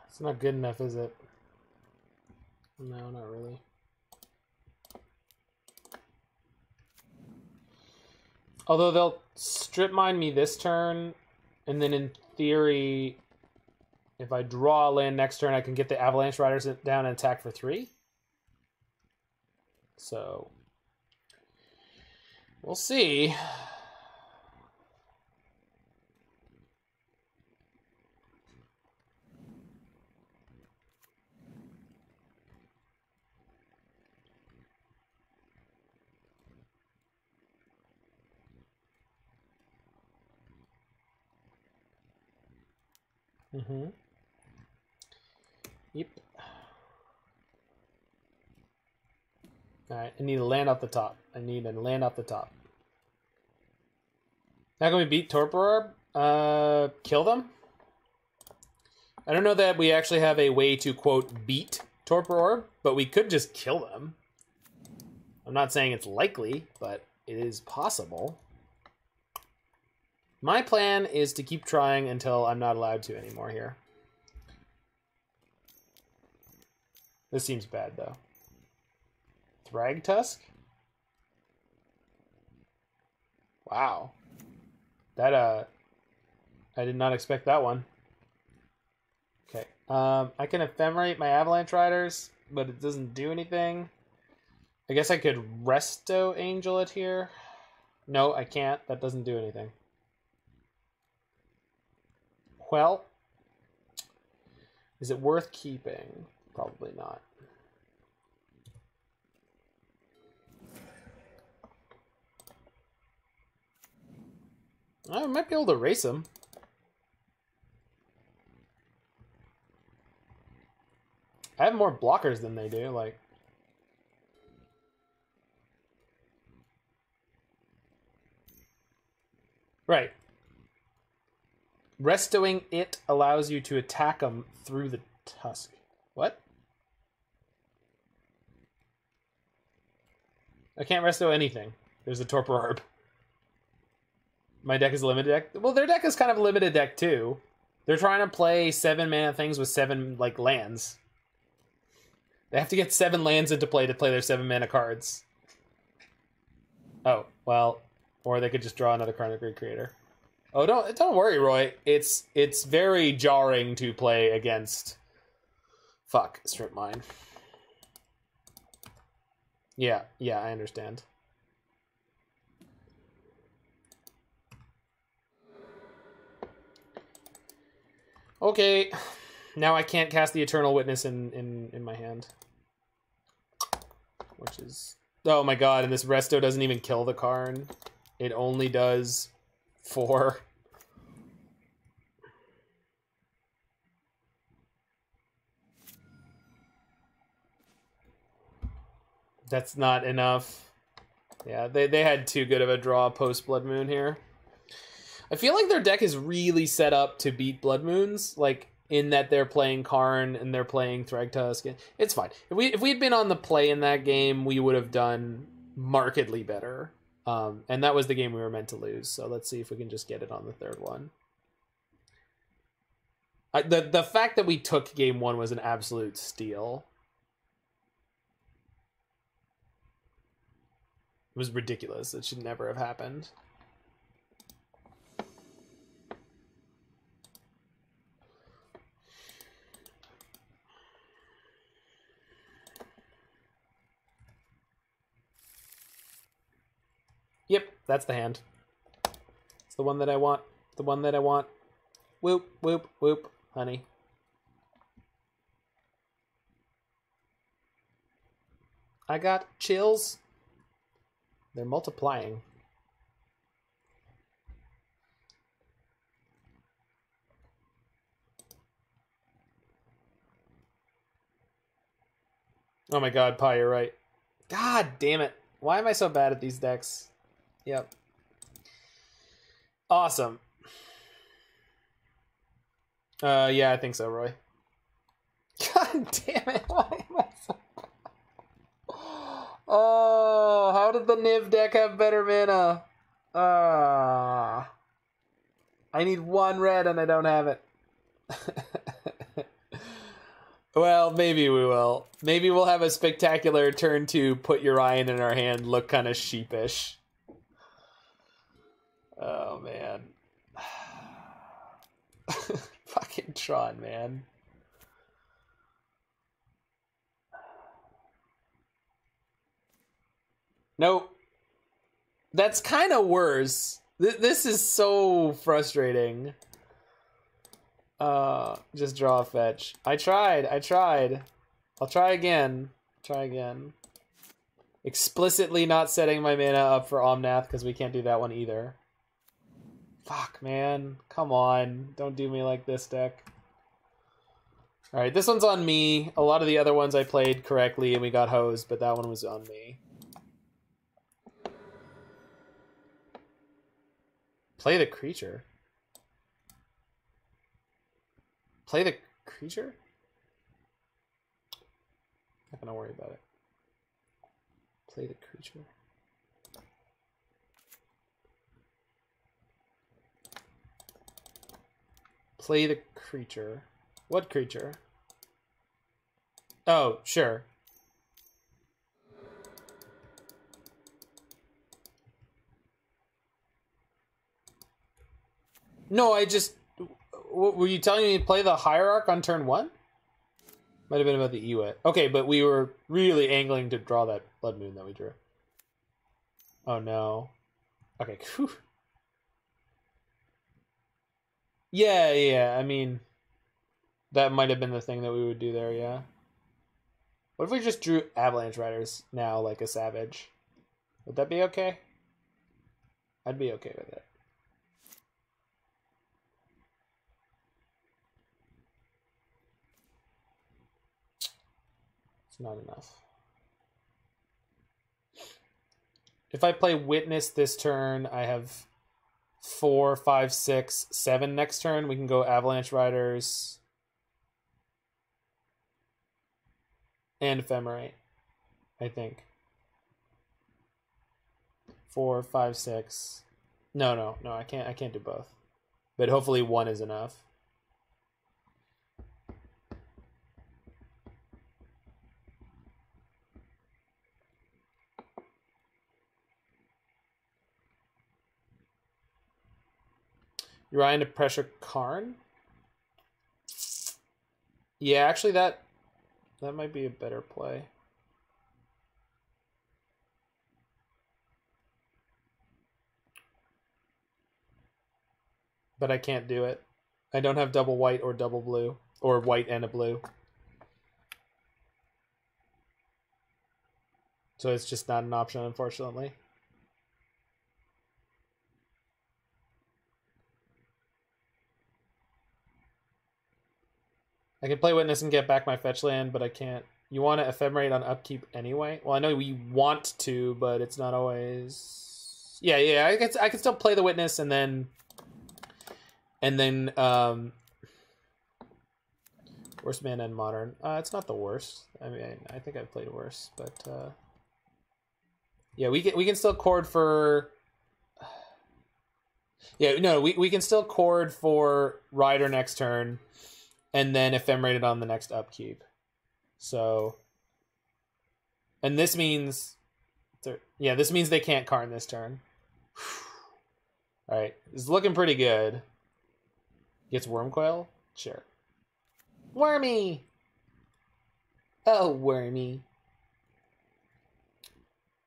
It's not good enough, is it? No, not really. Although they'll strip mine me this turn, and then in theory, if I draw a land next turn, I can get the Avalanche Riders down and attack for 3. So, we'll see. Yep. Alright, I need to land off the top. How can we beat Torpor Orb? Kill them? I don't know that we actually have a way to, quote, beat Torpor Orb, but we could just kill them. I'm not saying it's likely, but it is possible. My plan is to keep trying until I'm not allowed to anymore here. This seems bad, though. Thragtusk? Wow. That, I did not expect that one. Okay. I can ephemerate my Avalanche Riders, but it doesn't do anything. I guess I could Resto Angel it here. No, I can't. That doesn't do anything. Well, is it worth keeping? Probably not. I might be able to race him. I have more blockers than they do, like. Right. Restoing it allows you to attack them through the tusk. What? I can't resto anything. There's a Torpor Orb. My deck is a limited deck. Well, their deck is kind of a limited deck too. They're trying to play 7 mana things with 7 like lands. They have to get 7 lands into play to play their 7 mana cards. Oh, well, or they could just draw another Karnic Recreator. Oh, don't worry, Roy. It's very jarring to play against. Fuck, Strip Mine. Yeah, I understand. Okay, now I can't cast the Eternal Witness in my hand. Which is... Oh my god, and this Resto doesn't even kill the Karn. It only does 4. That's not enough. Yeah, they had too good of a draw post Blood Moon here. I feel like their deck is really set up to beat Blood Moons, like in that they're playing Karn and they're playing Thragtusk. It's fine. If we'd been on the play in that game, we would have done markedly better. And that was the game we were meant to lose. So let's see if we can just get it on the third one. The fact that we took game 1 was an absolute steal. It was ridiculous. It should never have happened. Yep, that's the hand. It's the one that I want. The one that I want. Whoop, whoop, whoop, honey. I got chills. They're multiplying. Oh my god, Pi, you're right. God damn it. Why am I so bad at these decks? Yep. Awesome. Yeah, I think so, Roy. God damn it. Why am I so... Oh, how did the Niv deck have better mana? I need 1 red and I don't have it. Well, maybe we will. Maybe we'll have a spectacular turn 2, put Urian in our hand, look kind of sheepish. Oh, man. Fucking Tron, man. Nope. That's kind of worse. This is so frustrating. Just draw a fetch. I tried. I'll try again. Explicitly not setting my mana up for Omnath because we can't do that one either. Fuck, man. Come on. Don't do me like this, deck. Alright, this one's on me. A lot of the other ones I played correctly and we got hosed, but that one was on me. Play the creature. Play the creature? Not gonna worry about it. Play the creature. Play the creature. What creature? Oh, sure. No, I just... Were you telling me to play the Hierarch on turn 1? Might have been about the Ewet. Okay, but we were really angling to draw that Blood Moon that we drew. Oh, no. Okay, whew. Yeah, I mean... That might have been the thing that we would do there, yeah. What if we just drew Avalanche Riders now like a savage? Would that be okay? I'd be okay with it. It's not enough. If I play Witness this turn, I have 4, 5, 6, 7 next turn. We can go Avalanche Riders and Ephemerate, I think. 4, 5, 6. No, I can't do both. But hopefully one is enough. Ryan to pressure Karn? Yeah, actually that might be a better play. But I can't do it. I don't have double white or double blue. Or white and a blue. So it's just not an option, unfortunately. I can play Witness and get back my fetch land, but I can't. You want to Ephemerate on upkeep anyway? Well, I know we want to, but it's not always... Yeah, I can still play the Witness and then... worst mana in Modern. It's not the worst. I mean, I think I've played worse, but... Yeah, we can still chord for... Yeah, no, we can still chord for Rider next turn, and then Ephemerate it on the next upkeep. So... And this means... Yeah, this means they can't Karn this turn. Alright, it's looking pretty good. Gets Wormcoil? Sure. Wormy! Oh, Wormy.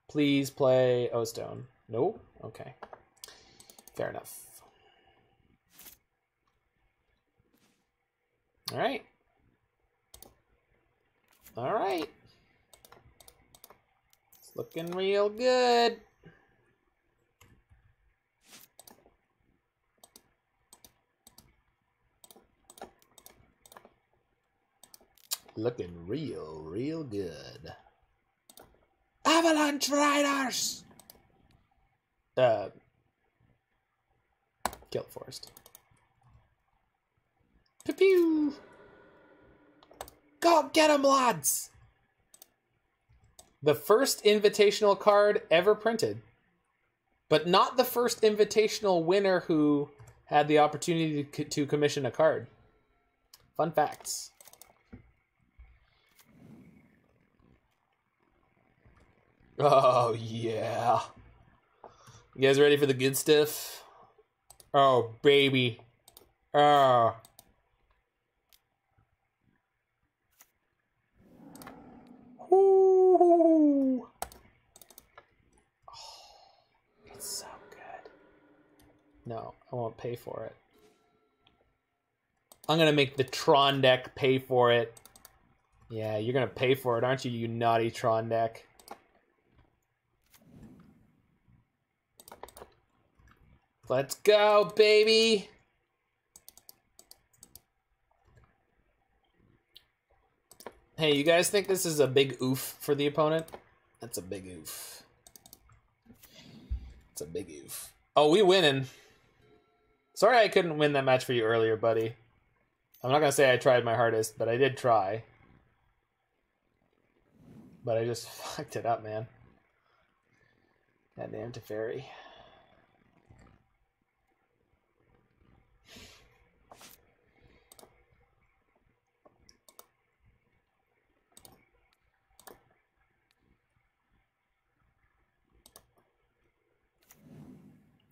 Please play O-Stone. Nope? Okay. Fair enough. Alright. Alright. It's looking real good. Looking real good. Avalanche Riders! Kill the forest. Pew pew! Go get 'em, lads! The first invitational card ever printed. But not the first invitational winner who had the opportunity to commission a card. Fun facts. Oh, yeah. You guys ready for the good stuff? Oh, baby. Oh. Ooh. Oh, it's so good. No, I won't pay for it. I'm going to make the Tron deck pay for it. Yeah, you're going to pay for it, aren't you, you naughty Tron deck? Let's go, baby! Hey, you guys think this is a big oof for the opponent? That's a big oof. It's a big oof. Oh, we winning. Sorry I couldn't win that match for you earlier, buddy. I'm not gonna say I tried my hardest, but I did try. But I just fucked it up, man. Goddamn Teferi.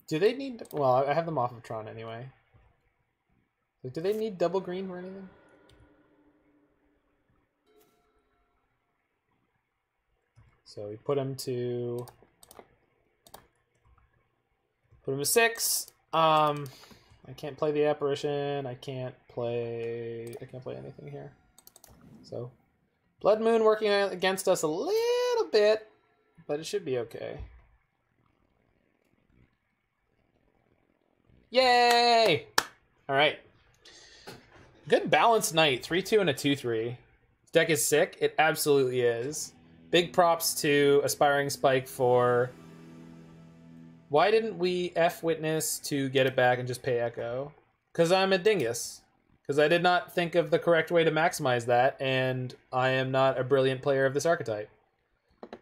Do they need... Well, I have them off of Tron anyway. Do they need double green or anything? So we put him to... Put him to 6. I can't play the Apparition. I can't play anything here. So Blood Moon working against us a little bit, but it should be okay. Yay! All right. Good balanced night. 3-2 and a 2-3. This deck is sick. It absolutely is. Big props to Aspiring Spike for... Why didn't we F-Witness to get it back and just pay Echo? Because I'm a dingus. Because I did not think of the correct way to maximize that, and I am not a brilliant player of this archetype.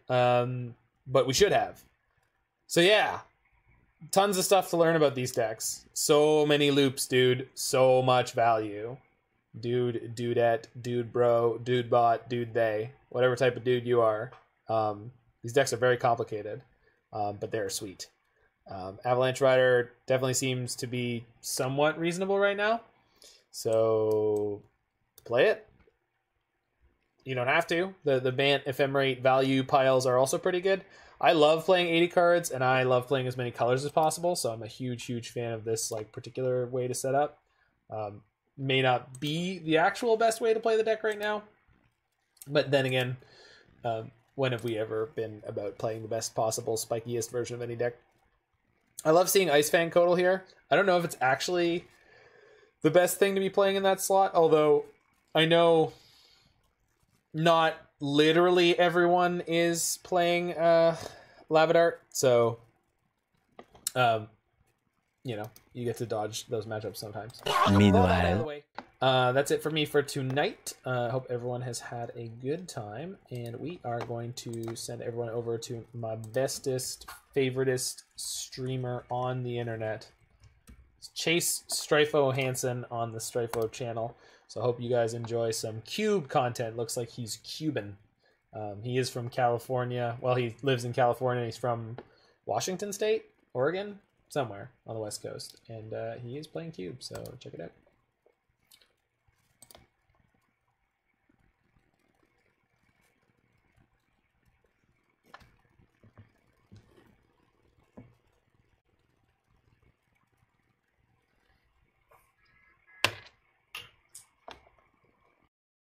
But we should have. So yeah, tons of stuff to learn about these decks. So many loops, dude. So much value. Dude, dudette, dude bro, dude bot, dude they. Whatever type of dude you are. These decks are very complicated, but they're sweet. Avalanche Rider definitely seems to be somewhat reasonable right now. So play it. You don't have to. The Batn Ephemerate value piles are also pretty good. I love playing 80 cards, and I love playing as many colors as possible, so I'm a huge fan of this like particular way to set up. May not be the actual best way to play the deck right now, but then again, when have we ever been about playing the best possible, spikiest version of any deck? I love seeing Ice-Fang Coatl here. I don't know if it's actually the best thing to be playing in that slot, although I know not literally everyone is playing Reveillark, so you know, you get to dodge those matchups sometimes. Meanwhile, that's it for me for tonight. I hope everyone has had a good time, and we are going to send everyone over to my bestest, favoritist streamer on the internet, Chase Strifo Hansen on the Strifo channel. So I hope you guys enjoy some cube content. Looks like he's Cuban. He is from California. Well, he lives in California. He's from Washington State, Oregon, somewhere on the West Coast. And he is playing cube, so check it out.